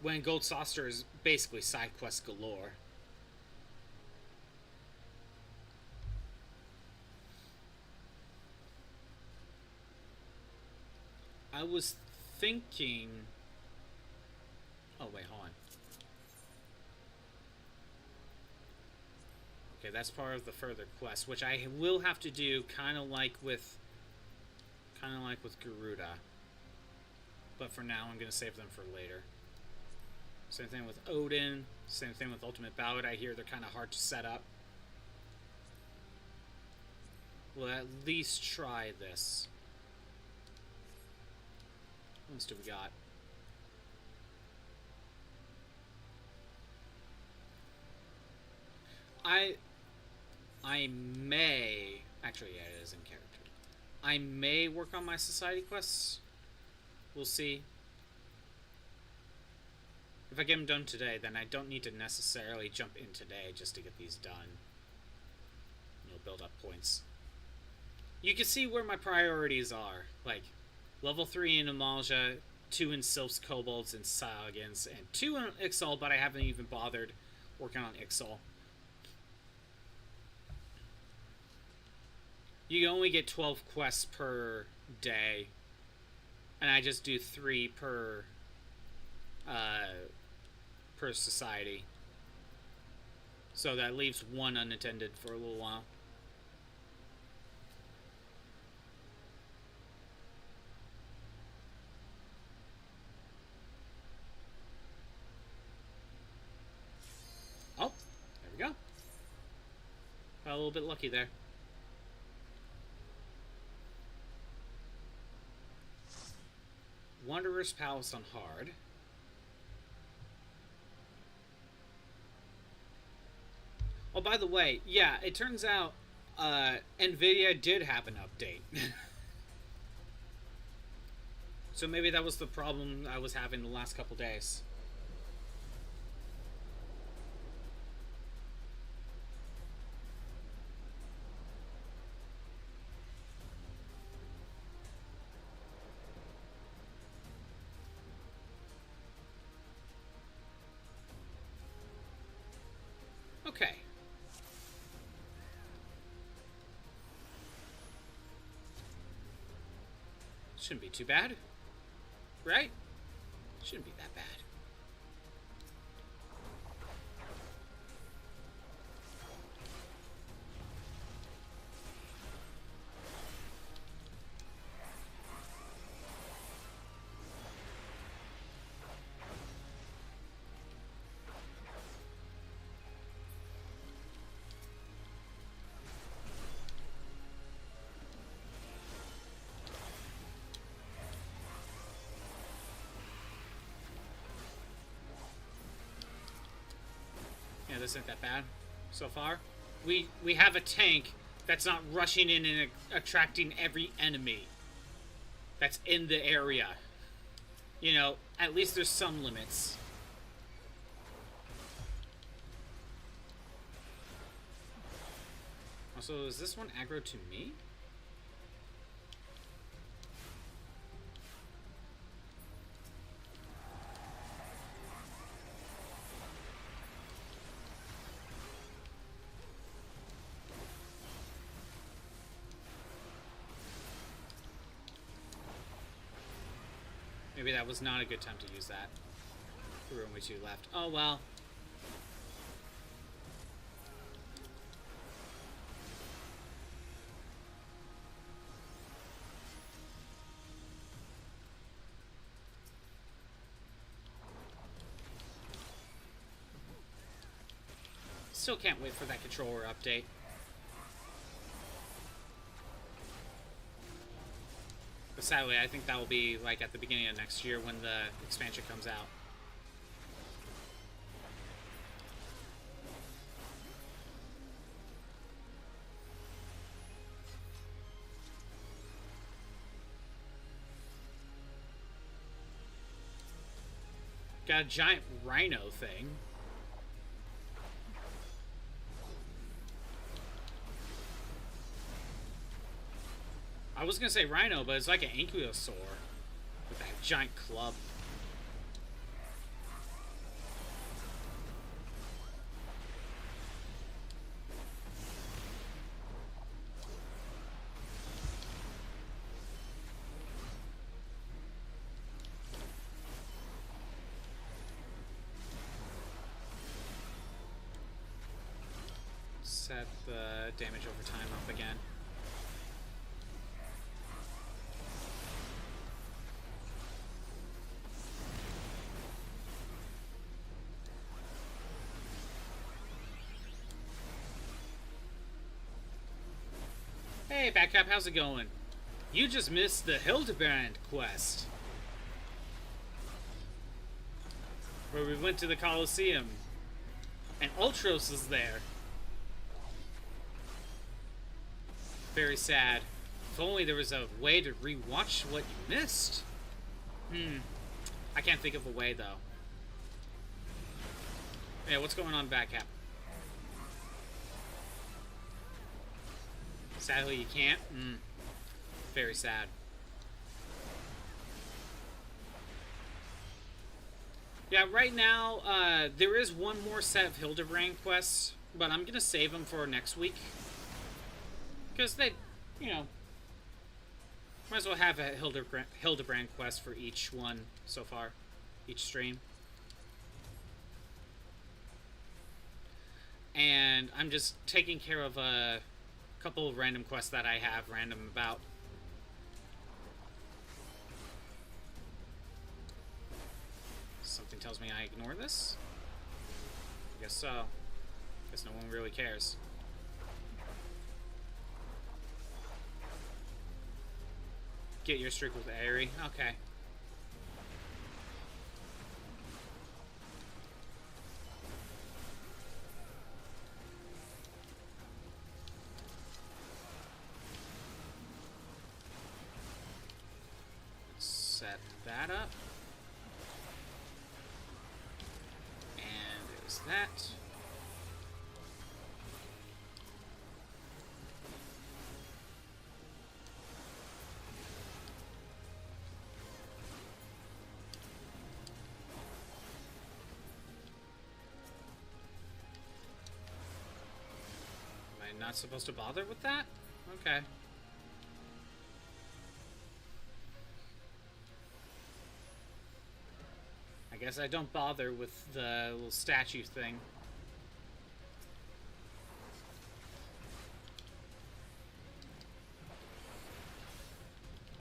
When Gold Saucer is basically side quest galore. I was thinking... Oh, wait, hold on. Okay, that's part of the further quest, which I will have to do kind of like with Garuda. But for now, I'm going to save them for later. Same thing with Odin. Same thing with Ultimate Ballad. I hear they're kind of hard to set up. We'll at least try this. What else do we got? I may... Actually, yeah, it is in character. I may work on my society quests. We'll see. If I get them done today, then I don't need to necessarily jump in today just to get these done. You'll build up points. You can see where my priorities are. Like, level 3 in Amalja, 2 in Sylphs, Kobolds, and Saiyans, and 2 in Ixal, but I haven't even bothered working on Ixal. You only get 12 quests per day, and I just do 3 per society. So that leaves 1 unattended for a little while. Oh, there we go. Got a little bit lucky there. Wanderer's Palace on hard. Oh, by the way, yeah, it turns out NVIDIA did have an update. So maybe that was the problem I was having the last couple days. Okay. Shouldn't be too bad. Right? Shouldn't be that bad. Yeah, this isn't that bad so far. We have a tank that's not rushing in and attracting every enemy that's in the area. You know, at least there's some limits. Also, is this one aggro to me? Maybe that was not a good time to use that. There were only 2 left. Oh well. Still can't wait for that controller update. But sadly, I think that will be like at the beginning of next year when the expansion comes out. Got a giant rhino thing. I was gonna say rhino, but it's like an ankylosaur with that giant club. Set the damage over time up again. Hey, Backcap, how's it going? You just missed the Hildebrand quest, where we went to the Coliseum, and Ultros is there. Very sad. If only there was a way to rewatch what you missed. I can't think of a way, though. Yeah, what's going on, Backcap? Sadly, you can't? Very sad. Yeah, right now, there is one more set of Hildebrand quests, but I'm gonna save them for next week. Because they, you know, might as well have a Hildebrand quest for each one so far, each stream. And I'm just taking care of a couple of random quests that I have random about. Something tells me I ignore this. I guess so. Guess no one really cares. Get your streak with Aerie. Okay. Let's set that up. And there's that. Not supposed to bother with that? Okay. I guess I don't bother with the little statue thing.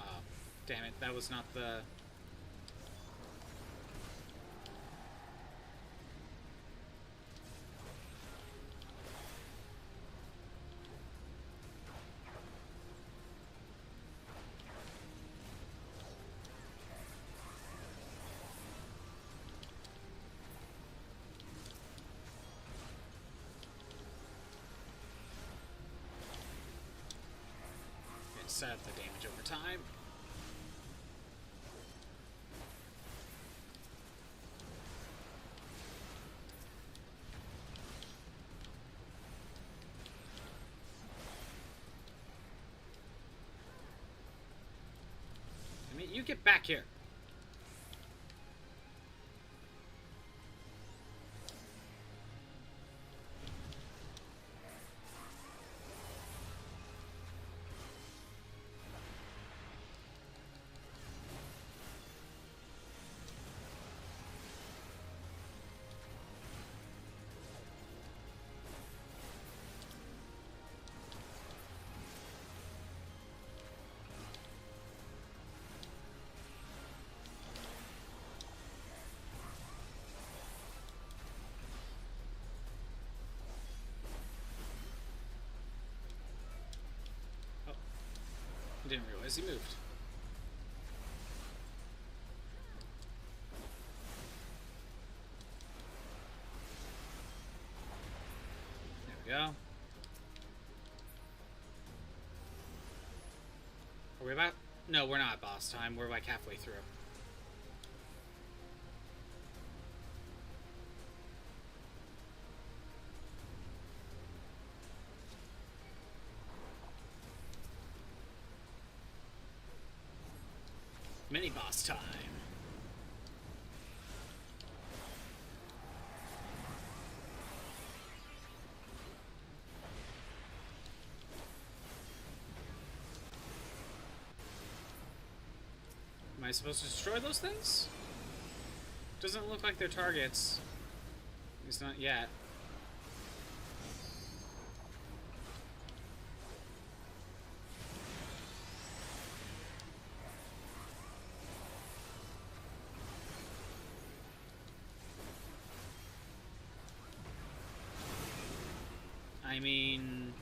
Oh, damn it, that was not the... Set up the damage over time. I mean, you get back here. Didn't realize he moved. There we go. Are we about? No, we're not at boss time. We're like halfway through. Mini boss time. Am I supposed to destroy those things? Doesn't look like they're targets. At least not yet. I mean,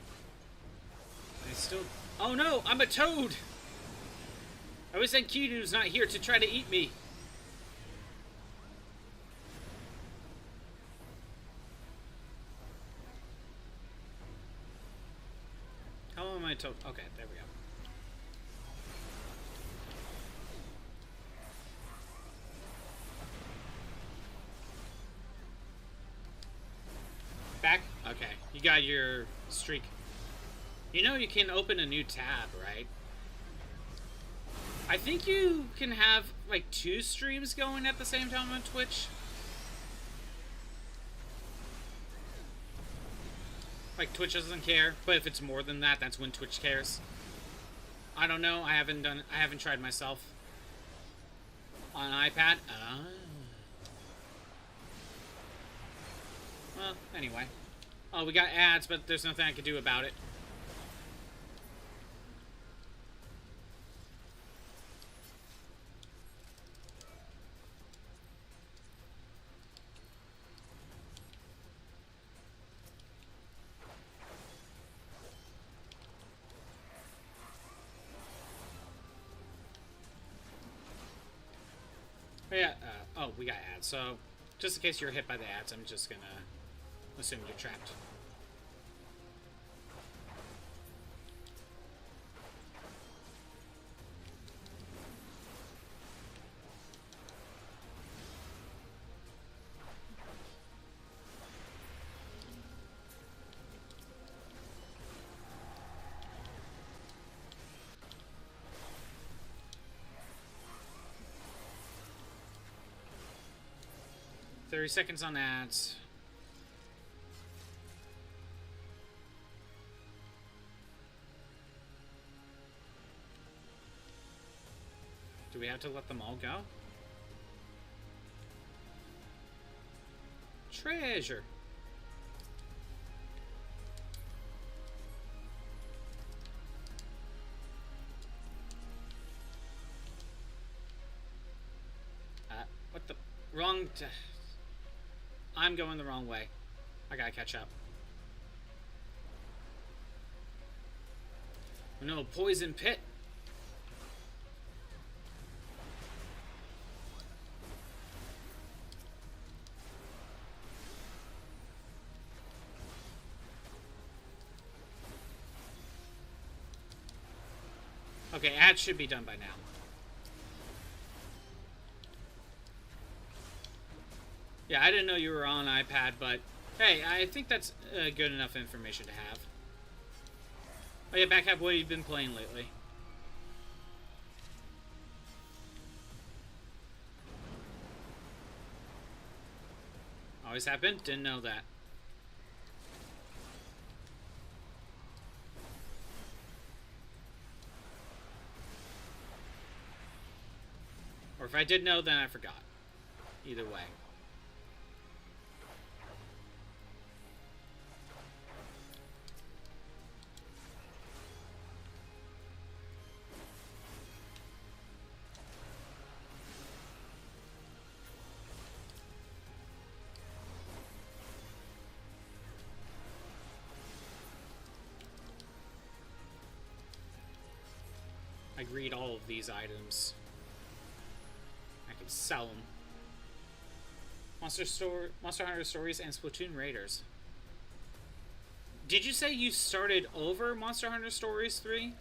I still... Oh no, I'm a toad! I wish that Kiru's not here to try to eat me. How am I toad? Okay, there we go. Back? Okay, you got your streak. You know you can open a new tab, right? I think you can have, like, 2 streams going at the same time on Twitch. Like, Twitch doesn't care, but if it's more than that, that's when Twitch cares. I don't know, I haven't tried myself. On an iPad? Well, anyway. Oh, we got ads, but there's nothing I can do about it. But yeah, oh, we got ads. So, just in case you're hit by the ads, I'm just gonna assume you're trapped. "30 seconds on ads." Do we have to let them all go? Treasure. What the? Wrong. I'm going the wrong way. I gotta catch up. No, poison pit. Okay, ads should be done by now. Yeah, I didn't know you were on iPad, but hey, I think that's good enough information to have. Oh yeah, Backhab, what have you been playing lately? Always happened? Didn't know that. Or if I did know, then I forgot. Either way. I read all of these items. I can sell them. Monster Hunter Stories and Splatoon Raiders. Did you say you started over Monster Hunter Stories 3?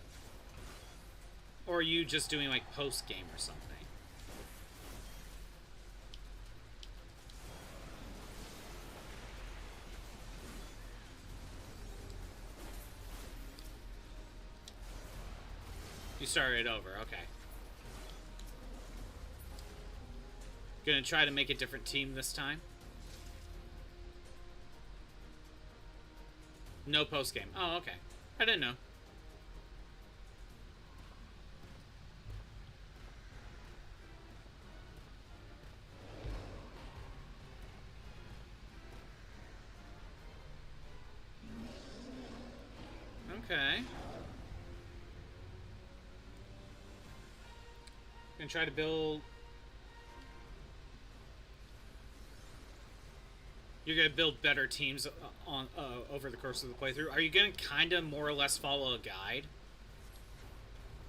Or are you just doing like post-game or something? You started over, okay. Gonna try to make a different team this time? No post-game. Oh, okay. I didn't know. Okay. Gonna try to build... You're gonna build better teams on over the course of the playthrough. Are you gonna kind of more or less follow a guide?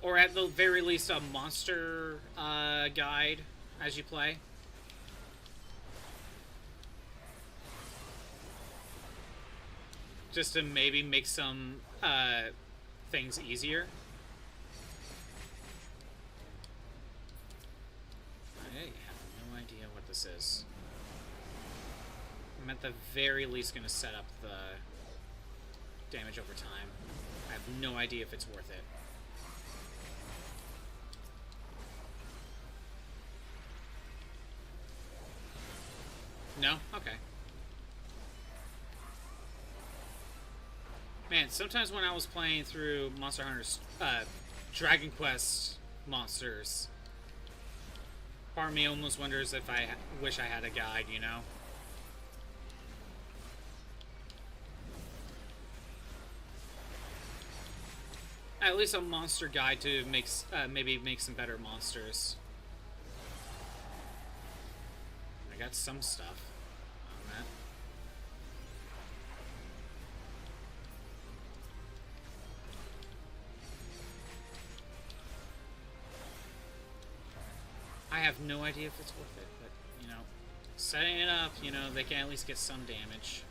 Or at the very least, a monster guide as you play. Just to maybe make some things easier. I have no idea what this is. I'm at the very least going to set up the damage over time. I have no idea if it's worth it. No? Okay. Man, sometimes when I was playing through Monster Hunter's Dragon Quest monsters, part of me almost wonders if I wish I had a guide, you know? At least a monster guide to maybe make some better monsters. I got some stuff on that. I have no idea if it's worth it, but, you know, setting it up, you know, they can at least get some damage.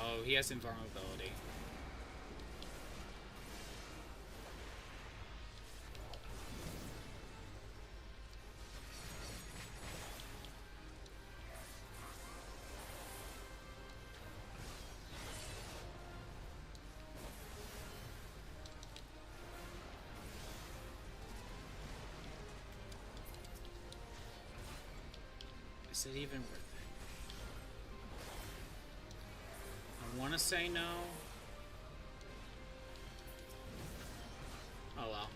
Oh, he has invulnerability. Is it even worth it? I want to say no. Oh well.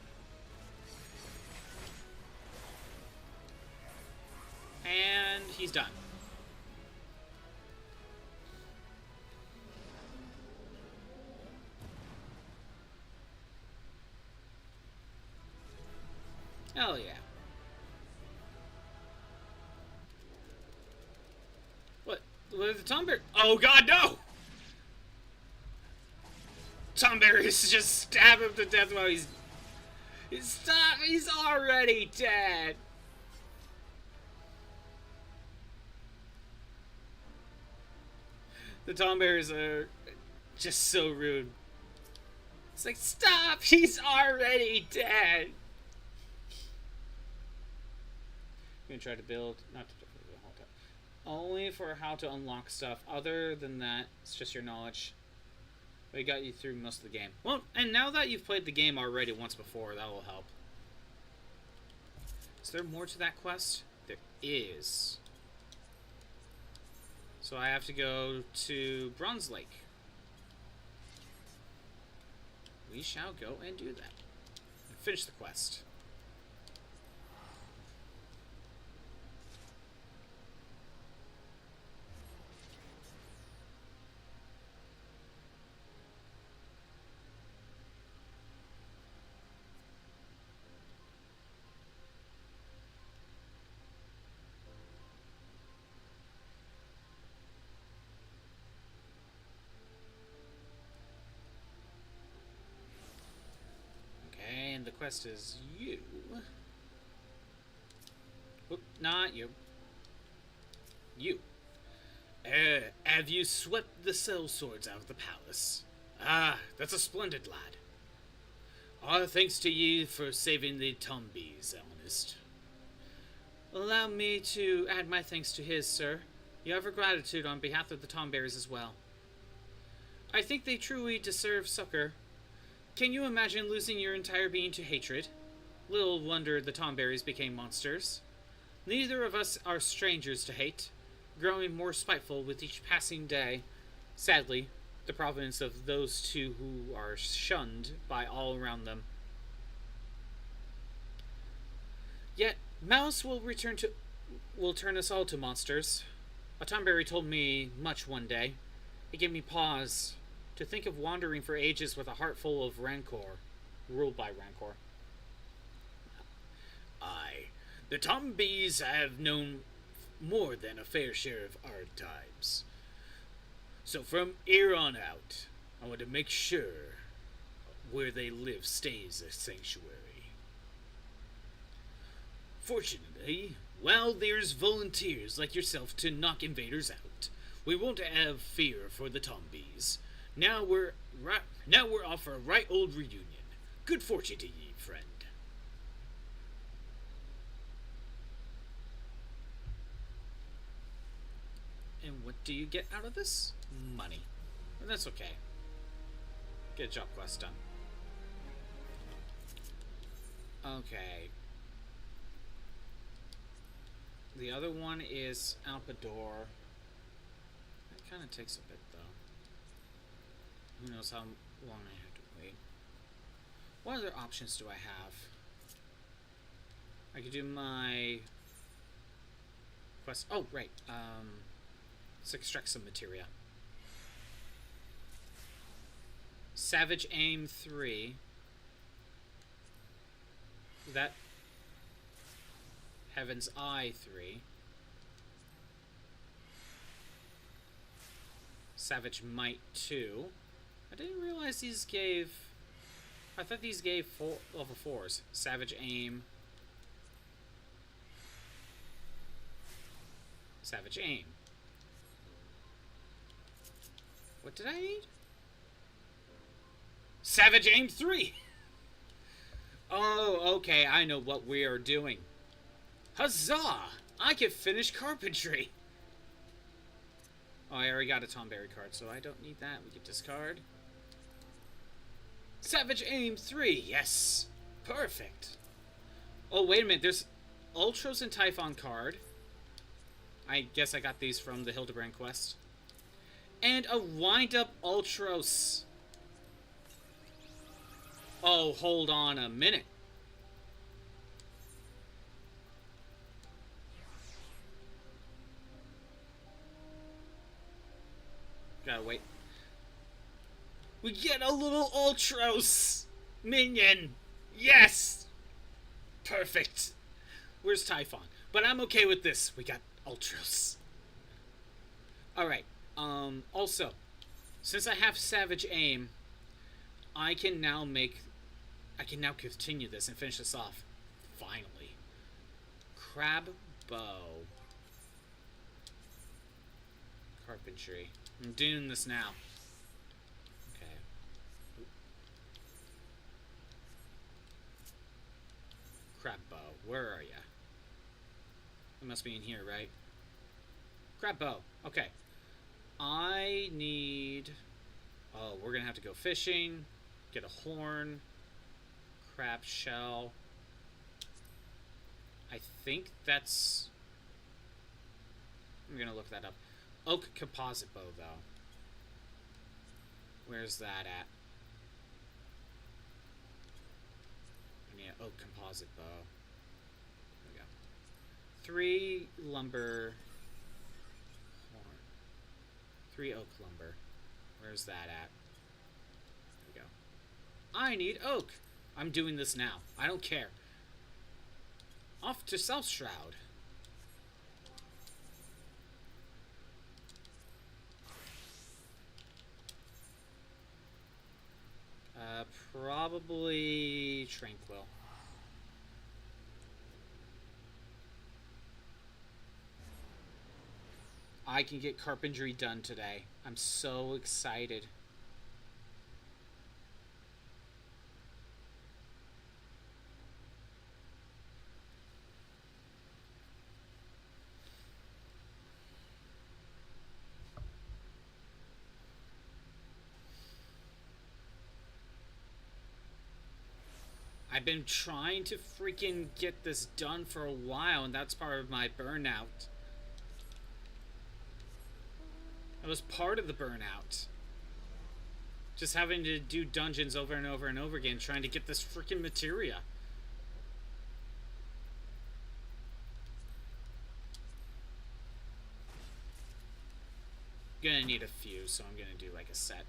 And he's done. Hell yeah. What the Tomberry? Oh god, no! Tomberry's just stab him to death while he's stop! He's already dead. The Tomberries are just so rude. It's like, stop! He's already dead. I'm gonna try to build not to. Only for how to unlock stuff. Other than that, it's just your knowledge. We got you through most of the game. Well, and now that you've played the game already once before, that will help. Is there more to that quest? There is. So I have to go to Bronze Lake. We shall go and do that. And finish the quest. And the quest is you. Whoop, not you. You. Have you swept the cell swords out of the palace? Ah, that's a splendid lad. Our thanks to ye for saving the Tombies, honest. Allow me to add my thanks to his, sir. You have our gratitude on behalf of the Tomberries as well. I think they truly deserve succor. Can you imagine losing your entire being to hatred? Little wonder the Tomberries became monsters. Neither of us are strangers to hate, growing more spiteful with each passing day. Sadly, the providence of those two who are shunned by all around them. Yet, malice will turn us all to monsters. A Tomberry told me much one day. It gave me pause To think of wandering for ages with a heart full of rancor. Ruled by rancor. Aye. The Tombies have known more than a fair share of hard times. So from here on out, I want to make sure where they live stays a sanctuary. Fortunately, while there's volunteers like yourself to knock invaders out, we won't have fear for the Tombies. Now we're off for a right old reunion. Good fortune to ye, friend. And what do you get out of this? Money. But that's okay. Get a job quest done. Okay. The other one is Alpador. That kind of takes a bit, though. Who knows how long I have to wait. What other options do I have? I could do my quest. Oh, right. Let's extract some materia. Savage Aim 3. That. Heaven's Eye 3. Savage Might 2. I didn't realize these gave... I thought these gave level 4s. Savage Aim. Savage Aim. What did I need? Savage Aim 3! Oh, okay, I know what we are doing. Huzzah! I can finish carpentry! Oh, I already got a Tomberry card, so I don't need that. We can discard. Savage Aim 3, yes! Perfect! Oh, wait a minute, there's Ultros and Typhon card. I guess I got these from the Hildebrand quest. And a wind-up Ultros. Oh, hold on a minute. Gotta wait. We get a little Ultros minion. Yes! Perfect. Where's Typhon? But I'm okay with this. We got Ultros. Alright. Also, since I have Savage Aim, I can now continue this and finish this off. Finally. Crab Bow. Carpentry. I'm doing this now. Okay. Crab Bow. Where are ya? It must be in here, right? Crab Bow. Okay. I need... Oh, we're gonna have to go fishing. Get a horn. Crab shell. I think that's... I'm gonna look that up. Oak composite bow, though. Where's that at? I need an oak composite bow. There we go. 3 lumber... 3 oak lumber. Where's that at? There we go. I need oak! I'm doing this now. I don't care. Off to Self Shroud. Probably Tranquil. I can get carpentry done today. I'm so excited. I've been trying to freaking get this done for a while, and that's part of my burnout. That was part of the burnout. Just having to do dungeons over and over and over again, trying to get this freaking materia. Gonna need a few, so I'm gonna do like a set.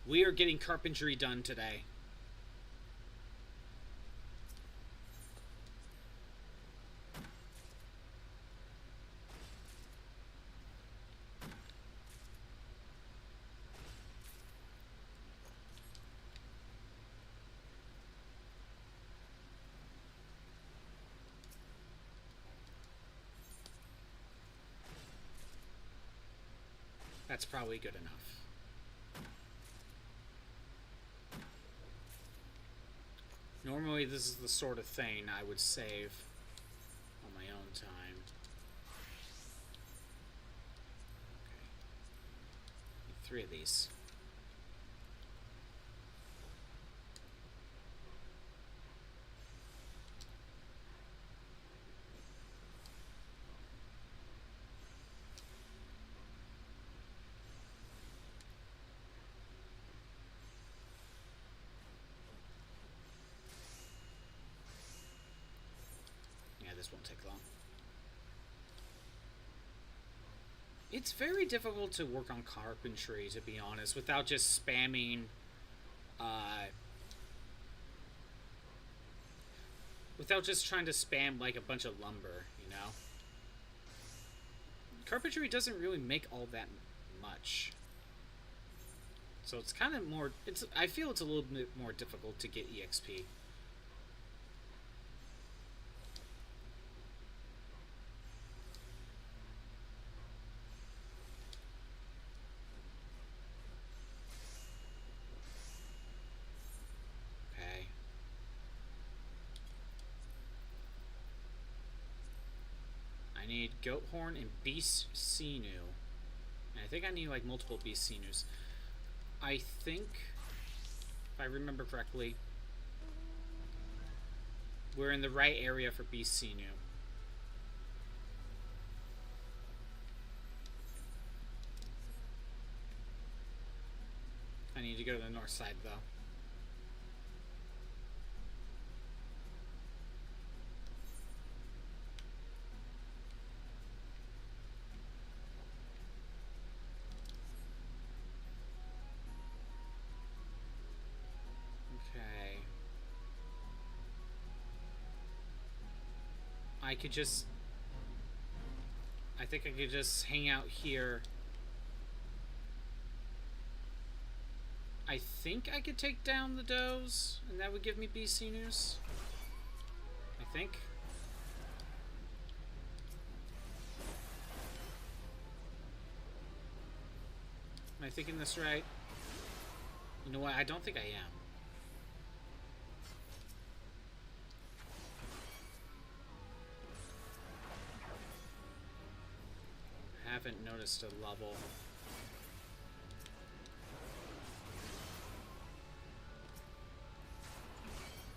We are getting carpentry done today. That's probably good enough. Normally this is the sort of thing I would save on my own time. Okay. 3 of these. This won't take long. It's very difficult to work on carpentry, to be honest, without just spamming, without just trying to spam like a bunch of lumber, you know? Carpentry doesn't really make all that much. So it's kind of more, I feel it's a little bit more difficult to get EXP. I need goat horn and beast sinew. And I think I need like multiple beast sinews. I think, if I remember correctly, we're in the right area for beast sinew. I need to go to the north side though. I could just... I think I could just hang out here. I think I could take down the does, and that would give me beast sinews. I think. Am I thinking this right? You know what? I don't think I am. Haven't noticed a level.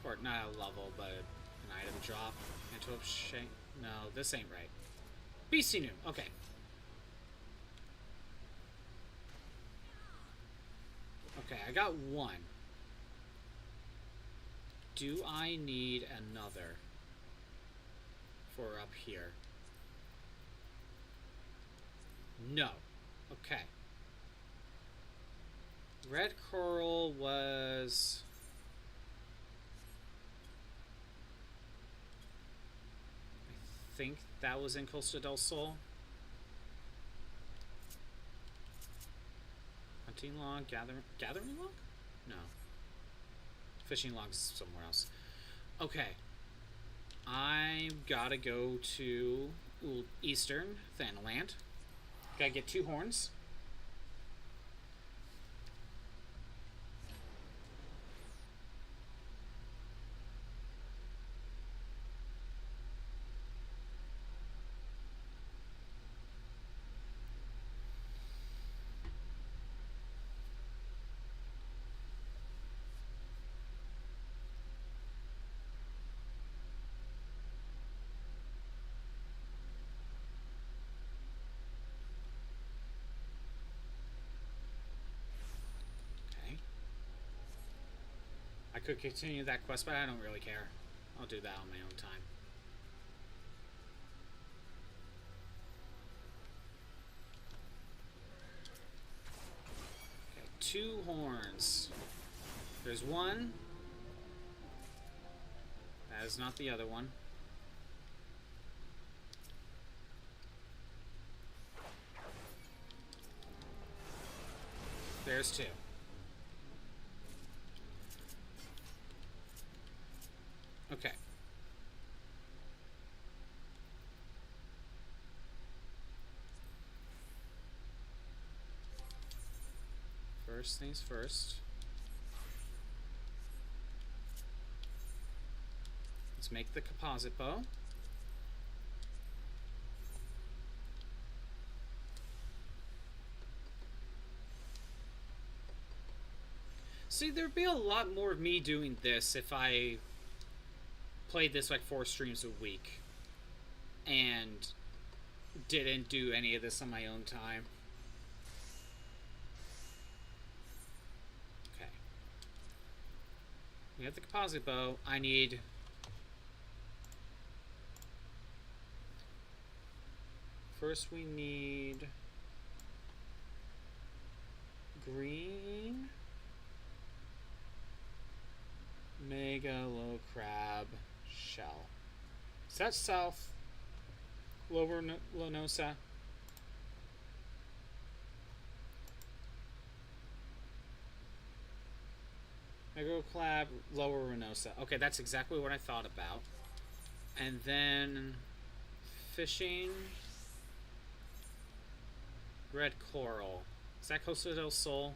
Or not a level, but an item drop. Antelope shank. No, this ain't right. Beast sinew. Okay. Okay, I got one. Do I need another for up here? No. Okay. Red coral was... I think that was in Costa del Sol. Hunting log, gathering log? No. Fishing log's somewhere else. Okay. I've gotta go to Eastern Thanaland. Gotta get 2 horns. I could continue that quest, but I don't really care. I'll do that on my own time. Okay, 2 horns. There's one. That is not the other one. There's 2. Okay. First things first. Let's make the composite bow. See, there'd be a lot more of me doing this if I played this like 4 streams a week and didn't do any of this on my own time. Okay. We have the composite bow. I need... First we need... green... Mega low crab shell. Is that south? Lower Lanosa? Mega crab, lower Renosa. Okay, that's exactly what I thought about. And then fishing. Red coral. Is that Costa del Sol?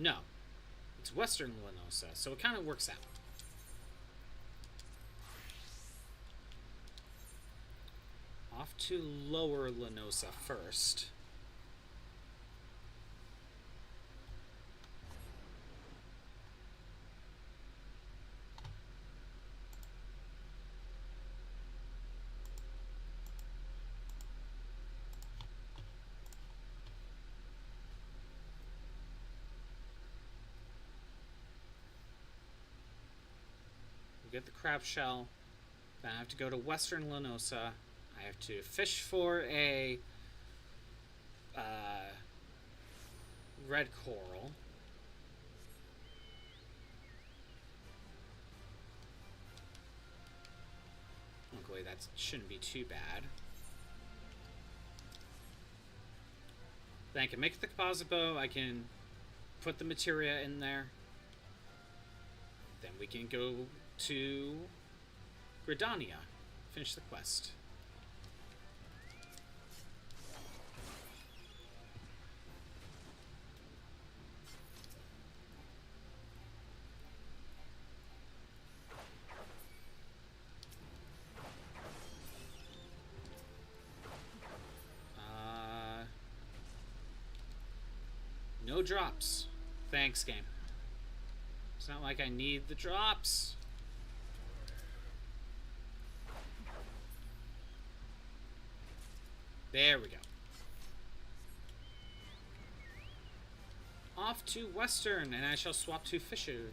No. It's Western Lanosa, so it kind of works out. Off to Lower Lanosa first. Get the crab shell. Then I have to go to Western Lanosa. I have to fish for a red coral. Luckily, that shouldn't be too bad. Then I can make the composite bow. I can put the materia in there. Then we can go to Gridania. Finish the quest. No drops. Thanks, game. It's not like I need the drops. There we go. Off to Western, and I shall swap to Fisherman.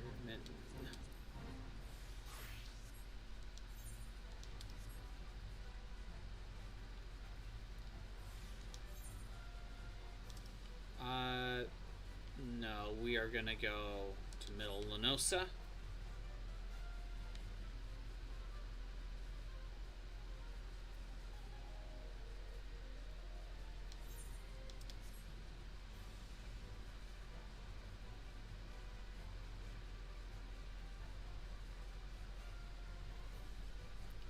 No, we are gonna go to Middle Lanosa.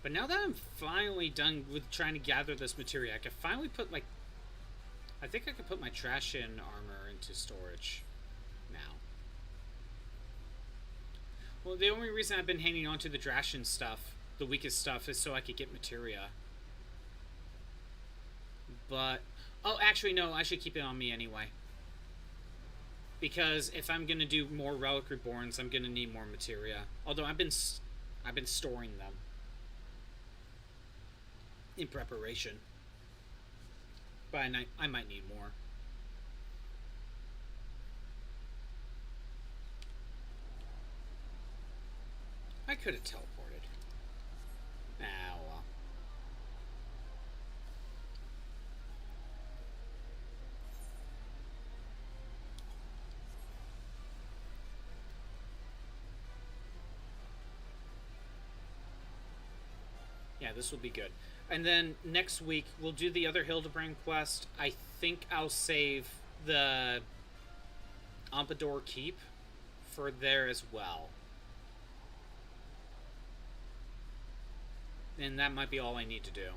But now that I'm finally done with trying to gather this materia, I can finally put, like... I think I could put my trash in armor into storage now. Well, the only reason I've been hanging on to the Drashin stuff, the weakest stuff, is so I could get materia. But... Oh, actually, no, I should keep it on me anyway. Because if I'm going to do more Relic Reborns, I'm going to need more materia. Although I've been storing them in preparation. But I might need more. I could have teleported. Ah, well. this will be good. And then next week, we'll do the other Hildebrand quest. I think I'll save the Pompadour Keep for there as well. And that might be all I need to do.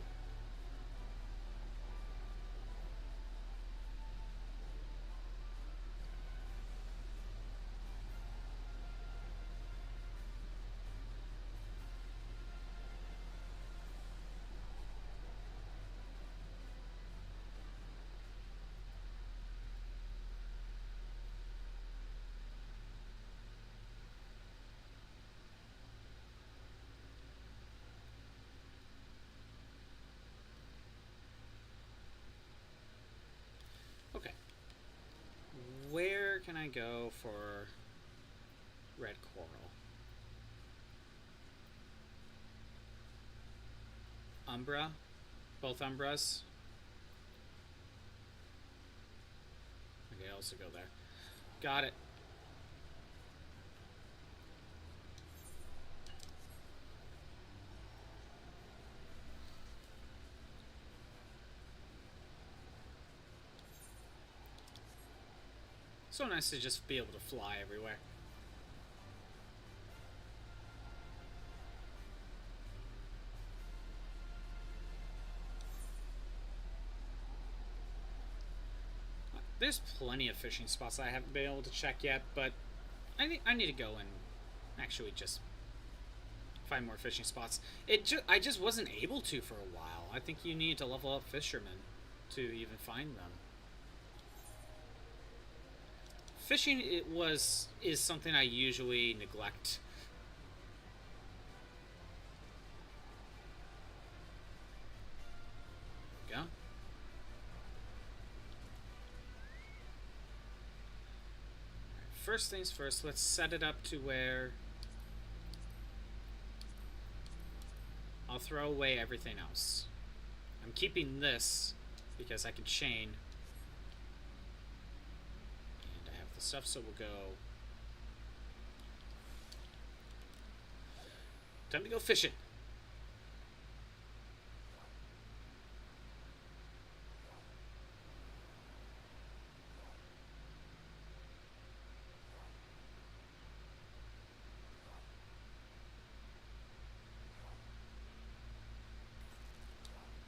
Okay. Where can I go for red coral? Umbra? Both Umbras? Okay, I'll also go there. Got it. So nice to just be able to fly everywhere. There's plenty of fishing spots I haven't been able to check yet, but I need to go and actually just find more fishing spots. I just wasn't able to for a while. I think you need to level up fishermen to even find them. Fishing is something I usually neglect. There we go. First things first, let's set it up to where I'll throw away everything else. I'm keeping this because I can chain. And I have the stuff, so we'll go. Time to go fishing.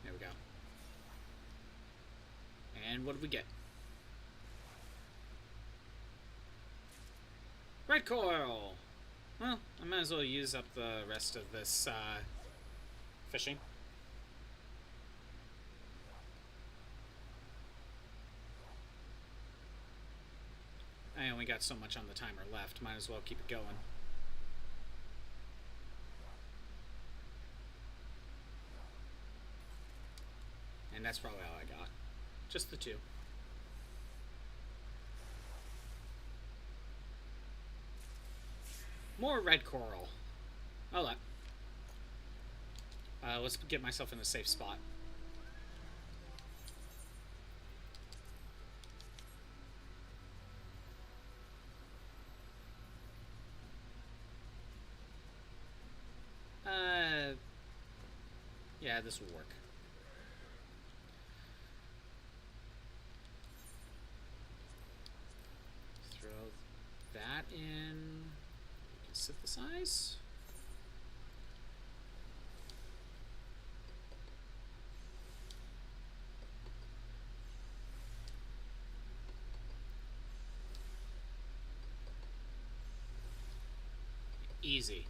There we go. And what did we get? Red coral! Well, I might as well use up the rest of this fishing. I only got so much on the timer left. Might as well keep it going. And that's probably all I got. Just the two. More red coral. Oh, that. Let's get myself in a safe spot. Yeah, this will work. Throw that in. Synthesize. Easy.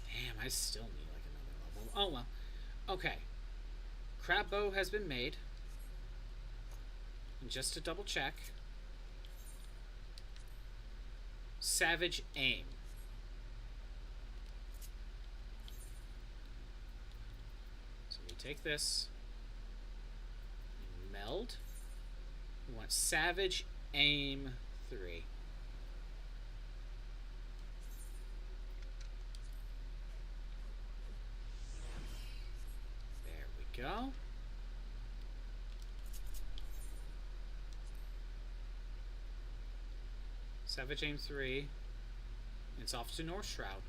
Damn, I still need like another level. Oh well. Okay. Crab bow has been made. And just to double check. Savage aim. So we take this. And meld. We want Savage aim 3. There we go. Savage Aim 3. It's off to North Shroud.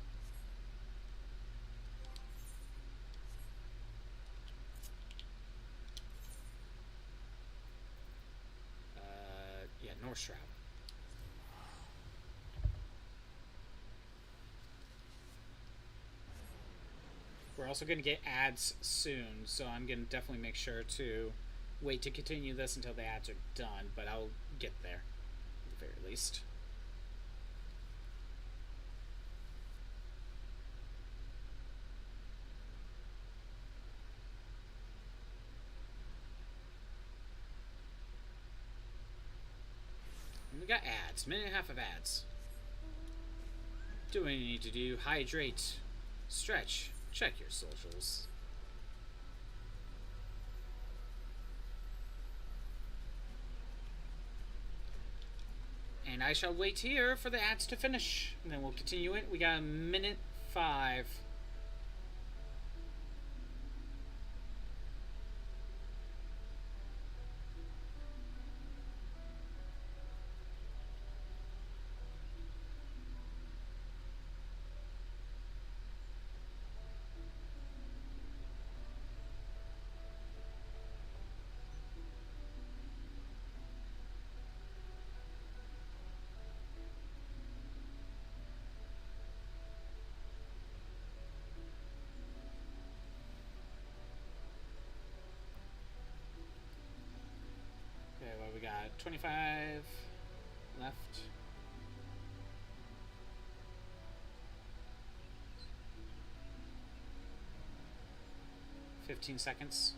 Yeah, North Shroud. We're also going to get ads soon, so I'm going to definitely make sure to wait to continue this until the ads are done, but I'll get there, at the very least. And we got ads, minute and a half of ads. Do what you need to do, hydrate, stretch, check your socials. And I shall wait here for the ads to finish. And then we'll continue it. We got a minute 5. Okay, well, we got 25 left. $15.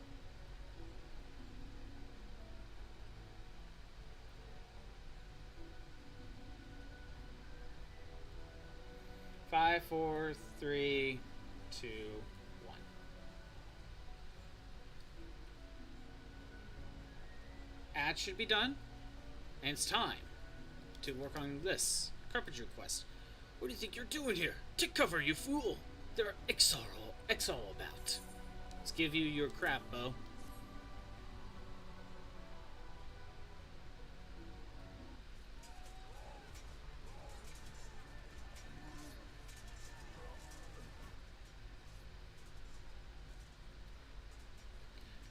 5, 4, 3, 2, 1. Ads should be done, and it's time to work on this Carpenter Quest. What do you think you're doing here? Take cover, you fool! There are Exile about. Let's give you your crap, Bo.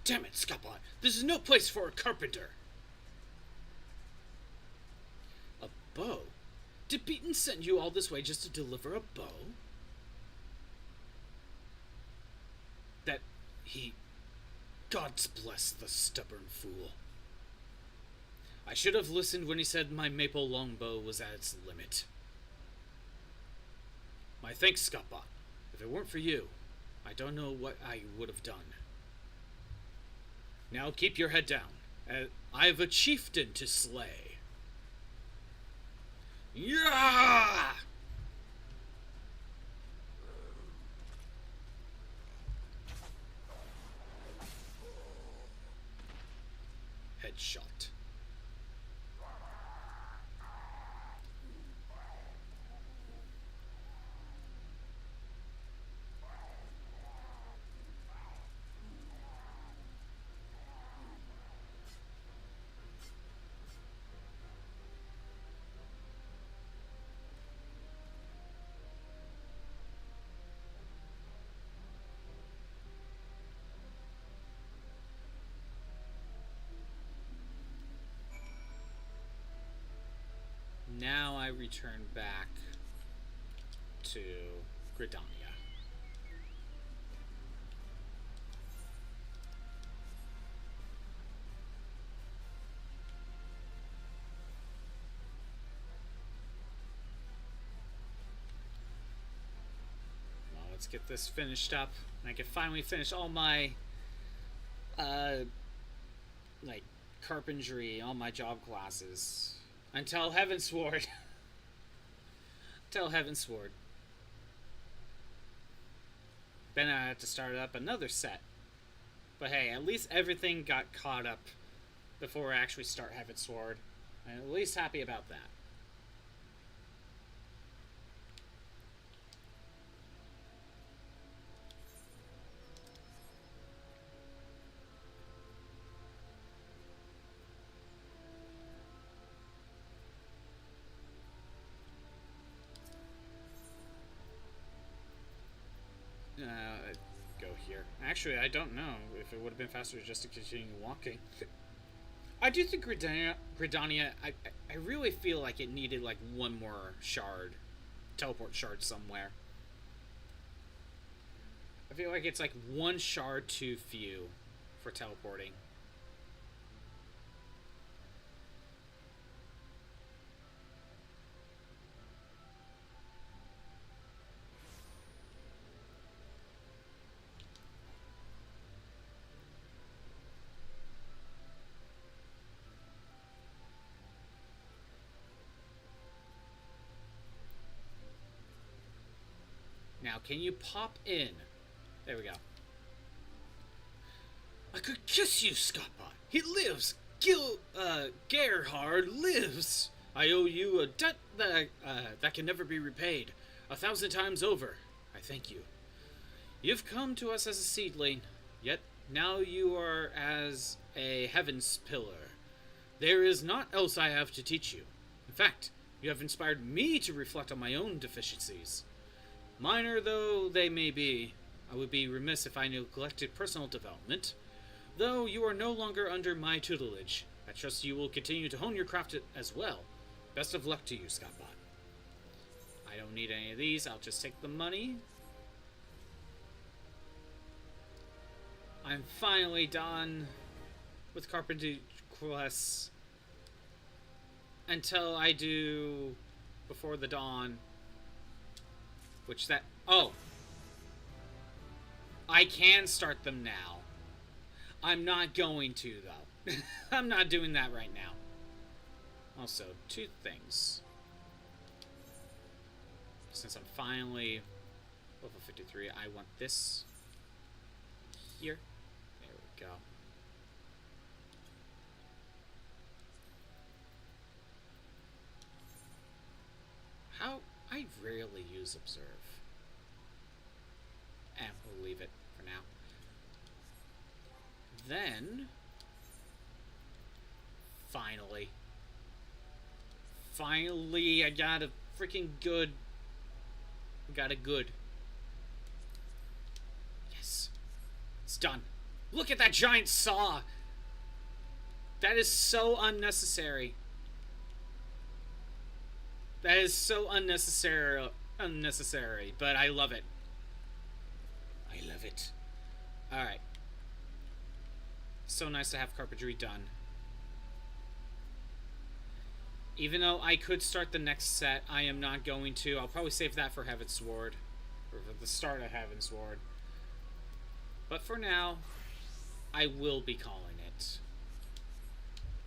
Damn it, Scapon! This is no place for a carpenter! A bow? Did Beaton send you all this way just to deliver a bow? Gods bless the stubborn fool. I should have listened when he said my maple longbow was at its limit. My thanks, Scapon. If it weren't for you, I don't know what I would have done. Now keep your head down. I've a chieftain to slay. Yeah! Headshot. Now I return back to Gridania. Well, let's get this finished up, and I can finally finish all my like carpentry, all my job classes. Until Heavensward. Until Heavensward. Then I had to start up another set. But hey, at least everything got caught up before I actually start Heavensward. I'm at least happy about that. here. Actually, I don't know if it would have been faster just to continue walking. I do think Gridania, I really feel like it needed like one more shard. Teleport shard somewhere. I feel like it's like one shard too few for teleporting. Now, can you pop in? There we go. I could kiss you, Scottbot. He lives. Gerhard lives. I owe you a debt that can never be repaid. 1,000 times over. I thank you. You've come to us as a seedling, yet now you are as a heaven's pillar. There is naught else I have to teach you. In fact, you have inspired me to reflect on my own deficiencies. Minor though they may be, I would be remiss if I neglected personal development. Though you are no longer under my tutelage, I trust you will continue to hone your craft as well. Best of luck to you, Scottbot. I don't need any of these, I'll just take the money. I'm finally done with Carpenter Quest. Until I do Before the Dawn. Which that... Oh! I can start them now. I'm not going to, though. I'm not doing that right now. Also, two things. Since I'm finally level 53, I want this here. There we go. How... I rarely use Observe. And we'll leave it for now. Then... Finally, I got a freaking good... Got a good. Yes. It's done. Look at that giant saw! That is so unnecessary. That is so unnecessary, but I love it. I love it. Alright. So nice to have carpentry done. Even though I could start the next set, I am not going to. I'll probably save that for Heaven's Sword. Or for the start of Heaven's Sword. But for now, I will be calling it.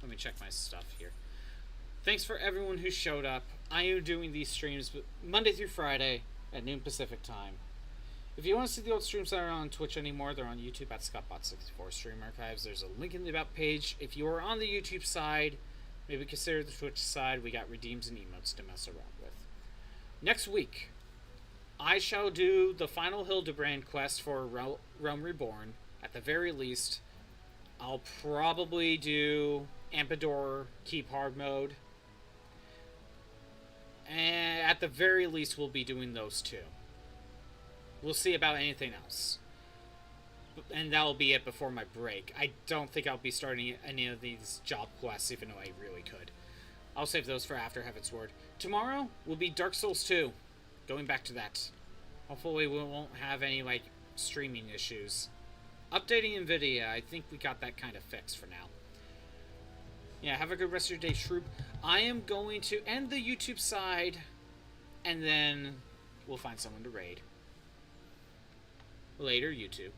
Let me check my stuff here. Thanks for everyone who showed up. I am doing these streams Monday through Friday at noon Pacific time. If you want to see the old streams that are on Twitch anymore, they're on YouTube at ScottBot64 Stream Archives. There's a link in the About page. If you are on the YouTube side, maybe consider the Twitch side. We got redeems and emotes to mess around with. Next week, I shall do the final Hildebrand quest for Realm Reborn. At the very least, I'll probably do Ampedor Keep Hard mode. And at the very least, we'll be doing those two. We'll see about anything else. And that'll be it before my break. I don't think I'll be starting any of these job quests, even though I really could. I'll save those for after Heaven's Sword. Tomorrow will be Dark Souls 2. Going back to that. Hopefully we won't have any, like, streaming issues. Updating NVIDIA, I think we got that kind of fixed for now. Yeah, have a good rest of your day, Shroop. I am going to end the YouTube side, and then we'll find someone to raid. Later, YouTube.